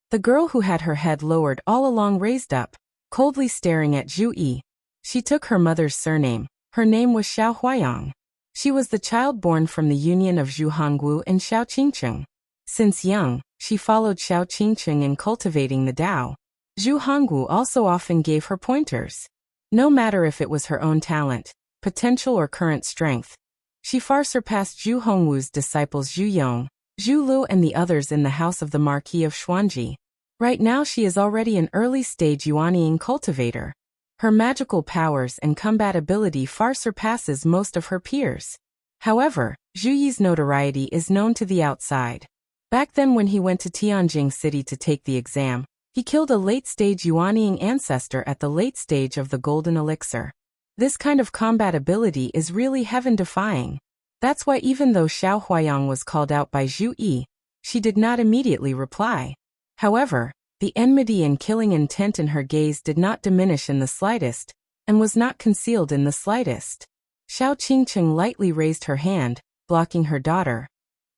The girl who had her head lowered all along raised up, coldly staring at Zhu Yi. She took her mother's surname. Her name was Xiao Huayang. She was the child born from the union of Zhu Hongwu and Xiao Qingqing. Since young, she followed Xiao Qingqing in cultivating the Dao. Zhu Hongwu also often gave her pointers. No matter if it was her own talent, potential or current strength, she far surpassed Zhu Hongwu's disciples Zhu Yong, Zhu Lu and the others in the house of the Marquis of Xuanji. Right now she is already an early-stage Yuanying cultivator. Her magical powers and combat ability far surpasses most of her peers. However, Zhu Yi's notoriety is known to the outside. Back then when he went to Tianjing City to take the exam, he killed a late-stage Yuanying ancestor at the late stage of the Golden Elixir. This kind of combat ability is really heaven-defying. That's why even though Xiao Huayang was called out by Zhu Yi, she did not immediately reply. However, the enmity and killing intent in her gaze did not diminish in the slightest, and was not concealed in the slightest. Xiao Qingqing lightly raised her hand, blocking her daughter.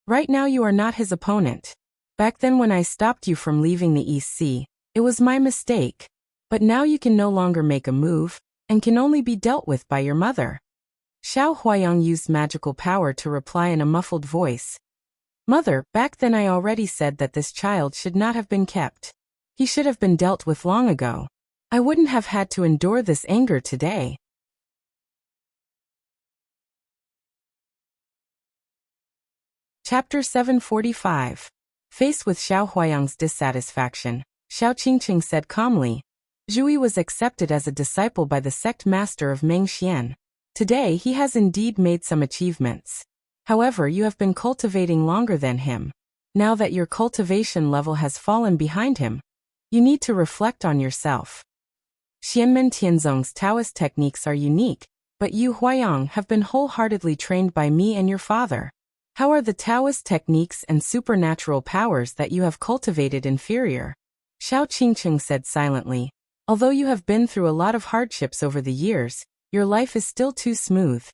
"Right now you are not his opponent. Back then when I stopped you from leaving the East Sea, it was my mistake. But now you can no longer make a move, and can only be dealt with by your mother." Xiao Huayang used magical power to reply in a muffled voice. "Mother, back then I already said that this child should not have been kept. He should have been dealt with long ago. I wouldn't have had to endure this anger today." Chapter 745. Faced with Xiao Huayang's dissatisfaction, Xiao Qingqing said calmly, "Zhu Yi was accepted as a disciple by the sect master of Meng Xian. Today he has indeed made some achievements. However, you have been cultivating longer than him. Now that your cultivation level has fallen behind him, you need to reflect on yourself. Xianmen Tianzong's Taoist techniques are unique, but you Huayang have been wholeheartedly trained by me and your father. How are the Taoist techniques and supernatural powers that you have cultivated inferior?" Xiao Qingqing said silently, "Although you have been through a lot of hardships over the years, your life is still too smooth.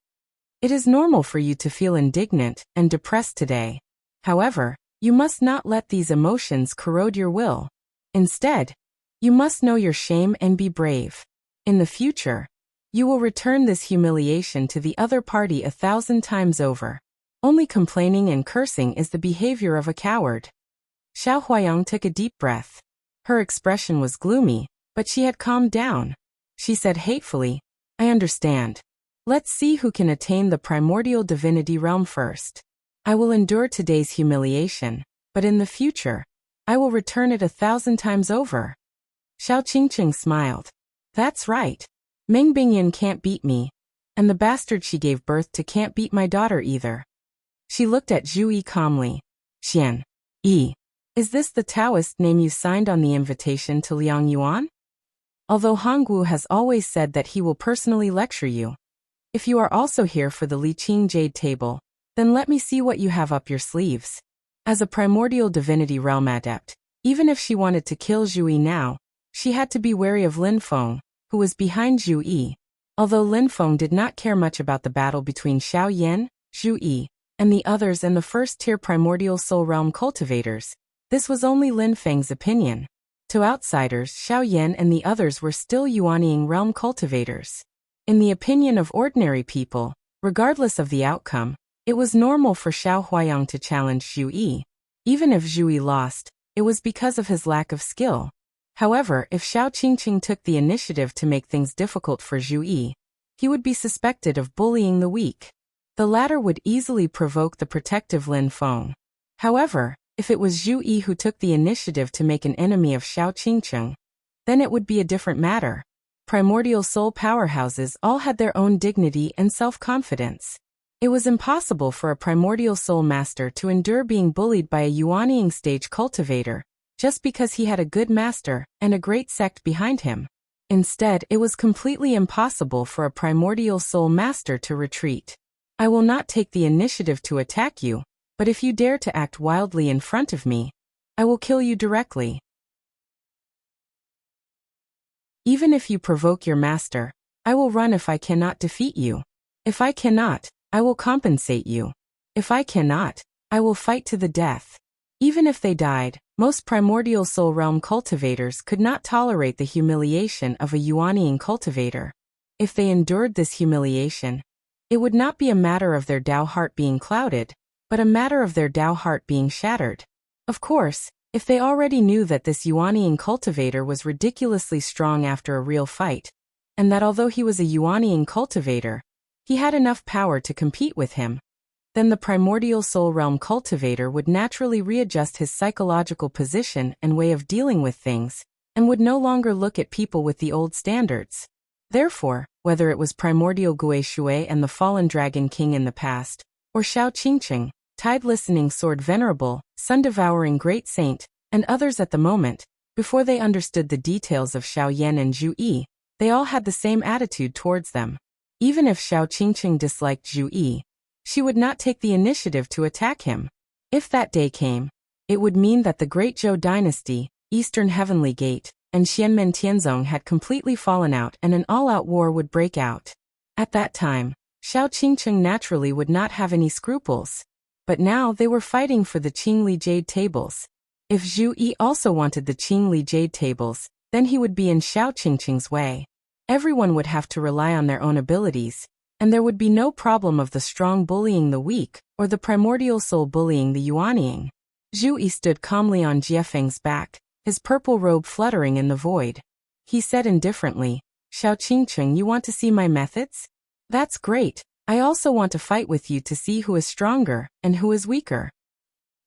It is normal for you to feel indignant and depressed today. However, you must not let these emotions corrode your will. Instead, you must know your shame and be brave. In the future, you will return this humiliation to the other party 1,000 times over. Only complaining and cursing is the behavior of a coward." Xiao Huayang took a deep breath. Her expression was gloomy, but she had calmed down. She said hatefully, "I understand. Let's see who can attain the primordial divinity realm first. I will endure today's humiliation, but in the future, I will return it 1,000 times over. Xiao Qingqing smiled. That's right. Meng Bingyan can't beat me, and the bastard she gave birth to can't beat my daughter either. She looked at Zhu Yi calmly. Xian Yi, is this the Taoist name you signed on the invitation to Liang Yuan? Although Hongwu has always said that he will personally lecture you. If you are also here for the Li Qing Jade Table, then let me see what you have up your sleeves. As a primordial divinity realm adept, even if she wanted to kill Zhu Yi now, she had to be wary of Lin Feng, who was behind Zhu Yi. Although Lin Feng did not care much about the battle between Xiao Yan, Zhu Yi, and the others and the first-tier primordial soul realm cultivators, this was only Lin Feng's opinion. To outsiders, Xiao Yan and the others were still Yuanying realm cultivators. In the opinion of ordinary people, regardless of the outcome, it was normal for Xiao Huayang to challenge Zhu Yi. Even if Zhu Yi lost, it was because of his lack of skill. However, if Xiao Qingqing took the initiative to make things difficult for Zhu Yi, he would be suspected of bullying the weak. The latter would easily provoke the protective Lin Feng. However, if it was Zhu Yi who took the initiative to make an enemy of Xiao Qingqing, then it would be a different matter. Primordial soul powerhouses all had their own dignity and self-confidence. It was impossible for a primordial soul master to endure being bullied by a Yuanying stage cultivator, just because he had a good master and a great sect behind him. Instead, it was completely impossible for a primordial soul master to retreat. I will not take the initiative to attack you, but if you dare to act wildly in front of me, I will kill you directly. Even if you provoke your master, I will run if I cannot defeat you. If I cannot, I will compensate you. If I cannot, I will fight to the death. Even if they died, most primordial soul realm cultivators could not tolerate the humiliation of a Yuanying cultivator. If they endured this humiliation, it would not be a matter of their Dao heart being clouded, but a matter of their Dao heart being shattered. Of course, if they already knew that this Yuanying cultivator was ridiculously strong after a real fight, and that although he was a Yuanying cultivator, he had enough power to compete with him, then the primordial soul realm cultivator would naturally readjust his psychological position and way of dealing with things, and would no longer look at people with the old standards. Therefore, whether it was primordial Gui Shui and the fallen dragon king in the past, or Xiao Qingqing, tide-listening sword venerable, sun-devouring great saint, and others at the moment, before they understood the details of Xiao Yan and Zhu Yi, they all had the same attitude towards them. Even if Xiao Qingqing disliked Zhu Yi, she would not take the initiative to attack him. If that day came, it would mean that the Great Zhou dynasty, Eastern Heavenly Gate, and Xianmen Tianzong had completely fallen out and an all-out war would break out. At that time, Xiao Qingqing naturally would not have any scruples. But now they were fighting for the Qingli Jade Tables. If Zhu Yi also wanted the Qingli Jade Tables, then he would be in Xiao Qingqing's way. Everyone would have to rely on their own abilities, and there would be no problem of the strong bullying the weak, or the primordial soul bullying the Yuanying. Zhu Yi stood calmly on Jiefeng's back, his purple robe fluttering in the void. He said indifferently, Xiao Qingqing, you want to see my methods? That's great. I also want to fight with you to see who is stronger, and who is weaker.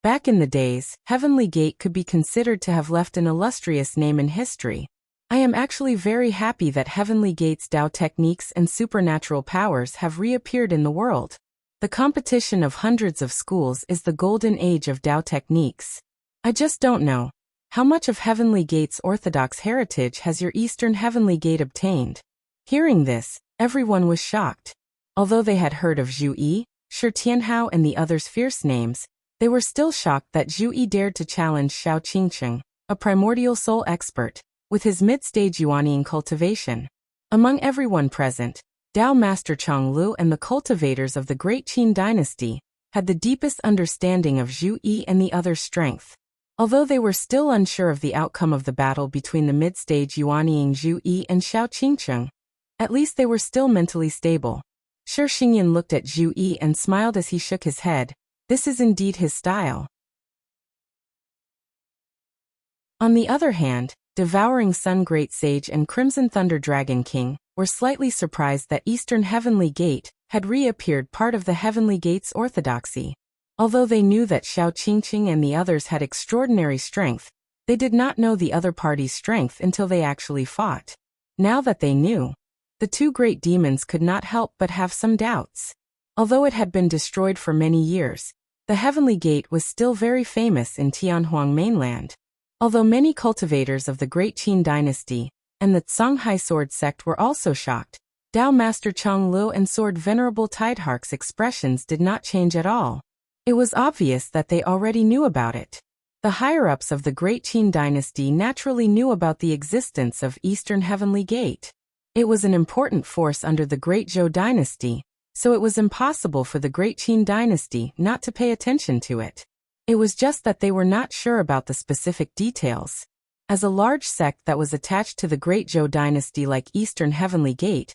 Back in the days, Heavenly Gate could be considered to have left an illustrious name in history. I am actually very happy that Heavenly Gate's Dao techniques and supernatural powers have reappeared in the world. The competition of hundreds of schools is the golden age of Dao techniques. I just don't know. How much of Heavenly Gate's orthodox heritage has your Eastern Heavenly Gate obtained? Hearing this, everyone was shocked. Although they had heard of Zhu Yi, Shi Tianhao and the others' fierce names, they were still shocked that Zhu Yi dared to challenge Xiao Qingqing, a primordial soul expert, with his mid-stage Yuanying cultivation. Among everyone present, Dao Master Chonglu and the cultivators of the Great Qin dynasty had the deepest understanding of Zhu Yi and the others' strength. Although they were still unsure of the outcome of the battle between the mid-stage Yuanying Zhu Yi and Xiao Qingqing, at least they were still mentally stable. Shi Xingyan looked at Zhu Yi and smiled as he shook his head. This is indeed his style. On the other hand, Devouring Sun Great Sage and Crimson Thunder Dragon King were slightly surprised that Eastern Heavenly Gate had reappeared part of the Heavenly Gate's orthodoxy. Although they knew that Xiao Qingqing and the others had extraordinary strength, they did not know the other party's strength until they actually fought. Now that they knew, the two great demons could not help but have some doubts. Although it had been destroyed for many years, the Heavenly Gate was still very famous in Tianhuang mainland. Although many cultivators of the Great Qin dynasty and the Songhai sword sect were also shocked, Dao Master Chang Lu and Sword Venerable Tidehark's expressions did not change at all. It was obvious that they already knew about it. The higher-ups of the Great Qin dynasty naturally knew about the existence of Eastern Heavenly Gate. It was an important force under the Great Zhou dynasty, so it was impossible for the Great Qin dynasty not to pay attention to it. It was just that they were not sure about the specific details. As a large sect that was attached to the Great Zhou dynasty like Eastern Heavenly Gate,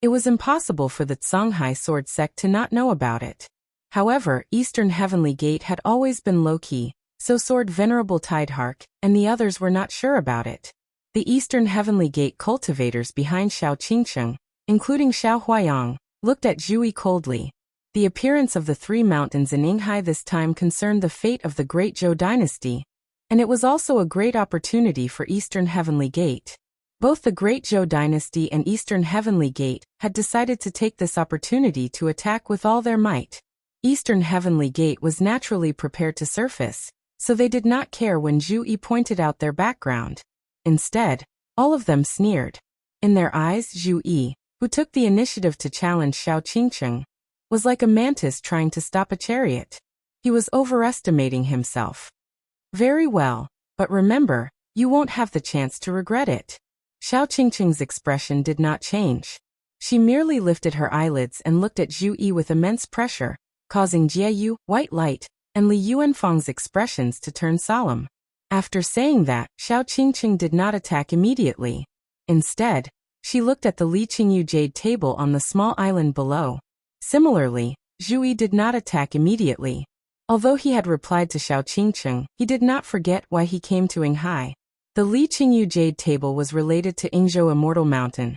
it was impossible for the Songhai sword sect to not know about it. However, Eastern Heavenly Gate had always been low-key, so Sword Venerable Tidehark and the others were not sure about it. The Eastern Heavenly Gate cultivators behind Xiao Qingqing, including Xiao Huayang, looked at Zhu Yi coldly. The appearance of the three mountains in Yinghai this time concerned the fate of the Great Zhou dynasty, and it was also a great opportunity for Eastern Heavenly Gate. Both the Great Zhou dynasty and Eastern Heavenly Gate had decided to take this opportunity to attack with all their might. Eastern Heavenly Gate was naturally prepared to surface, so they did not care when Zhu Yi pointed out their background. Instead, all of them sneered. In their eyes, Zhu Yi, who took the initiative to challenge Xiao Qingqing, was like a mantis trying to stop a chariot. He was overestimating himself. Very well, but remember, you won't have the chance to regret it. Xiao Qingqing's expression did not change. She merely lifted her eyelids and looked at Zhu Yi with immense pressure, causing Jie Yu, White Light, and Li Yuanfang's expressions to turn solemn. After saying that, Xiao Qingqing did not attack immediately. Instead, she looked at the Li Qingyu jade table on the small island below. Similarly, Zhu Yi did not attack immediately. Although he had replied to Xiao Qingqing, he did not forget why he came to Yinghai. The Li Qingyu jade table was related to Yingzhou Immortal Mountain,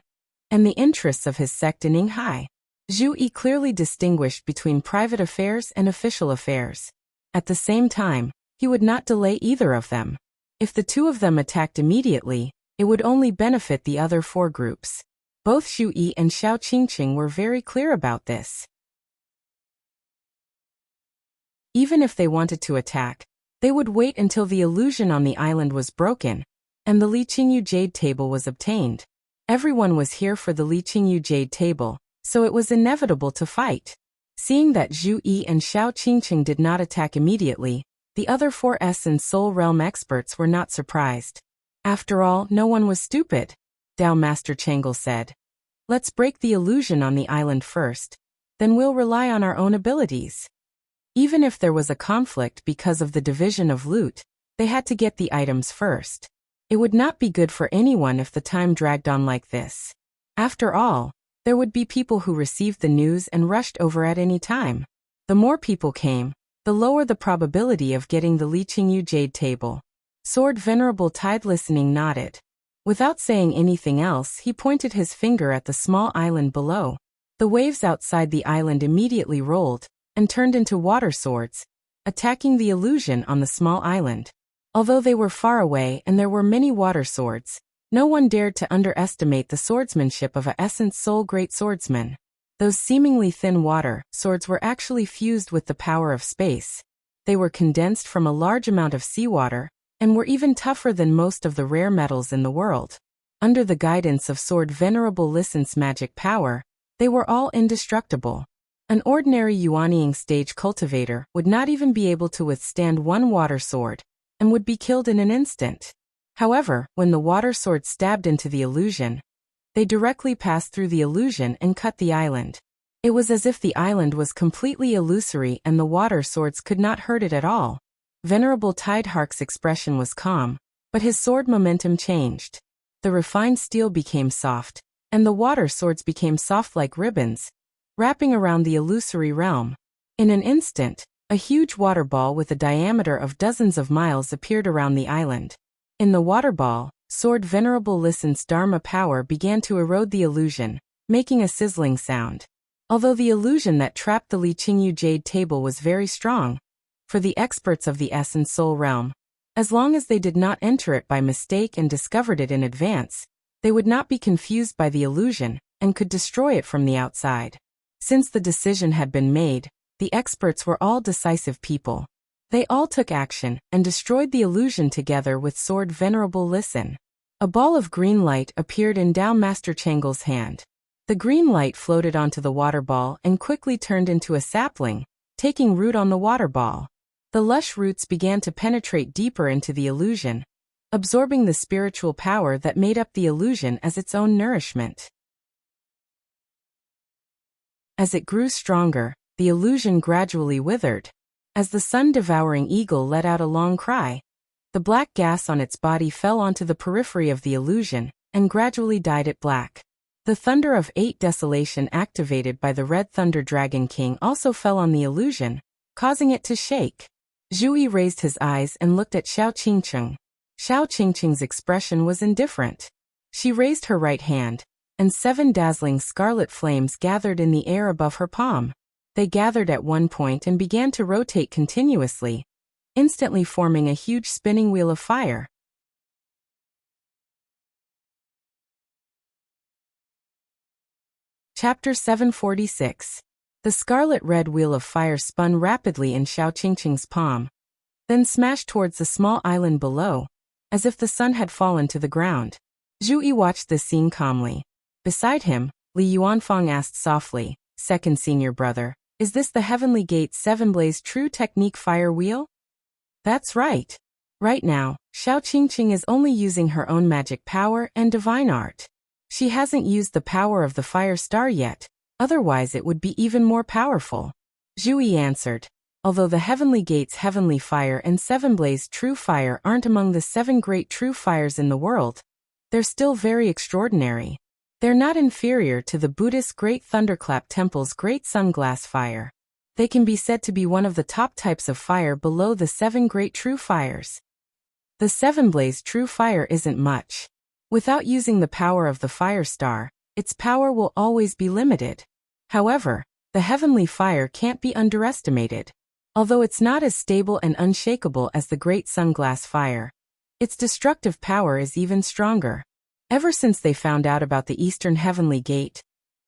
and the interests of his sect in Yinghai. Zhu Yi clearly distinguished between private affairs and official affairs. At the same time, he would not delay either of them. If the two of them attacked immediately, it would only benefit the other four groups. Both Zhu Yi and Xiao Qingqing were very clear about this. Even if they wanted to attack, they would wait until the illusion on the island was broken, and the Li Qingyu jade table was obtained. Everyone was here for the Li Qingyu jade table, so it was inevitable to fight. Seeing that Zhu Yi and Xiao Qingqing did not attack immediately, the other four and Soul Realm experts were not surprised. After all, no one was stupid, Dao Master Chang'e said. Let's break the illusion on the island first, then we'll rely on our own abilities. Even if there was a conflict because of the division of loot, they had to get the items first. It would not be good for anyone if the time dragged on like this. After all, there would be people who received the news and rushed over at any time. The more people came, the lower the probability of getting the Li Qingyu jade table. Sword Venerable Tide listening nodded. Without saying anything else, he pointed his finger at the small island below. The waves outside the island immediately rolled and turned into water swords, attacking the illusion on the small island. Although they were far away and there were many water swords, no one dared to underestimate the swordsmanship of a Essence Soul Great Swordsman. Those seemingly thin water swords were actually fused with the power of space. They were condensed from a large amount of seawater, and were even tougher than most of the rare metals in the world. Under the guidance of Sword Venerable License magic power, they were all indestructible. An ordinary Yuanying stage cultivator would not even be able to withstand one water sword, and would be killed in an instant. However, when the water sword stabbed into the illusion, they directly passed through the illusion and cut the island. It was as if the island was completely illusory and the water swords could not hurt it at all. Venerable Tidehark's expression was calm, but his sword momentum changed. The refined steel became soft, and the water swords became soft like ribbons, wrapping around the illusory realm. In an instant, a huge water ball with a diameter of dozens of miles appeared around the island. In the water ball, Sword Venerable License Dharma power began to erode the illusion, making a sizzling sound. Although the illusion that trapped the Li Qingyu jade table was very strong, for the experts of the S and Soul realm. As long as they did not enter it by mistake and discovered it in advance, they would not be confused by the illusion and could destroy it from the outside. Since the decision had been made, the experts were all decisive people. They all took action and destroyed the illusion together with sword Venerable Listen. A ball of green light appeared in Dao Master Changle's hand. The green light floated onto the water ball and quickly turned into a sapling, taking root on the water ball. The lush roots began to penetrate deeper into the illusion, absorbing the spiritual power that made up the illusion as its own nourishment. As it grew stronger, the illusion gradually withered. As the sun-devouring eagle let out a long cry, the black gas on its body fell onto the periphery of the illusion and gradually dyed it black. The thunder of 8 desolation activated by the red thunder dragon king also fell on the illusion, causing it to shake. Zhu raised his eyes and looked at Xiao Qingcheng. Xiao Qingcheng's expression was indifferent. She raised her right hand, and 7 dazzling scarlet flames gathered in the air above her palm. They gathered at one point and began to rotate continuously, instantly forming a huge spinning wheel of fire. Chapter 746. The scarlet-red wheel of fire spun rapidly in Xiao Qingcheng's palm, then smashed towards the small island below, as if the sun had fallen to the ground. Zhu watched this scene calmly. Beside him, Li Yuanfang asked softly, "Second senior brother, is this the Heavenly Gate 7-blaze true technique fire wheel?" "That's right. Right now, Xiao Qingcheng is only using her own magic power and divine art. She hasn't used the power of the fire star yet, otherwise it would be even more powerful," Zhu answered. Although the Heavenly Gate's heavenly fire and 7-blaze true fire aren't among the 7 great true fires in the world, they're still very extraordinary. They're not inferior to the Buddhist Great Thunderclap Temple's Great Sunglass Fire. They can be said to be one of the top types of fire below the 7 great true fires. The 7-blaze true fire isn't much. Without using the power of the fire star, its power will always be limited. However, the heavenly fire can't be underestimated. Although it's not as stable and unshakable as the Great Sunglass Fire, its destructive power is even stronger. Ever since they found out about the Eastern Heavenly Gate,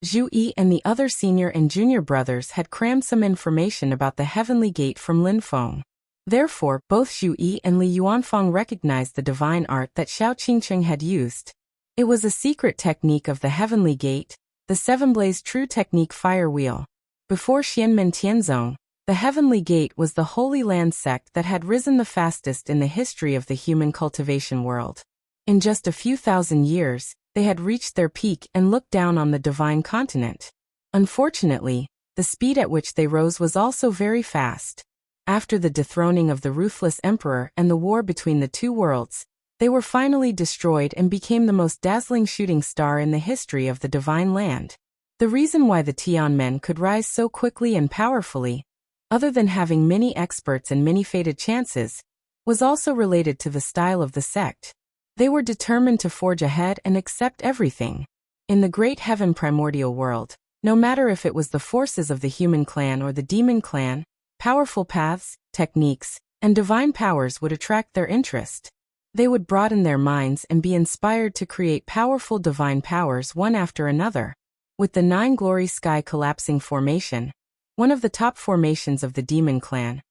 Zhu and the other senior and junior brothers had crammed some information about the Heavenly Gate from Lin Feng. Therefore, both Zhu and Li Yuanfang recognized the divine art that Xiao Qingcheng had used. It was a secret technique of the Heavenly Gate, the 7-blaze true technique fire wheel. Before Xianmen Tianzong, the Heavenly Gate was the Holy Land sect that had risen the fastest in the history of the human cultivation world. In just a few thousand years, they had reached their peak and looked down on the divine continent. Unfortunately, the speed at which they rose was also very fast. After the dethroning of the ruthless emperor and the war between the two worlds, they were finally destroyed and became the most dazzling shooting star in the history of the divine land. The reason why the Tianmen could rise so quickly and powerfully, other than having many experts and many fated chances, was also related to the style of the sect. They were determined to forge ahead and accept everything. In the great heaven primordial world, no matter if it was the forces of the human clan or the demon clan, powerful paths, techniques, and divine powers would attract their interest. They would broaden their minds and be inspired to create powerful divine powers one after another. With the 9 Glory Sky Collapsing Formation, one of the top formations of the demon clan,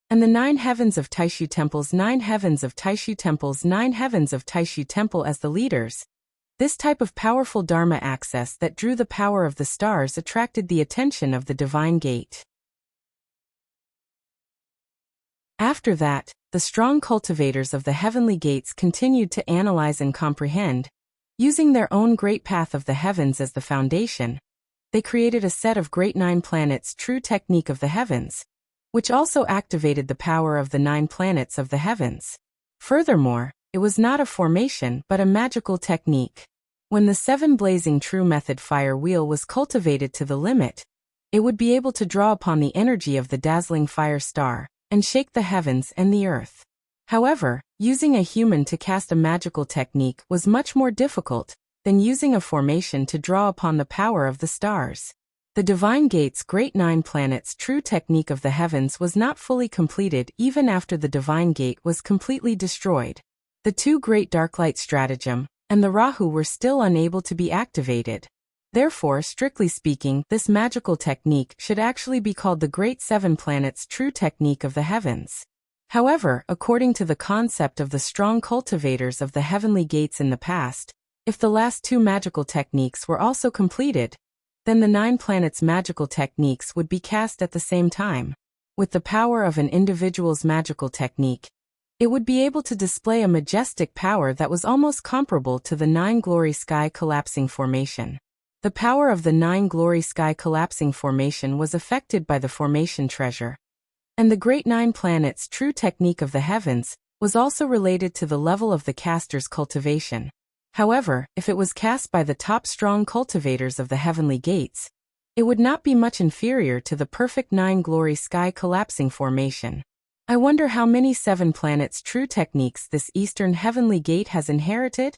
and the 9 Heavens of Taishu Temple's 9 Heavens of Taishu Temple's 9 Heavens of Taishu Temple as the leaders, this type of powerful Dharma access that drew the power of the stars attracted the attention of the Divine Gate. After that, the strong cultivators of the heavenly gates continued to analyze and comprehend. Using their own great path of the heavens as the foundation, they created a set of great 9 planets true technique of the heavens, which also activated the power of the 9 planets of the heavens. Furthermore, it was not a formation but a magical technique. When the 7 blazing true method fire wheel was cultivated to the limit, it would be able to draw upon the energy of the dazzling fire star and shake the heavens and the earth. However, using a human to cast a magical technique was much more difficult than using a formation to draw upon the power of the stars. The Divine Gate's Great Nine Planets true technique of the heavens was not fully completed even after the Divine Gate was completely destroyed. The two Great Darklight Stratagem and the Rahu were still unable to be activated. Therefore, strictly speaking, this magical technique should actually be called the Great Seven Planets true technique of the heavens. However, according to the concept of the strong cultivators of the heavenly gates in the past, if the last two magical techniques were also completed, then the 9 planets' magical techniques would be cast at the same time. With the power of an individual's magical technique, it would be able to display a majestic power that was almost comparable to the 9 glory sky collapsing formation. The power of the 9 glory sky collapsing formation was affected by the formation treasure. And the Great 9 Planets true technique of the heavens was also related to the level of the caster's cultivation. However, if it was cast by the top strong cultivators of the heavenly gates, it would not be much inferior to the perfect 9 glory sky collapsing formation. I wonder how many 7 planets true techniques this eastern heavenly gate has inherited?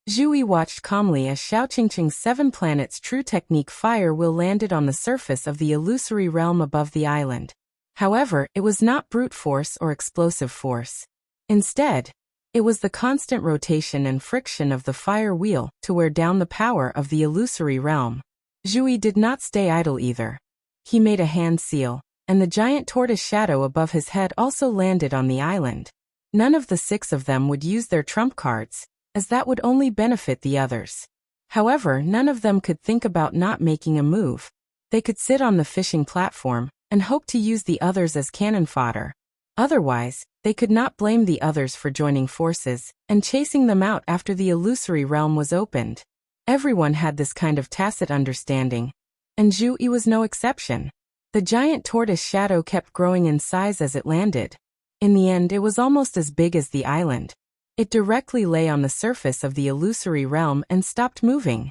Zhu Yi watched calmly as Xiao Qingqing's 7 planets true technique fire wheel landed on the surface of the illusory realm above the island. However, it was not brute force or explosive force. Instead, it was the constant rotation and friction of the fire wheel to wear down the power of the illusory realm. Zhu Yi did not stay idle either. He made a hand seal, and the giant tortoise shadow above his head also landed on the island. None of the 6 of them would use their trump cards, as that would only benefit the others. However, none of them could think about not making a move. They could sit on the fishing platform and hope to use the others as cannon fodder. Otherwise, they could not blame the others for joining forces and chasing them out after the illusory realm was opened. Everyone had this kind of tacit understanding, and Zhu Yi was no exception. The giant tortoise shadow kept growing in size as it landed. In the end, it was almost as big as the island. It directly lay on the surface of the illusory realm and stopped moving.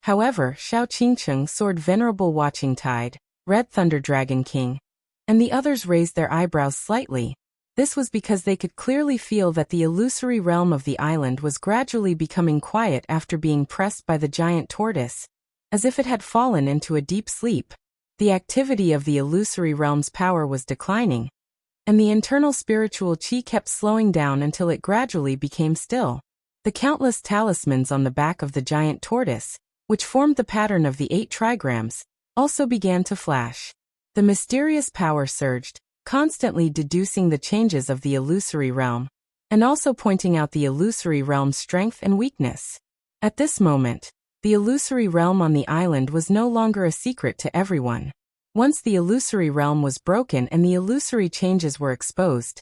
However, Xiao Qingqing soared Venerable Watching Tide, Red Thunder Dragon King, and the others raised their eyebrows slightly. This was because they could clearly feel that the illusory realm of the island was gradually becoming quiet after being pressed by the giant tortoise, as if it had fallen into a deep sleep. The activity of the illusory realm's power was declining, and the internal spiritual qi kept slowing down until it gradually became still. The countless talismans on the back of the giant tortoise, which formed the pattern of the 8 trigrams, also began to flash. The mysterious power surged, constantly deducing the changes of the illusory realm, and also pointing out the illusory realm's strength and weakness. At this moment, the illusory realm on the island was no longer a secret to everyone. Once the illusory realm was broken and the illusory changes were exposed,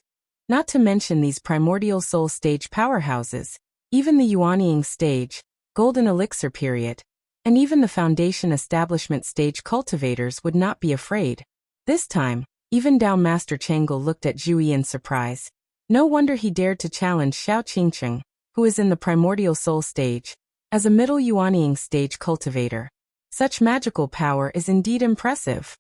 not to mention these primordial soul stage powerhouses, even the Yuanying stage, golden elixir period, and even the foundation establishment stage cultivators would not be afraid. This time, even Dao Master Chang'e looked at Zhu Yi in surprise. No wonder he dared to challenge Xiao Qingqing, who is in the primordial soul stage, as a middle Yuanying stage cultivator. Such magical power is indeed impressive.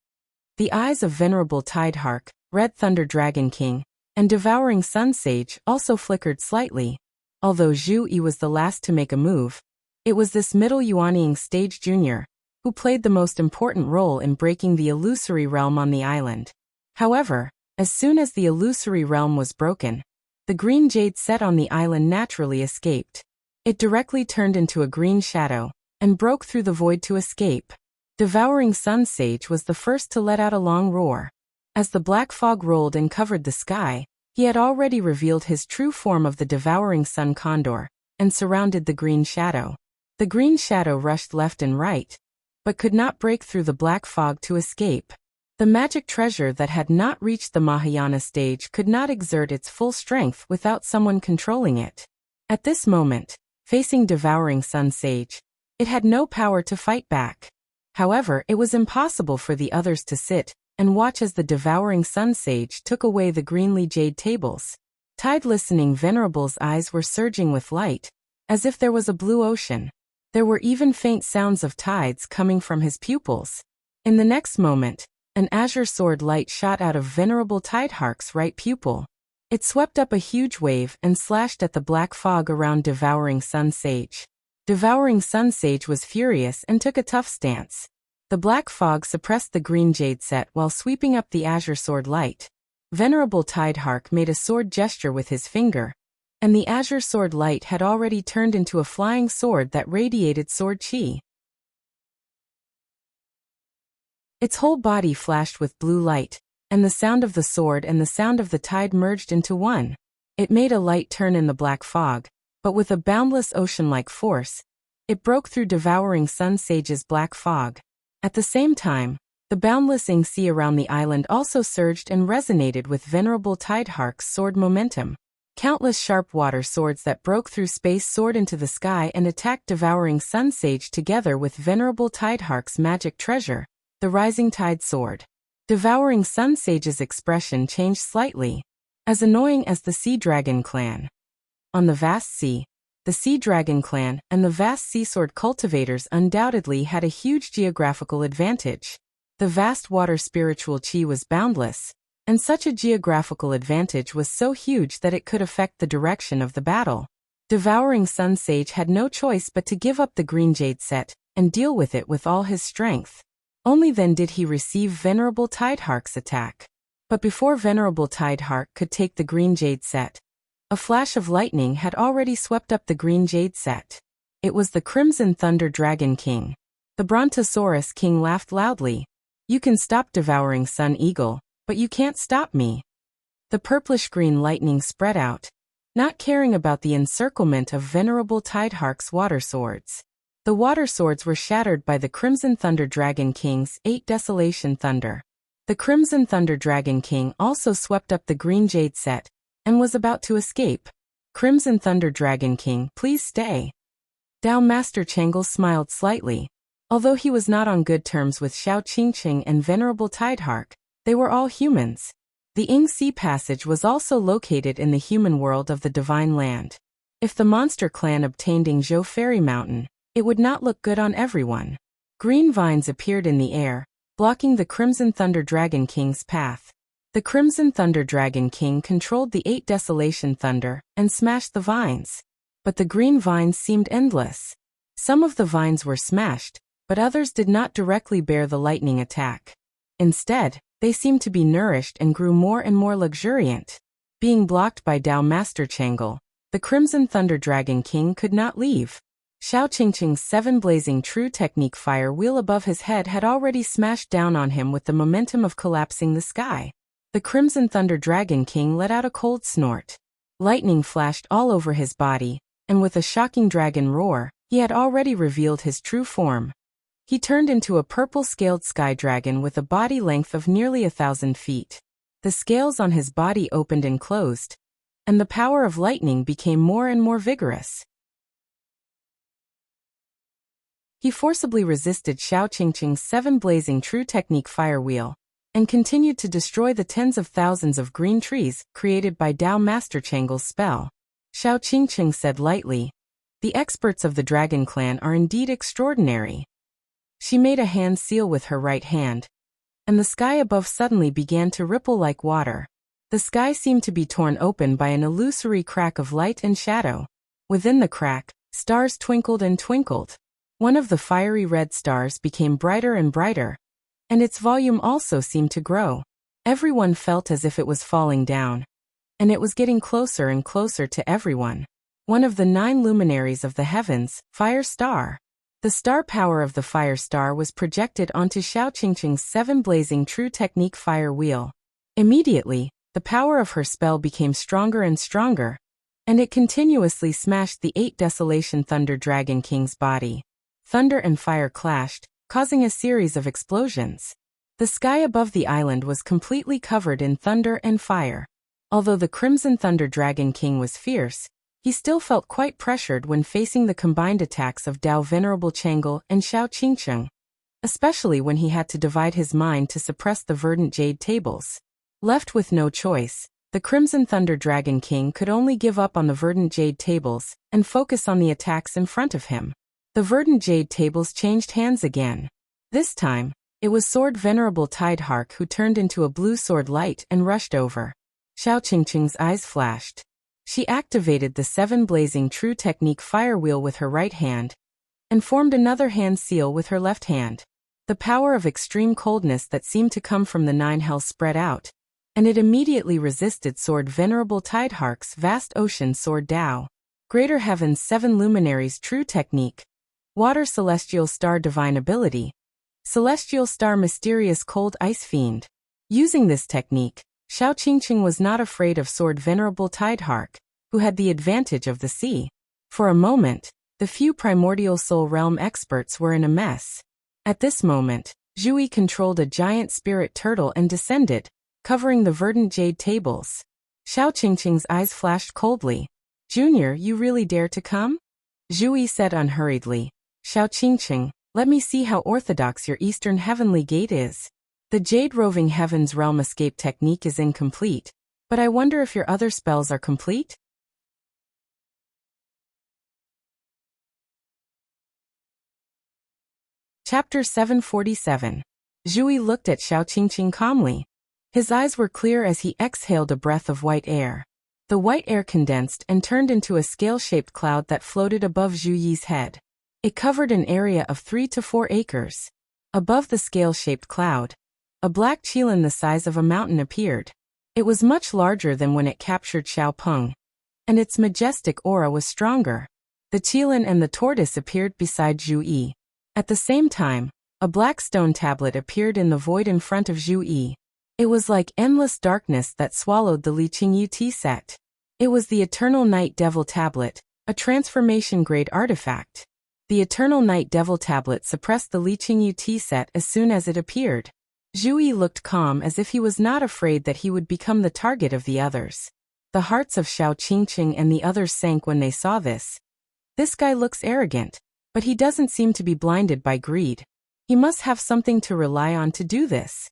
The eyes of Venerable Tidehark, Red Thunder Dragon King, and Devouring Sun Sage also flickered slightly. Although Zhu Yi was the last to make a move, it was this middle Yuanying stage junior who played the most important role in breaking the illusory realm on the island. However, as soon as the illusory realm was broken, the green jade set on the island naturally escaped. It directly turned into a green shadow and broke through the void to escape. Devouring Sun Sage was the first to let out a long roar. As the black fog rolled and covered the sky, he had already revealed his true form of the Devouring Sun Condor and surrounded the green shadow. The green shadow rushed left and right, but could not break through the black fog to escape. The magic treasure that had not reached the Mahayana stage could not exert its full strength without someone controlling it. At this moment, facing Devouring Sun Sage, it had no power to fight back. However, it was impossible for the others to sit and watch as the Devouring Sun Sage took away the greenly jade tables. Tide listening Venerable's eyes were surging with light, as if there was a blue ocean. There were even faint sounds of tides coming from his pupils. In the next moment, an azure sword light shot out of Venerable Tidehark's right pupil. It swept up a huge wave and slashed at the black fog around Devouring Sun Sage. Devouring Sun Sage was furious and took a tough stance. The black fog suppressed the green jade set while sweeping up the azure sword light. Venerable Tidehark made a sword gesture with his finger, and the azure sword light had already turned into a flying sword that radiated sword chi. Its whole body flashed with blue light, and the sound of the sword and the sound of the tide merged into one. It made a light turn in the black fog, but with a boundless ocean-like force, it broke through Devouring Sun Sage's black fog. At the same time, the boundless ing sea around the island also surged and resonated with Venerable Tidehark's sword momentum. Countless sharp water swords that broke through space soared into the sky and attacked Devouring Sun Sage together with Venerable Tidehark's magic treasure, the Rising Tide Sword. Devouring Sun Sage's expression changed slightly. As annoying as the Sea Dragon Clan. On the vast sea, the Sea Dragon Clan and the vast sea sword cultivators undoubtedly had a huge geographical advantage. The vast water spiritual chi was boundless, and such a geographical advantage was so huge that it could affect the direction of the battle. Devouring Sun Sage had no choice but to give up the green jade set and deal with it with all his strength. Only then did he receive Venerable Tidehark's attack. But before Venerable Tidehark could take the green jade set, a flash of lightning had already swept up the green jade set. It was the Crimson Thunder Dragon King. The Brontosaurus King laughed loudly. "You can stop Devouring Sun Eagle, but you can't stop me." The purplish-green lightning spread out, not caring about the encirclement of Venerable Tidehark's water swords. The water swords were shattered by the Crimson Thunder Dragon King's 8 Desolation Thunder. The Crimson Thunder Dragon King also swept up the green jade set and was about to escape. "Crimson Thunder Dragon King, please stay." Dao Master Chang'e smiled slightly. Although he was not on good terms with Xiao Qingqing and Venerable Tidehark, they were all humans. The Ing Sea Passage was also located in the human world of the Divine Land. If the monster clan obtained Ingzhou Fairy Mountain, it would not look good on everyone. Green vines appeared in the air, blocking the Crimson Thunder Dragon King's path. The Crimson Thunder Dragon King controlled the 8 Desolation Thunder and smashed the vines. But the green vines seemed endless. Some of the vines were smashed, but others did not directly bear the lightning attack. Instead, they seemed to be nourished and grew more and more luxuriant. Being blocked by Dao Master Chang'e, the Crimson Thunder Dragon King could not leave. Xiao Qingqing's 7 blazing true technique fire wheel above his head had already smashed down on him with the momentum of collapsing the sky. The Crimson Thunder Dragon King let out a cold snort. Lightning flashed all over his body, and with a shocking dragon roar, he had already revealed his true form. He turned into a purple-scaled sky dragon with a body length of nearly 1,000 feet. The scales on his body opened and closed, and the power of lightning became more and more vigorous. He forcibly resisted Xiao Qingqing's 7 blazing true technique fire wheel, and continued to destroy the tens of thousands of green trees created by Dao Master Chang'e's spell. Xiao Qingqing said lightly, "The experts of the Dragon Clan are indeed extraordinary." She made a hand seal with her right hand, and the sky above suddenly began to ripple like water. The sky seemed to be torn open by an illusory crack of light and shadow. Within the crack, stars twinkled and twinkled. One of the fiery red stars became brighter and brighter, and its volume also seemed to grow. Everyone felt as if it was falling down, and it was getting closer and closer to everyone. One of the 9 luminaries of the heavens, Fire Star. The star power of the Fire Star was projected onto Xiao Qingqing's 7 blazing true technique fire wheel. Immediately, the power of her spell became stronger and stronger, and it continuously smashed the 8 Desolation Thunder Dragon King's body. Thunder and fire clashed, causing a series of explosions. The sky above the island was completely covered in thunder and fire. Although the Crimson Thunder Dragon King was fierce, he still felt quite pressured when facing the combined attacks of Dao Venerable Chang'e and Xiao Qingqing, especially when he had to divide his mind to suppress the verdant jade tables. Left with no choice, the Crimson Thunder Dragon King could only give up on the verdant jade tables and focus on the attacks in front of him. The verdant jade tables changed hands again. This time, it was Sword Venerable Tidehark who turned into a blue sword light and rushed over. Xiao Qingqing's eyes flashed. She activated the 7 blazing true technique fire wheel with her right hand and formed another hand seal with her left hand. The power of extreme coldness that seemed to come from the 9 hells spread out, and it immediately resisted Sword Venerable Tidehark's vast ocean Sword Tao. Greater Heaven's 7 luminaries true technique. Water Celestial Star divine ability. Celestial Star mysterious cold ice fiend. Using this technique, Xiao Qingqing was not afraid of Sword Venerable Tidehark, who had the advantage of the sea. For a moment, the few primordial soul realm experts were in a mess. At this moment, Zhu Yi controlled a giant spirit turtle and descended, covering the verdant jade tables. Xiao Qingqing's eyes flashed coldly. "Junior, you really dare to come?" Zhu Yi said unhurriedly. "Xiao Qingqing, let me see how orthodox your Eastern Heavenly Gate is. The Jade Roving Heavens Realm Escape technique is incomplete, but I wonder if your other spells are complete?" Chapter 747. Zhu Yi looked at Xiao Qingqing calmly. His eyes were clear as he exhaled a breath of white air. The white air condensed and turned into a scale-shaped cloud that floated above Zhu Yi's head. It covered an area of 3 to 4 acres. Above the scale-shaped cloud, a black qilin the size of a mountain appeared. It was much larger than when it captured Xiao Peng, and its majestic aura was stronger. The qilin and the tortoise appeared beside Zhu Yi. At the same time, a black stone tablet appeared in the void in front of Zhu Yi. It was like endless darkness that swallowed the Li Qingyu tea set. It was the Eternal Night Devil Tablet, a transformation-grade artifact. The Eternal Night Devil Tablet suppressed the Li Qingyu tea set as soon as it appeared. Zhu Yi looked calm as if he was not afraid that he would become the target of the others. The hearts of Xiao Qingqing and the others sank when they saw this. This guy looks arrogant, but he doesn't seem to be blinded by greed. He must have something to rely on to do this.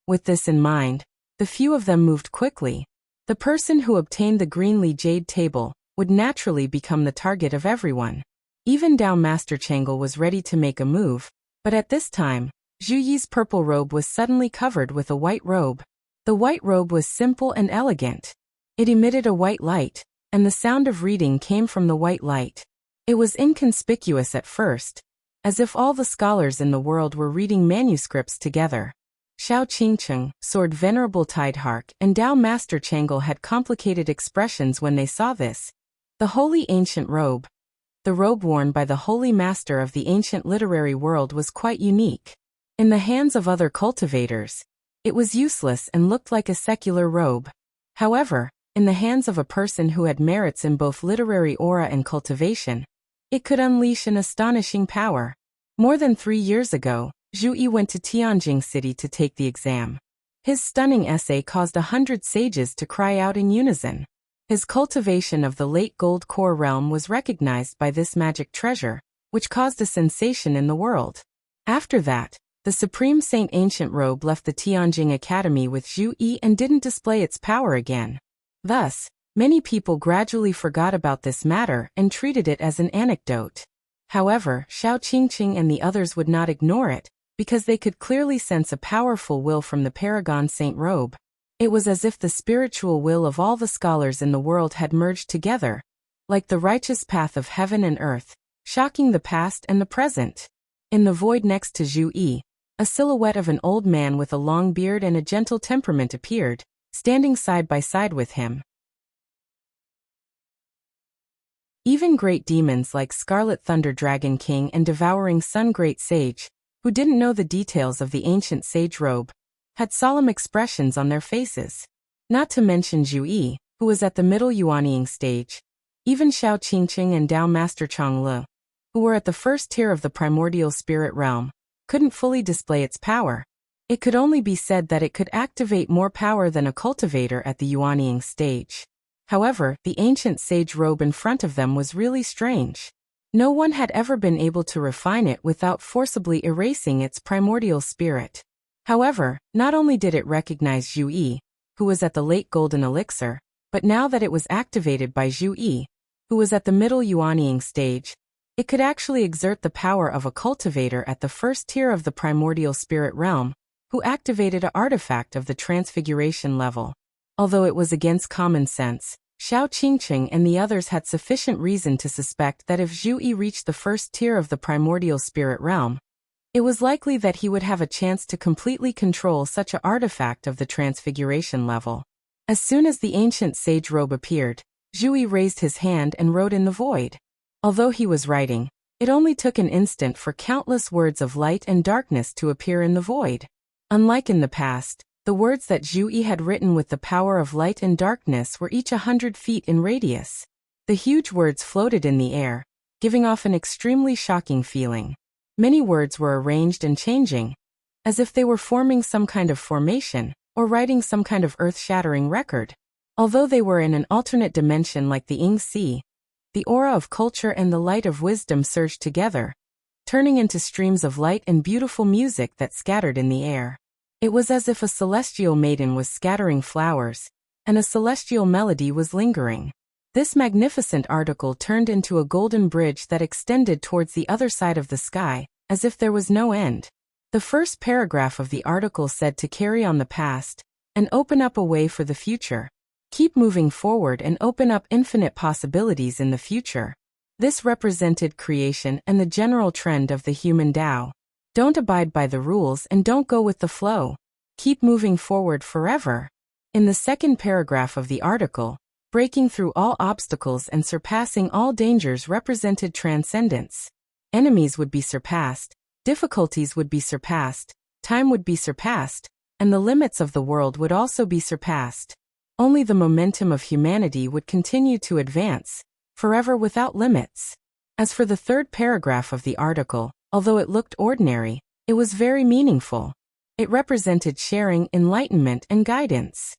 With this in mind, the few of them moved quickly. The person who obtained the Greenly Jade table would naturally become the target of everyone. Even Dao Master Changle was ready to make a move, but at this time, Zhu Yi's purple robe was suddenly covered with a white robe. The white robe was simple and elegant. It emitted a white light, and the sound of reading came from the white light. It was inconspicuous at first, as if all the scholars in the world were reading manuscripts together. Xiao Qingqing, Sword Venerable Tidehark, and Dao Master Changle had complicated expressions when they saw this. The Holy Ancient Robe. The robe worn by the Holy Master of the ancient literary world was quite unique. In the hands of other cultivators, it was useless and looked like a secular robe. However, in the hands of a person who had merits in both literary aura and cultivation, it could unleash an astonishing power. More than 3 years ago, Zhu Yi went to Tianjing City to take the exam. His stunning essay caused 100 sages to cry out in unison. His cultivation of the late gold core realm was recognized by this magic treasure, which caused a sensation in the world. After that, the Supreme Saint Ancient Robe left the Tianjing Academy with Zhu Yi and didn't display its power again. Thus, many people gradually forgot about this matter and treated it as an anecdote. However, Xiao Qingqing and the others would not ignore it, because they could clearly sense a powerful will from the Paragon Saint Robe. It was as if the spiritual will of all the scholars in the world had merged together, like the righteous path of heaven and earth, shocking the past and the present. In the void next to Zhu Yi, a silhouette of an old man with a long beard and a gentle temperament appeared, standing side by side with him. Even great demons like Scarlet Thunder Dragon King and Devouring Sun Great Sage, who didn't know the details of the ancient sage robe, had solemn expressions on their faces. Not to mention Zhu Yi, who was at the middle Yuanying stage. Even Xiao Qingqing and Dao Master Changlu, who were at the first tier of the primordial spirit realm, couldn't fully display its power. It could only be said that it could activate more power than a cultivator at the Yuanying stage. However, the ancient sage robe in front of them was really strange. No one had ever been able to refine it without forcibly erasing its primordial spirit. However, not only did it recognize Zhu Yi, who was at the late golden elixir, but now that it was activated by Zhu Yi, who was at the middle Yuanying stage, it could actually exert the power of a cultivator at the first tier of the primordial spirit realm, who activated an artifact of the transfiguration level. Although it was against common sense, Xiao Qingqing and the others had sufficient reason to suspect that if Zhu Yi reached the first tier of the primordial spirit realm, it was likely that he would have a chance to completely control such an artifact of the transfiguration level. As soon as the ancient sage robe appeared, Zhu Yi raised his hand and wrote in the void. Although he was writing, it only took an instant for countless words of light and darkness to appear in the void. Unlike in the past, the words that Zhu Yi had written with the power of light and darkness were each 100 feet in radius. The huge words floated in the air, giving off an extremely shocking feeling. Many words were arranged and changing, as if they were forming some kind of formation, or writing some kind of earth-shattering record. Although they were in an alternate dimension like the Ying Sea, the aura of culture and the light of wisdom surged together, turning into streams of light and beautiful music that scattered in the air. It was as if a celestial maiden was scattering flowers, and a celestial melody was lingering. This magnificent article turned into a golden bridge that extended towards the other side of the sky, as if there was no end. The first paragraph of the article said to carry on the past, and open up a way for the future. Keep moving forward and open up infinite possibilities in the future. This represented creation and the general trend of the human Tao. Don't abide by the rules and don't go with the flow. Keep moving forward forever. In the second paragraph of the article, breaking through all obstacles and surpassing all dangers represented transcendence. Enemies would be surpassed, difficulties would be surpassed, time would be surpassed, and the limits of the world would also be surpassed. Only the momentum of humanity would continue to advance, forever without limits. As for the third paragraph of the article, although it looked ordinary, it was very meaningful. It represented sharing, enlightenment, and guidance.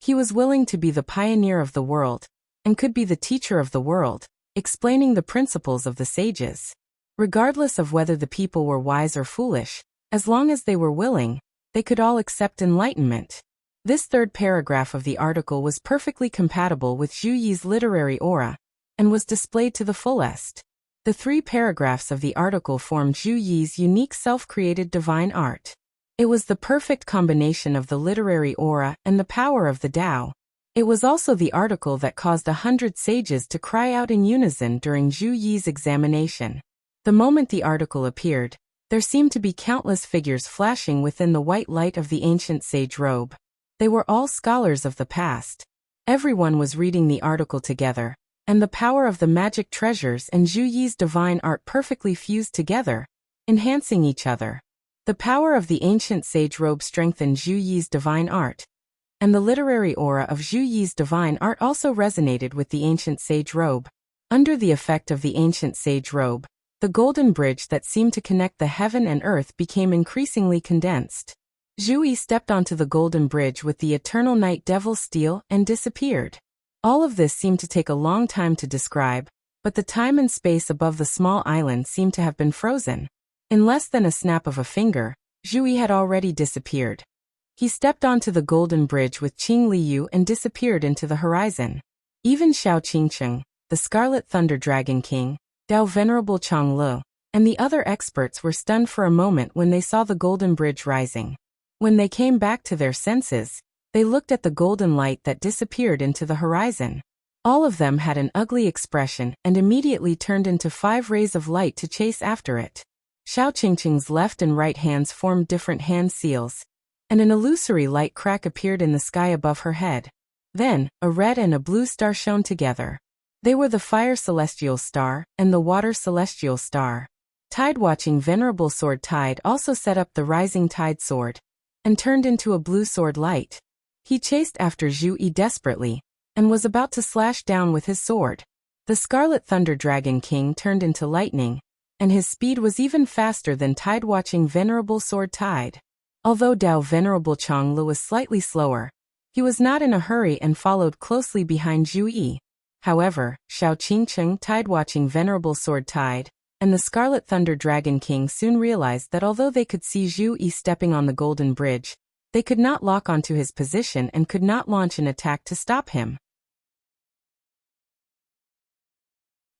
He was willing to be the pioneer of the world, and could be the teacher of the world, explaining the principles of the sages. Regardless of whether the people were wise or foolish, as long as they were willing, they could all accept enlightenment. This third paragraph of the article was perfectly compatible with Zhu Yi's literary aura, and was displayed to the fullest. The 3 paragraphs of the article formed Zhu Yi's unique self-created divine art. It was the perfect combination of the literary aura and the power of the Tao. It was also the article that caused 100 sages to cry out in unison during Zhu Yi's examination. The moment the article appeared, there seemed to be countless figures flashing within the white light of the ancient sage robe. They were all scholars of the past. Everyone was reading the article together, and the power of the magic treasures and Zhu Yi's divine art perfectly fused together, enhancing each other. The power of the ancient sage robe strengthened Zhu Yi's divine art, and the literary aura of Zhu Yi's divine art also resonated with the ancient sage robe. Under the effect of the ancient sage robe, the golden bridge that seemed to connect the heaven and earth became increasingly condensed. Zhu Yi stepped onto the golden bridge with the eternal night devil steel and disappeared. All of this seemed to take a long time to describe, but the time and space above the small island seemed to have been frozen. In less than a snap of a finger, Zhu Yi had already disappeared. He stepped onto the golden bridge with Qing Liu and disappeared into the horizon. Even Xiao Qingqing, the Scarlet Thunder Dragon King, Dao Venerable Changlu, and the other experts were stunned for a moment when they saw the golden bridge rising. When they came back to their senses, they looked at the golden light that disappeared into the horizon. All of them had an ugly expression and immediately turned into 5 rays of light to chase after it. Xiao Qingqing's left and right hands formed different hand seals, and an illusory light crack appeared in the sky above her head. Then, a red and a blue star shone together. They were the Fire Celestial Star and the Water Celestial Star. Tide-watching Venerable Sword Tide also set up the Rising Tide Sword, and turned into a blue sword light. He chased after Zhu Yi desperately, and was about to slash down with his sword. The Scarlet Thunder Dragon King turned into lightning, and his speed was even faster than Tide-watching Venerable Sword Tide. Although Dao Venerable Changlu was slightly slower, he was not in a hurry and followed closely behind Zhu Yi. However, Xiao Qingqing, Tide-watching Venerable Sword Tide, and the Scarlet Thunder Dragon King soon realized that although they could see Zhu Yi stepping on the golden bridge, they could not lock onto his position and could not launch an attack to stop him.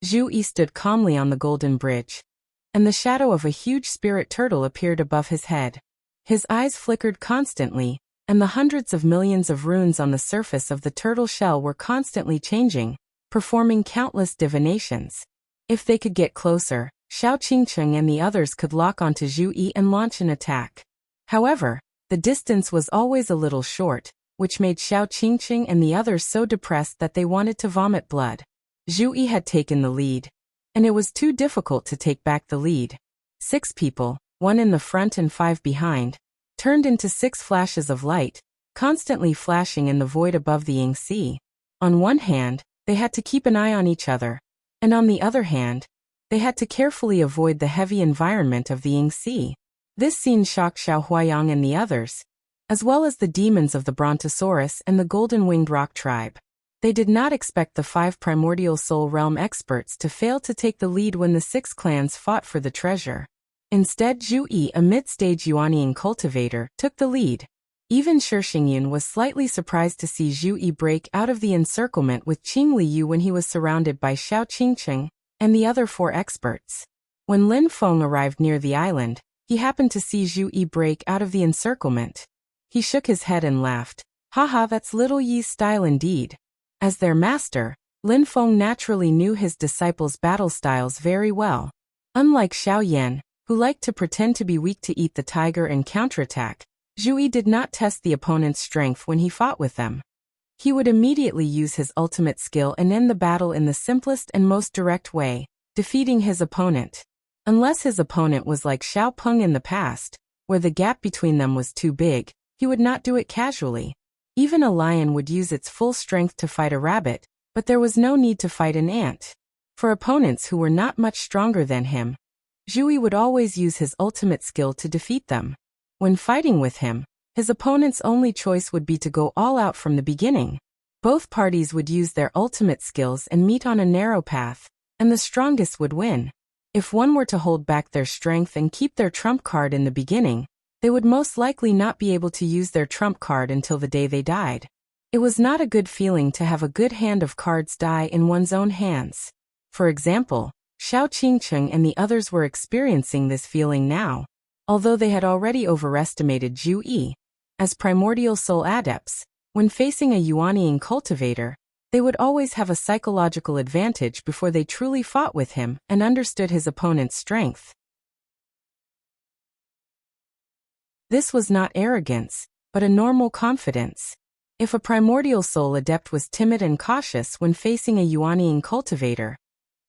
Zhu Yi stood calmly on the golden bridge, and the shadow of a huge spirit turtle appeared above his head. His eyes flickered constantly, and the hundreds of millions of runes on the surface of the turtle shell were constantly changing, performing countless divinations. If they could get closer, Xiao Qingcheng and the others could lock onto Zhu Yi and launch an attack. However, the distance was always a little short, which made Xiao Qingcheng and the others so depressed that they wanted to vomit blood. Zhu Yi had taken the lead, and it was too difficult to take back the lead. 6 people, 1 in the front and 5 behind, turned into 6 flashes of light, constantly flashing in the void above the Yingxi. On one hand, they had to keep an eye on each other, and on the other hand, they had to carefully avoid the heavy environment of the Yingxi. This scene shocked Xiao Huayang and the others, as well as the demons of the Brontosaurus and the golden-winged rock tribe. They did not expect the 5 primordial soul realm experts to fail to take the lead when the 6 clans fought for the treasure. Instead, Zhu Yi, a mid-stage Yuanian cultivator, took the lead. Even Shi Xingyun was slightly surprised to see Zhu Yi break out of the encirclement with Qing Liu when he was surrounded by Xiao Qingcheng and the other 4 experts. When Lin Feng arrived near the island, he happened to see Zhu Yi break out of the encirclement. He shook his head and laughed. Haha, that's little Yi's style indeed. As their master, Lin Feng naturally knew his disciples' battle styles very well. Unlike Xiao Yan, who liked to pretend to be weak to eat the tiger and counterattack, Zhu Yi did not test the opponent's strength when he fought with them. He would immediately use his ultimate skill and end the battle in the simplest and most direct way, defeating his opponent. Unless his opponent was like Xiao Peng in the past, where the gap between them was too big, he would not do it casually. Even a lion would use its full strength to fight a rabbit, but there was no need to fight an ant. For opponents who were not much stronger than him, Zhu Yi would always use his ultimate skill to defeat them. When fighting with him, his opponent's only choice would be to go all out from the beginning. Both parties would use their ultimate skills and meet on a narrow path, and the strongest would win. If one were to hold back their strength and keep their trump card in the beginning, they would most likely not be able to use their trump card until the day they died. It was not a good feeling to have a good hand of cards die in one's own hands. For example, Xiao Qingcheng and the others were experiencing this feeling now. Although they had already overestimated Zhu Yi, as primordial soul adepts, when facing a Yuanian cultivator, they would always have a psychological advantage before they truly fought with him and understood his opponent's strength. This was not arrogance, but a normal confidence. If a primordial soul adept was timid and cautious when facing a Yuanian cultivator,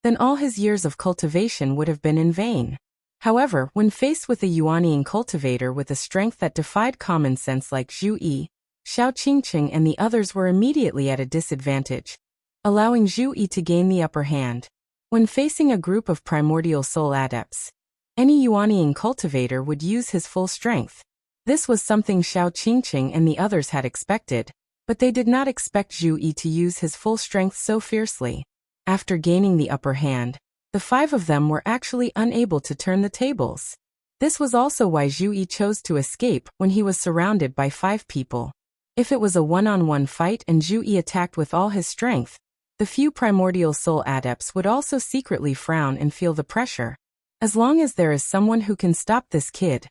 then all his years of cultivation would have been in vain. However, when faced with a Yuanian cultivator with a strength that defied common sense like Zhu Yi, Xiao Qingcheng and the others were immediately at a disadvantage, allowing Zhu Yi to gain the upper hand. When facing a group of primordial soul adepts, any Yuanian cultivator would use his full strength. This was something Xiao Qingcheng and the others had expected, but they did not expect Zhu Yi to use his full strength so fiercely. After gaining the upper hand, the 5 of them were actually unable to turn the tables. This was also why Zhu Yi chose to escape when he was surrounded by 5 people. If it was a one-on-one fight and Zhu Yi attacked with all his strength, the few primordial soul adepts would also secretly frown and feel the pressure. As long as there is someone who can stop this kid,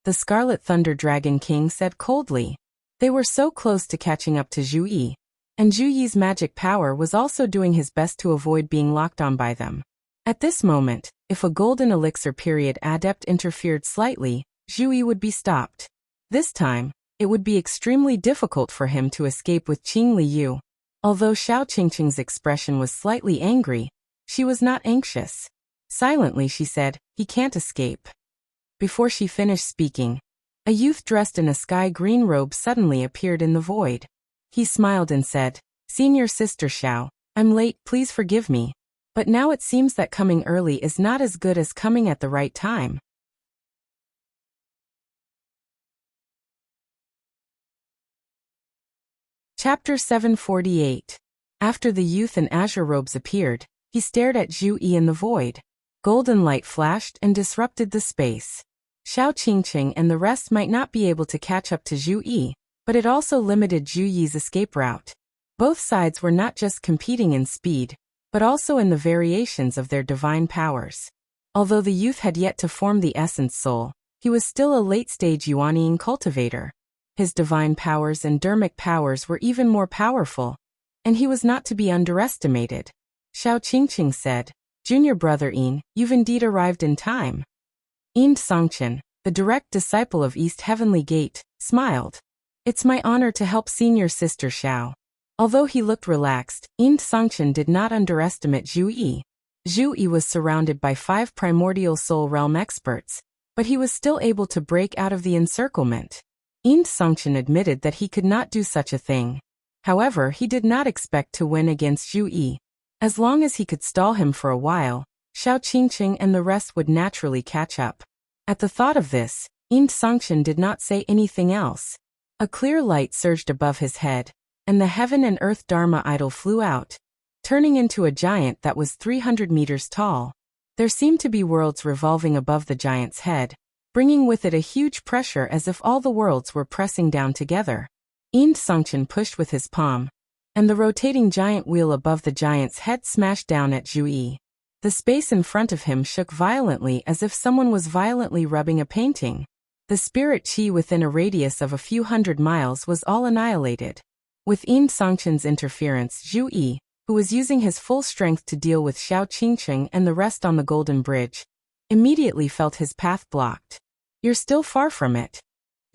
the Scarlet Thunder Dragon King said coldly. They were so close to catching up to Zhu Yi, and Zhu Yi's magic power was also doing his best to avoid being locked on by them. At this moment, if a golden elixir period adept interfered slightly, Zhu Yi would be stopped. This time, it would be extremely difficult for him to escape with Qing Liu. Although Xiao Qingcheng's expression was slightly angry, she was not anxious. Silently she said, "He can't escape." Before she finished speaking, a youth dressed in a sky-green robe suddenly appeared in the void. He smiled and said, "Senior Sister Xiao, I'm late, please forgive me. But now it seems that coming early is not as good as coming at the right time." Chapter 748. After the youth in azure robes appeared, he stared at Zhu Yi in the void. Golden light flashed and disrupted the space. Xiao Qingcheng and the rest might not be able to catch up to Zhu Yi, but it also limited Zhu Yi's escape route. Both sides were not just competing in speed, but also in the variations of their divine powers. Although the youth had yet to form the essence soul, he was still a late-stage Yuanian cultivator. His divine powers and dharmic powers were even more powerful, and he was not to be underestimated. Xiao Qingqing said, "Junior brother Yin, you've indeed arrived in time." Yin Songchen, the direct disciple of East Heavenly Gate, smiled. "It's my honor to help senior sister Xiao." Although he looked relaxed, Yin Songchen did not underestimate Zhu Yi. Zhu Yi was surrounded by 5 primordial soul realm experts, but he was still able to break out of the encirclement. Yin Songchen admitted that he could not do such a thing. However, he did not expect to win against Zhu Yi. As long as he could stall him for a while, Xiao Qingqing and the rest would naturally catch up. At the thought of this, Yin Songchen did not say anything else. A clear light surged above his head, and the heaven and earth Dharma idol flew out, turning into a giant that was 300 meters tall. There seemed to be worlds revolving above the giant's head, bringing with it a huge pressure as if all the worlds were pressing down together. Yin Songchen pushed with his palm, and the rotating giant wheel above the giant's head smashed down at Zhu Yi. The space in front of him shook violently as if someone was violently rubbing a painting. The spirit qi within a radius of a few hundred miles was all annihilated. With Yin Songchen's interference, Zhu Yi, who was using his full strength to deal with Xiao Qingqing and the rest on the Golden Bridge, immediately felt his path blocked. "You're still far from it."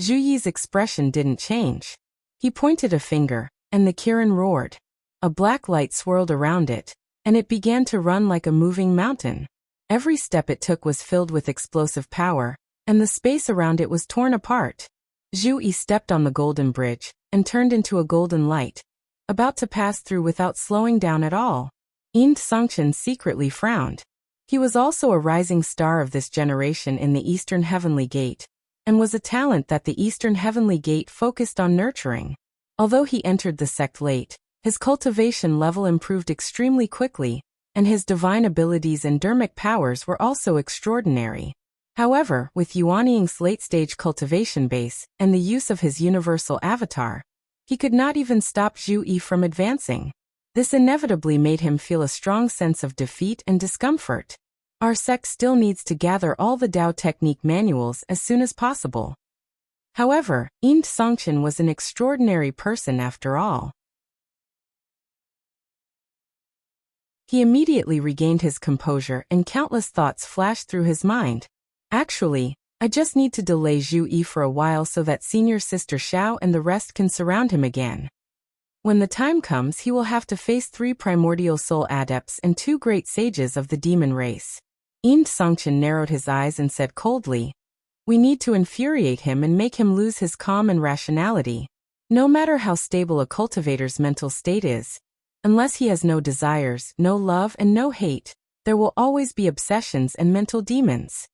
Zhu Yi's expression didn't change. He pointed a finger, and the Kirin roared. A black light swirled around it, and it began to run like a moving mountain. Every step it took was filled with explosive power, and the space around it was torn apart. Zhu Yi stepped on the Golden Bridge, and turned into a golden light, about to pass through without slowing down at all. Yin Songchen secretly frowned. He was also a rising star of this generation in the Eastern Heavenly Gate, and was a talent that the Eastern Heavenly Gate focused on nurturing. Although he entered the sect late, his cultivation level improved extremely quickly, and his divine abilities and dharmic powers were also extraordinary. However, with Yuan Ying's late-stage cultivation base and the use of his universal avatar, he could not even stop Zhu Yi from advancing. This inevitably made him feel a strong sense of defeat and discomfort. Our sect still needs to gather all the Dao technique manuals as soon as possible. However, Yin Songchen was an extraordinary person after all. He immediately regained his composure and countless thoughts flashed through his mind. Actually, I just need to delay Zhu Yi for a while so that senior sister Xiao and the rest can surround him again. When the time comes, he will have to face 3 primordial soul adepts and 2 great sages of the demon race. Yin Songchen narrowed his eyes and said coldly, "We need to infuriate him and make him lose his calm and rationality. No matter how stable a cultivator's mental state is, unless he has no desires, no love and no hate, there will always be obsessions and mental demons.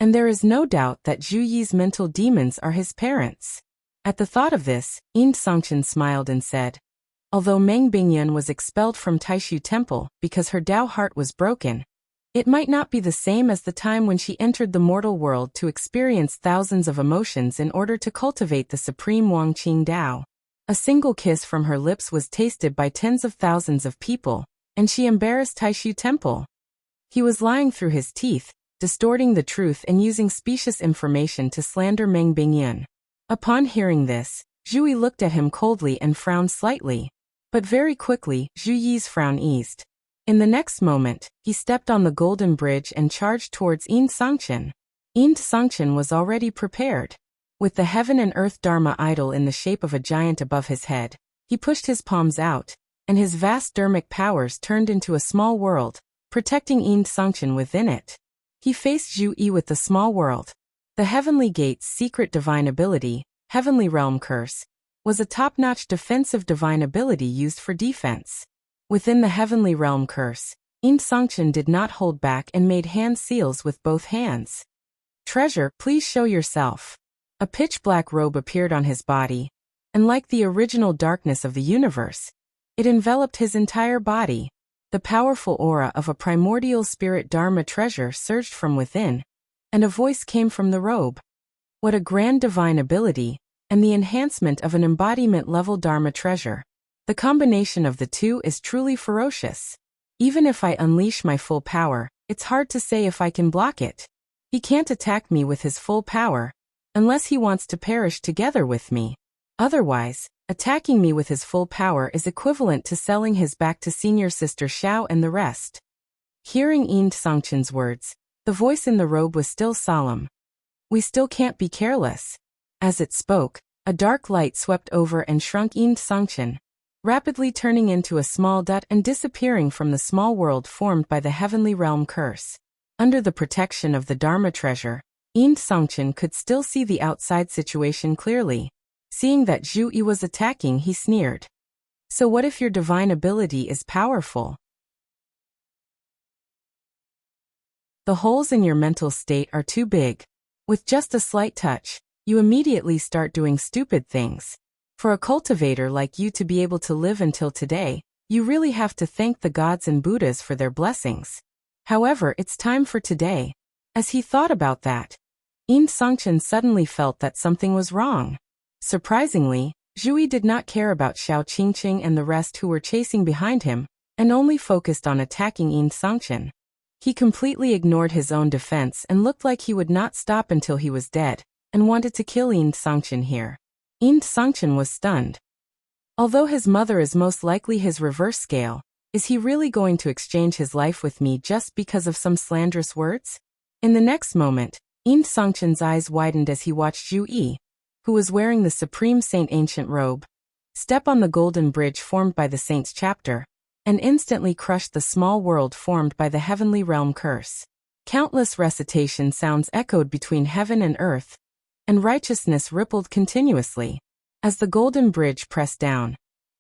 And there is no doubt that Zhu Yi's mental demons are his parents." At the thought of this, Yin Songchen smiled and said, "Although Meng Bingyan was expelled from Taishu Temple because her Dao heart was broken, it might not be the same as the time when she entered the mortal world to experience thousands of emotions in order to cultivate the supreme Wangqing Dao. A single kiss from her lips was tasted by tens of thousands of people, and she embarrassed Taishu Temple." He was lying through his teeth, distorting the truth and using specious information to slander Meng Bingyan. Upon hearing this, Zhu Yi looked at him coldly and frowned slightly. But very quickly, Zhu Yi's frown eased. In the next moment, he stepped on the Golden Bridge and charged towards Yin Songchen. Yin Songchen was already prepared. With the heaven and earth Dharma idol in the shape of a giant above his head, he pushed his palms out, and his vast dharmic powers turned into a small world, protecting Yin Songchen within it. He faced Zhu Yi with the small world. The Heavenly Gate's secret divine ability, Heavenly Realm Curse, was a top-notch defensive divine ability used for defense. Within the Heavenly Realm Curse, Yin Songchen did not hold back and made hand seals with both hands. "Treasure, please show yourself." A pitch-black robe appeared on his body, and like the original darkness of the universe, it enveloped his entire body. The powerful aura of a primordial spirit Dharma treasure surged from within, and a voice came from the robe. What a grand divine ability, and the enhancement of an embodiment-level Dharma treasure. The combination of the two is truly ferocious. Even if I unleash my full power, it's hard to say if I can block it. He can't attack me with his full power, unless he wants to perish together with me. Otherwise, attacking me with his full power is equivalent to selling his back to senior sister Xiao and the rest." Hearing Yin Songchen's words, the voice in the robe was still solemn. "We still can't be careless." As it spoke, a dark light swept over and shrunk Yin Songchen, rapidly turning into a small dot and disappearing from the small world formed by the heavenly realm curse. Under the protection of the Dharma treasure, Yin Songchen could still see the outside situation clearly. Seeing that Zhu Yi was attacking, he sneered. "So what if your divine ability is powerful? The holes in your mental state are too big. With just a slight touch, you immediately start doing stupid things. For a cultivator like you to be able to live until today, you really have to thank the gods and Buddhas for their blessings. However, it's time for today." As he thought about that, Yin Songchen suddenly felt that something was wrong. Surprisingly, Zhu Yi did not care about Xiao Qingqing and the rest who were chasing behind him, and only focused on attacking Yin Songchen. He completely ignored his own defense and looked like he would not stop until he was dead, and wanted to kill Yin Songchen here. Yin Songchen was stunned. Although his mother is most likely his reverse scale, is he really going to exchange his life with me just because of some slanderous words? In the next moment, Yin Songchen's eyes widened as he watched Zhu Yi, who was wearing the Supreme Saint ancient robe, step on the golden bridge formed by the Saint's chapter, and instantly crushed the small world formed by the heavenly realm curse. Countless recitation sounds echoed between heaven and earth, and righteousness rippled continuously. As the golden bridge pressed down,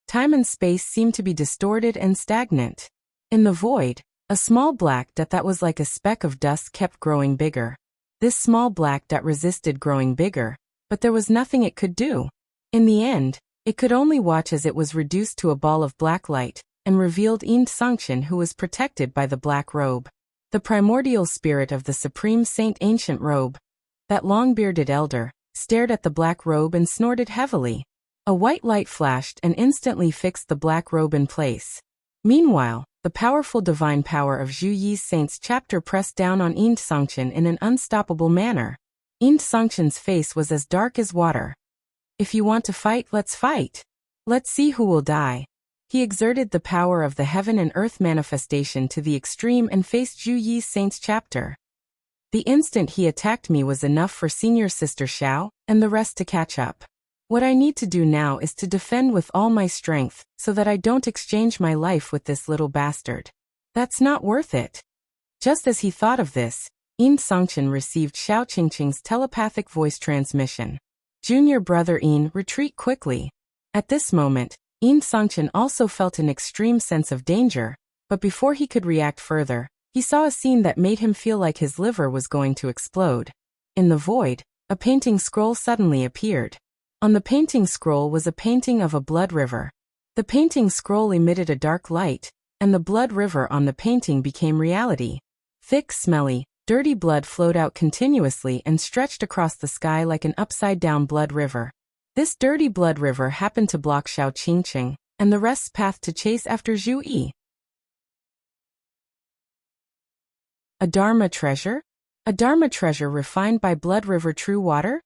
time and space seemed to be distorted and stagnant. In the void, a small black dot that was like a speck of dust kept growing bigger. This small black dot resisted growing bigger, but there was nothing it could do. In the end, it could only watch as it was reduced to a ball of black light, and revealed Yin Songchen, who was protected by the black robe. The primordial spirit of the Supreme Saint ancient robe, that long-bearded elder, stared at the black robe and snorted heavily. A white light flashed and instantly fixed the black robe in place. Meanwhile, the powerful divine power of Zhu Yi's Saint's chapter pressed down on Yin Songchen in an unstoppable manner. Yin Songchen's face was as dark as water. "If you want to fight, let's fight. Let's see who will die." He exerted the power of the heaven and earth manifestation to the extreme and faced Zhu Yi's Saint's chapter. The instant he attacked me was enough for senior sister Xiao and the rest to catch up. What I need to do now is to defend with all my strength, so that I don't exchange my life with this little bastard. That's not worth it. Just as he thought of this, Yin Songchen received Xiao Qingqing's telepathic voice transmission. "Junior brother Yin, retreat quickly." At this moment, Yin Songchen also felt an extreme sense of danger, but before he could react further, he saw a scene that made him feel like his liver was going to explode. In the void, a painting scroll suddenly appeared. On the painting scroll was a painting of a blood river. The painting scroll emitted a dark light, and the blood river on the painting became reality. Thick, smelly, dirty blood flowed out continuously and stretched across the sky like an upside-down blood river. This dirty blood river happened to block Xiao Qingqing and the rest's path to chase after Zhu Yi. A Dharma treasure? A Dharma treasure refined by blood river true water?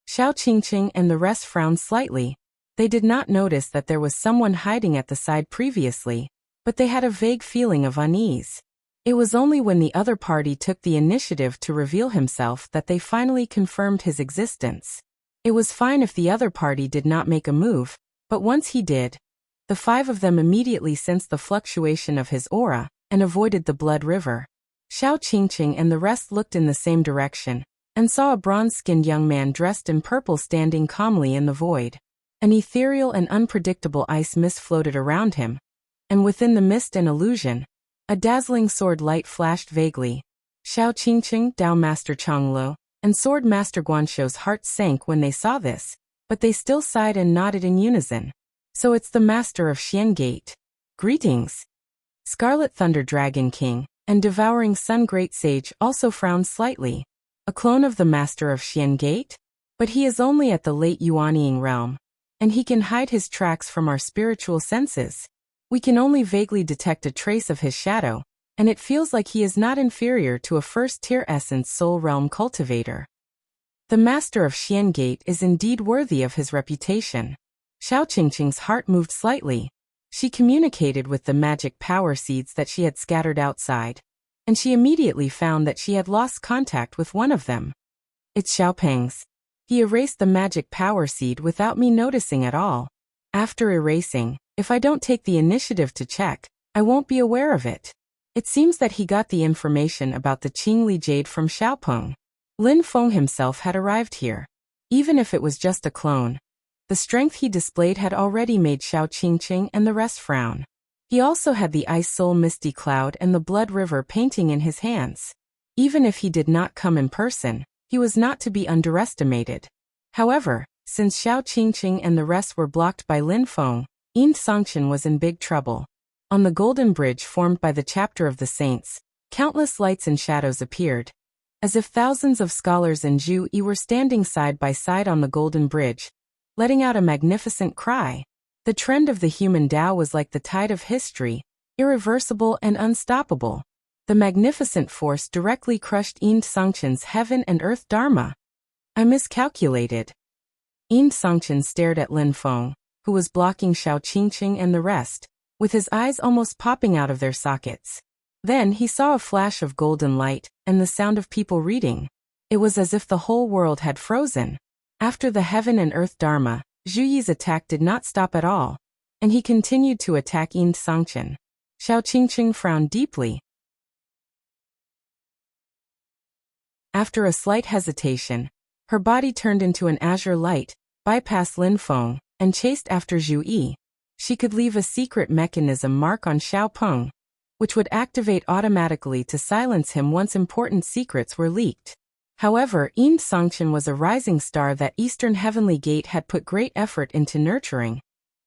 Xiao Qingqing and the rest frowned slightly. They did not notice that there was someone hiding at the side previously, but they had a vague feeling of unease. It was only when the other party took the initiative to reveal himself that they finally confirmed his existence. It was fine if the other party did not make a move, but once he did, the five of them immediately sensed the fluctuation of his aura and avoided the blood river. Xiao Qingqing and the rest looked in the same direction, and saw a bronze-skinned young man dressed in purple standing calmly in the void. An ethereal and unpredictable ice mist floated around him, and within the mist and illusion, a dazzling sword light flashed vaguely. Xiao Qingqing, Dao Master Changlo, and Sword Master Guanshou's hearts sank when they saw this, but they still sighed and nodded in unison. "So it's the Master of Xian Gate. Greetings." Scarlet Thunder Dragon King and Devouring Sun Great Sage also frowned slightly. "A clone of the Master of Xian Gate? But he is only at the late Yuanying realm, and he can hide his tracks from our spiritual senses. We can only vaguely detect a trace of his shadow, and it feels like he is not inferior to a first-tier essence soul realm cultivator." The master of Xian Gate is indeed worthy of his reputation. Xiao Qingqing's heart moved slightly. She communicated with the magic power seeds that she had scattered outside, and she immediately found that she had lost contact with one of them. It's Xiaopeng's. He erased the magic power seed without me noticing at all. After erasing, if I don't take the initiative to check, I won't be aware of it. It seems that he got the information about the Qingli Jade from Xiaopeng. Lin Feng himself had arrived here. Even if it was just a clone, the strength he displayed had already made Xiao Qingqing and the rest frown. He also had the Ice Soul Misty Cloud and the Blood River painting in his hands. Even if he did not come in person, he was not to be underestimated. However, since Xiao Qingqing and the rest were blocked by Lin Feng, Yin Songchen was in big trouble. On the golden bridge formed by the chapter of the saints, countless lights and shadows appeared, as if thousands of scholars and Zhu Yi were standing side by side on the golden bridge, letting out a magnificent cry. The trend of the human Tao was like the tide of history, irreversible and unstoppable. The magnificent force directly crushed Yin Songchen's heaven and earth dharma. I miscalculated. Yin Songchen stared at Lin Feng, who was blocking Xiao Qingqing and the rest, with his eyes almost popping out of their sockets. Then he saw a flash of golden light, and the sound of people reading. It was as if the whole world had frozen. After the heaven and earth dharma, Zhu Yi's attack did not stop at all, and he continued to attack Yin Songchen. Xiao Qingqing frowned deeply. After a slight hesitation, her body turned into an azure light, bypassed Lin Feng, and chased after Zhu Yi. She could leave a secret mechanism mark on Xiaopeng, which would activate automatically to silence him once important secrets were leaked. However, Yin Songchen was a rising star that Eastern Heavenly Gate had put great effort into nurturing,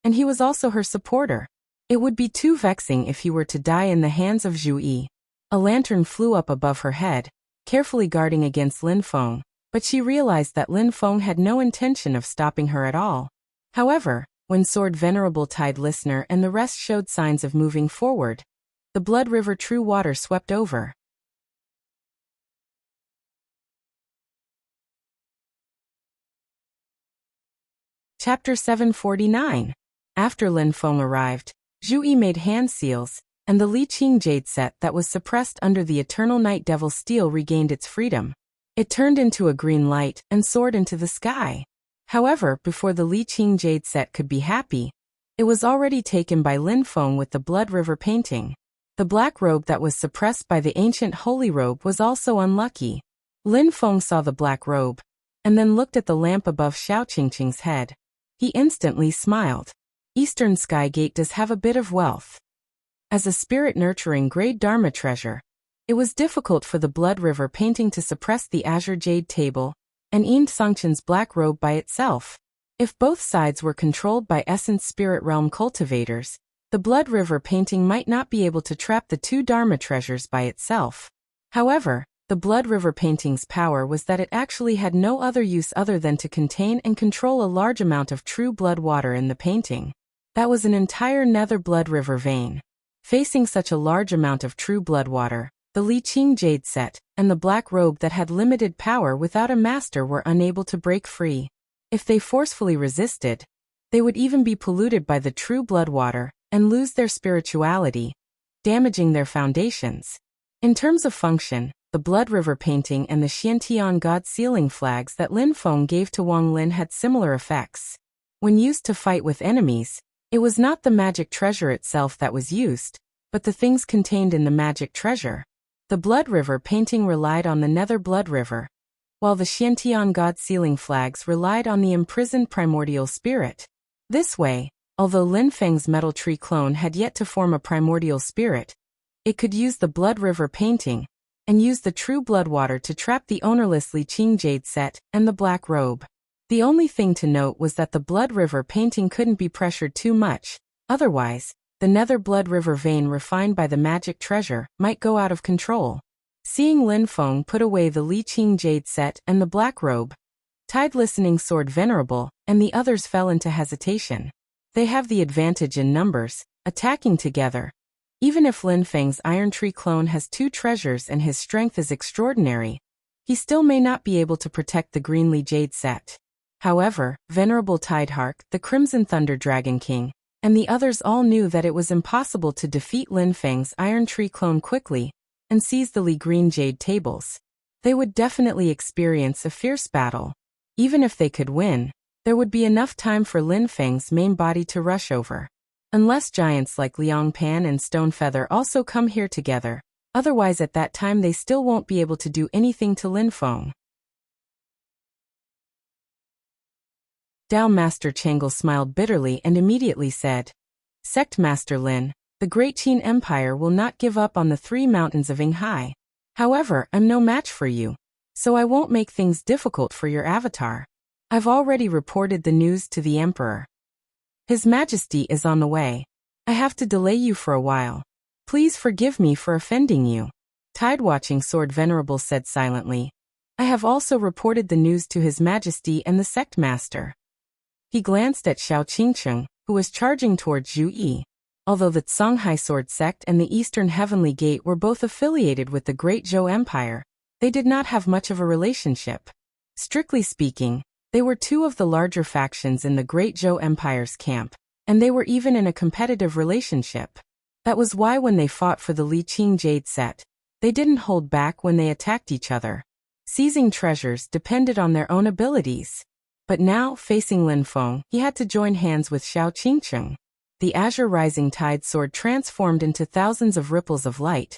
and he was also her supporter. It would be too vexing if he were to die in the hands of Zhu Yi. A lantern flew up above her head, carefully guarding against Lin Feng, but she realized that Lin Feng had no intention of stopping her at all. However, when Sword Venerable Tide Listener and the rest showed signs of moving forward, the Blood River True Water swept over. Chapter 749. After Lin Feng arrived, Zhu Yi made hand seals, and the Li Qing Jade set that was suppressed under the Eternal Night Devil Steel regained its freedom. It turned into a green light and soared into the sky. However, before the Li Qing Jade set could be happy, it was already taken by Lin Feng with the Blood River painting. The black robe that was suppressed by the ancient holy robe was also unlucky. Lin Feng saw the black robe, and then looked at the lamp above Xiao Qingqing's head. He instantly smiled. Eastern Sky Gate does have a bit of wealth. As a spirit-nurturing grade Dharma treasure, it was difficult for the Blood River painting to suppress the Azure Jade table and Yin Songchen's black robe by itself. If both sides were controlled by Essence Spirit Realm cultivators, the Blood River painting might not be able to trap the two Dharma treasures by itself. However, the Blood River painting's power was that it actually had no other use other than to contain and control a large amount of true blood water in the painting. That was an entire Nether Blood River vein. Facing such a large amount of true blood water, the Li Qing Jade set and the black robe that had limited power without a master were unable to break free. If they forcefully resisted, they would even be polluted by the true blood water and lose their spirituality, damaging their foundations. In terms of function, the Blood River painting and the Xiantian God sealing flags that Lin Feng gave to Wang Lin had similar effects. When used to fight with enemies, it was not the magic treasure itself that was used, but the things contained in the magic treasure. The Blood River painting relied on the Nether Blood River, while the Xiantian God sealing flags relied on the imprisoned primordial spirit. This way, although Lin Feng's metal tree clone had yet to form a primordial spirit, it could use the Blood River painting and use the true blood water to trap the ownerless Li Qing Jade set and the black robe. The only thing to note was that the Blood River painting couldn't be pressured too much, otherwise, the Nether Blood River vein refined by the magic treasure might go out of control. Seeing Lin Feng put away the Li Qing Jade set and the black robe, Tide Listening Sword Venerable and the others fell into hesitation. They have the advantage in numbers, attacking together. Even if Lin Feng's Iron Tree clone has two treasures and his strength is extraordinary, he still may not be able to protect the Greenly Jade set. However, Venerable Tidehark, the Crimson Thunder Dragon King, and the others all knew that it was impossible to defeat Lin Feng's Iron Tree clone quickly and seize the Li Green Jade tables. They would definitely experience a fierce battle. Even if they could win, there would be enough time for Lin Feng's main body to rush over. Unless giants like Liang Pan and Stone Feather also come here together, otherwise at that time they still won't be able to do anything to Lin Feng. Dao Master Chang'e smiled bitterly and immediately said, Sect Master Lin, the Great Qin Empire will not give up on the 3 mountains of Yinghai. However, I'm no match for you, so I won't make things difficult for your avatar. I've already reported the news to the Emperor. His Majesty is on the way. I have to delay you for a while. Please forgive me for offending you. Tidewatching Sword Venerable said silently. I have also reported the news to His Majesty and the Sect Master. He glanced at Xiao Qingcheng, who was charging towards Zhu Yi. Although the Songhai Sword Sect and the Eastern Heavenly Gate were both affiliated with the Great Zhou Empire, they did not have much of a relationship. Strictly speaking, they were 2 of the larger factions in the Great Zhou Empire's camp, and they were even in a competitive relationship. That was why when they fought for the Li Qing Jade set, they didn't hold back when they attacked each other. Seizing treasures depended on their own abilities. But now, facing Lin Feng, he had to join hands with Xiao Qingcheng. The azure rising tide sword transformed into thousands of ripples of light,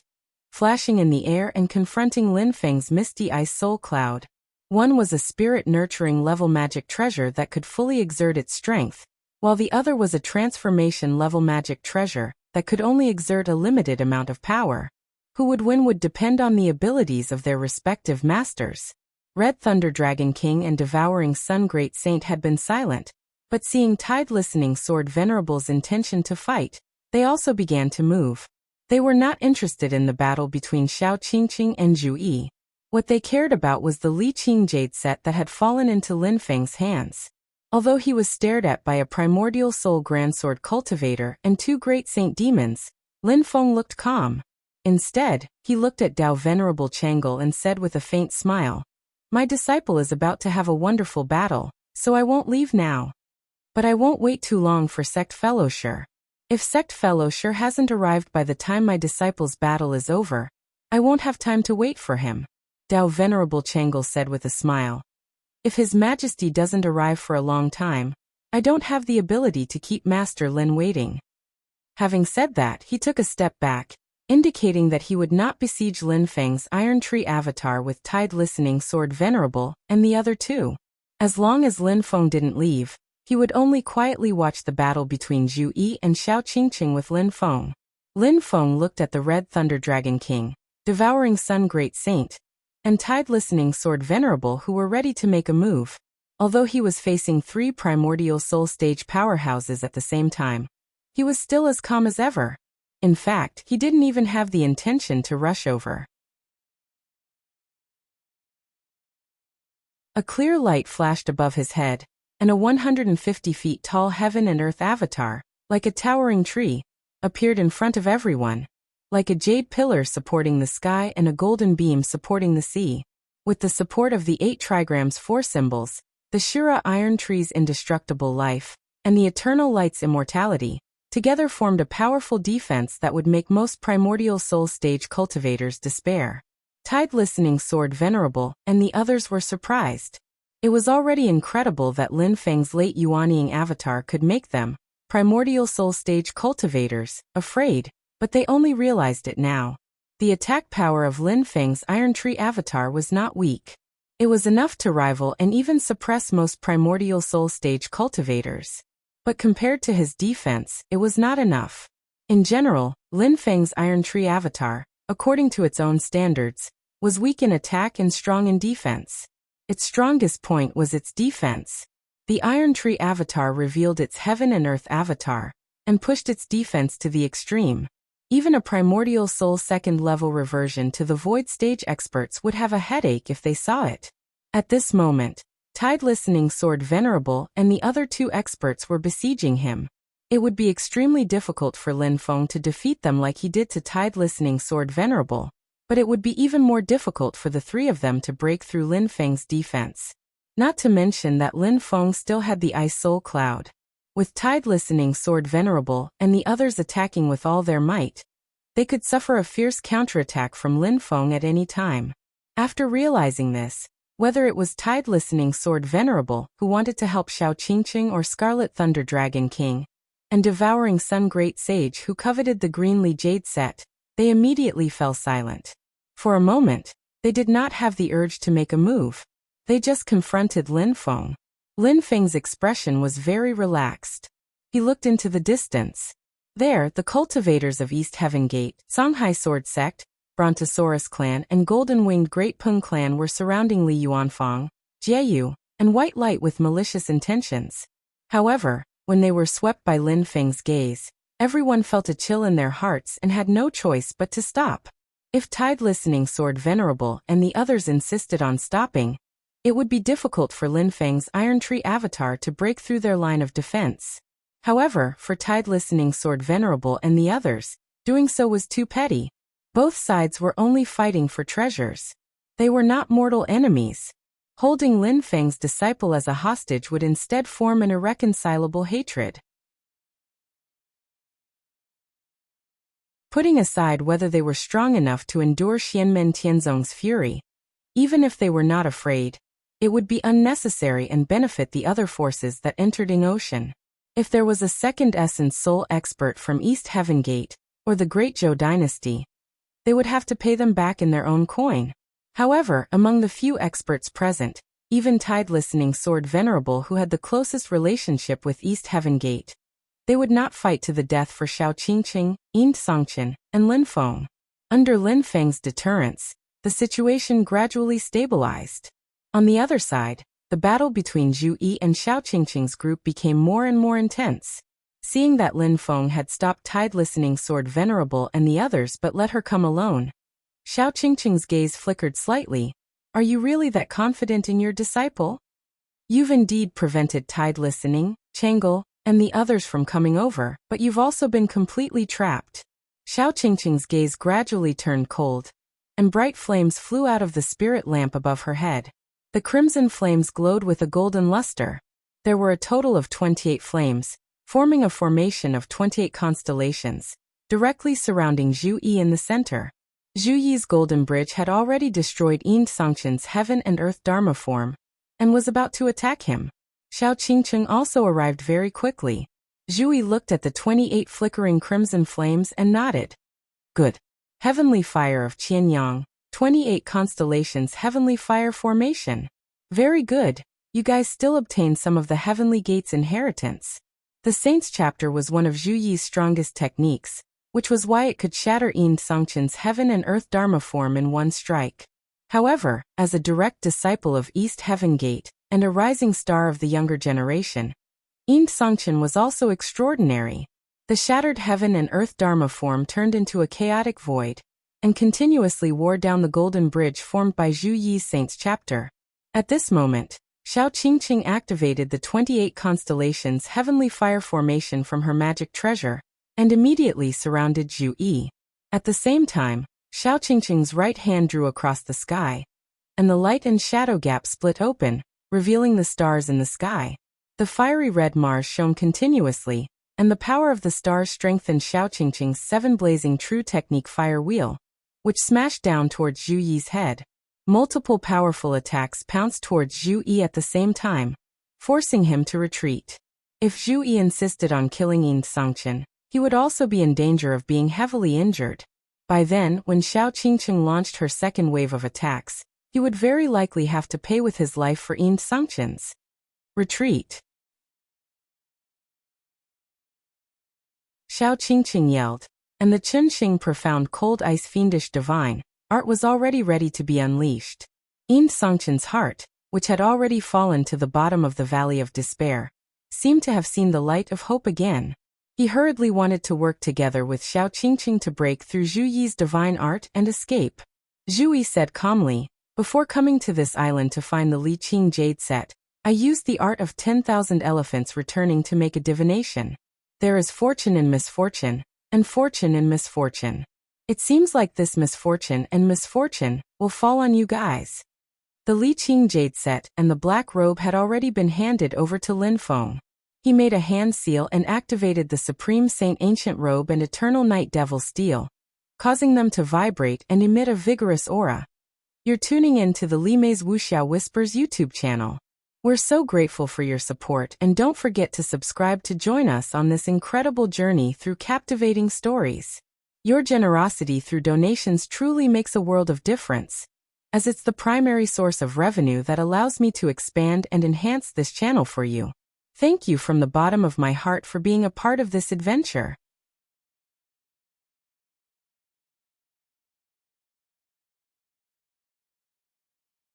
flashing in the air and confronting Lin Feng's misty ice soul cloud. One was a spirit-nurturing level magic treasure that could fully exert its strength, while the other was a transformation-level magic treasure that could only exert a limited amount of power. Who would win would depend on the abilities of their respective masters. Red Thunder Dragon King and Devouring Sun Great Saint had been silent, but seeing Tide Listening Sword Venerable's intention to fight, they also began to move. They were not interested in the battle between Xiao Qingqing and Zhu Yi. What they cared about was the Li Qing Jade set that had fallen into Lin Feng's hands. Although he was stared at by a Primordial Soul Grandsword Cultivator and 2 Great Saint Demons, Lin Feng looked calm. Instead, he looked at Dao Venerable Chang'e and said with a faint smile, My disciple is about to have a wonderful battle, so I won't leave now. But I won't wait too long for Sect Fellowshire. If Sect Fellowshire hasn't arrived by the time my disciple's battle is over, I won't have time to wait for him. Dao Venerable Chang'e said with a smile. If His Majesty doesn't arrive for a long time, I don't have the ability to keep Master Lin waiting. Having said that, he took a step back, indicating that he would not besiege Lin Feng's Iron Tree avatar with Tide Listening Sword Venerable and the other 2. As long as Lin Feng didn't leave, he would only quietly watch the battle between Zhu Yi and Xiao Qingqing with Lin Feng. Lin Feng looked at the Red Thunder Dragon King, Devouring Sun Great Saint, and Tide Listening Sword Venerable who were ready to make a move. Although he was facing 3 Primordial Soul Stage powerhouses at the same time, he was still as calm as ever. In fact, he didn't even have the intention to rush over. A clear light flashed above his head, and a 150 feet tall heaven and earth avatar, like a towering tree, appeared in front of everyone. Like a jade pillar supporting the sky and a golden beam supporting the sea. With the support of the 8 trigram's 4 symbols, the Shira Iron Tree's indestructible life, and the Eternal Light's immortality, together formed a powerful defense that would make most Primordial Soul Stage cultivators despair. Tide Listening Sword Venerable and the others were surprised. It was already incredible that Lin Feng's late Yuanying avatar could make them, Primordial Soul Stage cultivators, afraid, but they only realized it now. The attack power of Lin Feng's Iron Tree avatar was not weak. It was enough to rival and even suppress most Primordial Soul Stage cultivators. But compared to his defense, it was not enough. In general, Lin Feng's Iron Tree avatar, according to its own standards, was weak in attack and strong in defense. Its strongest point was its defense. The Iron Tree avatar revealed its Heaven and Earth avatar, and pushed its defense to the extreme. Even a Primordial Soul second-level reversion to the Void Stage experts would have a headache if they saw it. At this moment, Tide Listening Sword Venerable and the other 2 experts were besieging him. It would be extremely difficult for Lin Feng to defeat them like he did to Tide Listening Sword Venerable. but it would be even more difficult for the three of them to break through Lin Feng's defense. Not to mention that Lin Feng still had the Ice Soul Cloud. With Tide Listening Sword Venerable and the others attacking with all their might, they could suffer a fierce counterattack from Lin Feng at any time. After realizing this, whether it was Tide Listening Sword Venerable who wanted to help Xiao Qingqing or Scarlet Thunder Dragon King, and Devouring Sun Great Sage who coveted the Greenly Jade set, they immediately fell silent. For a moment, they did not have the urge to make a move. They just confronted Lin Feng. Lin Feng's expression was very relaxed. He looked into the distance. There, the cultivators of East Heaven Gate, Songhai Sword Sect, Brontosaurus Clan and Golden-Winged Great Peng Clan were surrounding Li Yuanfang, Jieyu, and White Light with malicious intentions. However, when they were swept by Lin Feng's gaze, everyone felt a chill in their hearts and had no choice but to stop. If Tide Listening Sword Venerable and the others insisted on stopping, it would be difficult for Lin Feng's Iron Tree avatar to break through their line of defense. However, for Tide Listening Sword Venerable and the others, doing so was too petty. Both sides were only fighting for treasures. They were not mortal enemies. Holding Lin Feng's disciple as a hostage would instead form an irreconcilable hatred. Putting aside whether they were strong enough to endure Xianmen Tianzong's fury, even if they were not afraid, it would be unnecessary and benefit the other forces that entered Ing Ocean. If there was a second Essence Soul expert from East Heaven Gate, or the Great Zhou Dynasty, they would have to pay them back in their own coin. However, among the few experts present, even Tide Listening Sword Venerable who had the closest relationship with East Heaven Gate, they would not fight to the death for Xiao Qingqing, Yin Songchen, and Lin Feng. Under Lin Feng's deterrence, the situation gradually stabilized. On the other side, the battle between Zhu Yi and Xiao Qingqing's group became more and more intense. Seeing that Lin Feng had stopped Tide Listening Sword Venerable and the others but let her come alone, Xiao Qingqing's gaze flickered slightly. Are you really that confident in your disciple? You've indeed prevented Tide Listening, Chang'e, and the others from coming over, but you've also been completely trapped. Xiao Qingqing's gaze gradually turned cold, and bright flames flew out of the spirit lamp above her head. The crimson flames glowed with a golden luster. There were a total of 28 flames, forming a formation of 28 constellations, directly surrounding Zhu Yi in the center. Zhu Yi's golden bridge had already destroyed Yin Songchen's heaven and earth dharma form, and was about to attack him. Xiao Qingqing also arrived very quickly. Zhu Yi looked at the 28 flickering crimson flames and nodded. Good. Heavenly Fire of Qianyang, 28 constellations Heavenly Fire formation. Very good. You guys still obtained some of the Heavenly Gate's inheritance. The Saints chapter was one of Zhu Yi's strongest techniques, which was why it could shatter Yin Songchen's heaven and earth dharma form in one strike. However, as a direct disciple of East Heaven Gate, and a rising star of the younger generation, Yin Songchen was also extraordinary. The shattered heaven and earth dharma form turned into a chaotic void, and continuously wore down the golden bridge formed by Zhu Yi's Saints chapter. At this moment, Xiao Qingqing activated the 28 constellations Heavenly Fire formation from her magic treasure, and immediately surrounded Zhu Yi. At the same time, Xiao Qingqing's right hand drew across the sky, and the light and shadow gap split open, revealing the stars in the sky. The fiery red Mars shone continuously, and the power of the stars strengthened Xiao Qingqing's 7 blazing true technique fire wheel, which smashed down towards Zhu Yi's head. Multiple powerful attacks pounced towards Zhu Yi at the same time, forcing him to retreat. If Zhu Yi insisted on killing Yin Songchen, he would also be in danger of being heavily injured. By then, when Xiao Qingqing launched her second wave of attacks, he would very likely have to pay with his life for Yin Songchen's retreat. Xiao Qingqing yelled, and the Chunxing profound cold ice fiendish divine art was already ready to be unleashed. Yin Songchen's heart, which had already fallen to the bottom of the valley of despair, seemed to have seen the light of hope again. He hurriedly wanted to work together with Xiao Qingqing to break through Zhu Yi's divine art and escape. Zhu Yi said calmly, before coming to this island to find the Li Qing jade set, I used the art of 10,000 elephants returning to make a divination. There is fortune in misfortune, and fortune in misfortune. It seems like this misfortune and misfortune will fall on you guys. The Li Qing jade set and the black robe had already been handed over to Lin Feng. He made a hand seal and activated the Supreme Saint Ancient Robe and Eternal Night Devil Steel, causing them to vibrate and emit a vigorous aura. You're tuning in to the Li Mei's Wuxia Whispers YouTube channel. We're so grateful for your support, and don't forget to subscribe to join us on this incredible journey through captivating stories. Your generosity through donations truly makes a world of difference, as it's the primary source of revenue that allows me to expand and enhance this channel for you. Thank you from the bottom of my heart for being a part of this adventure.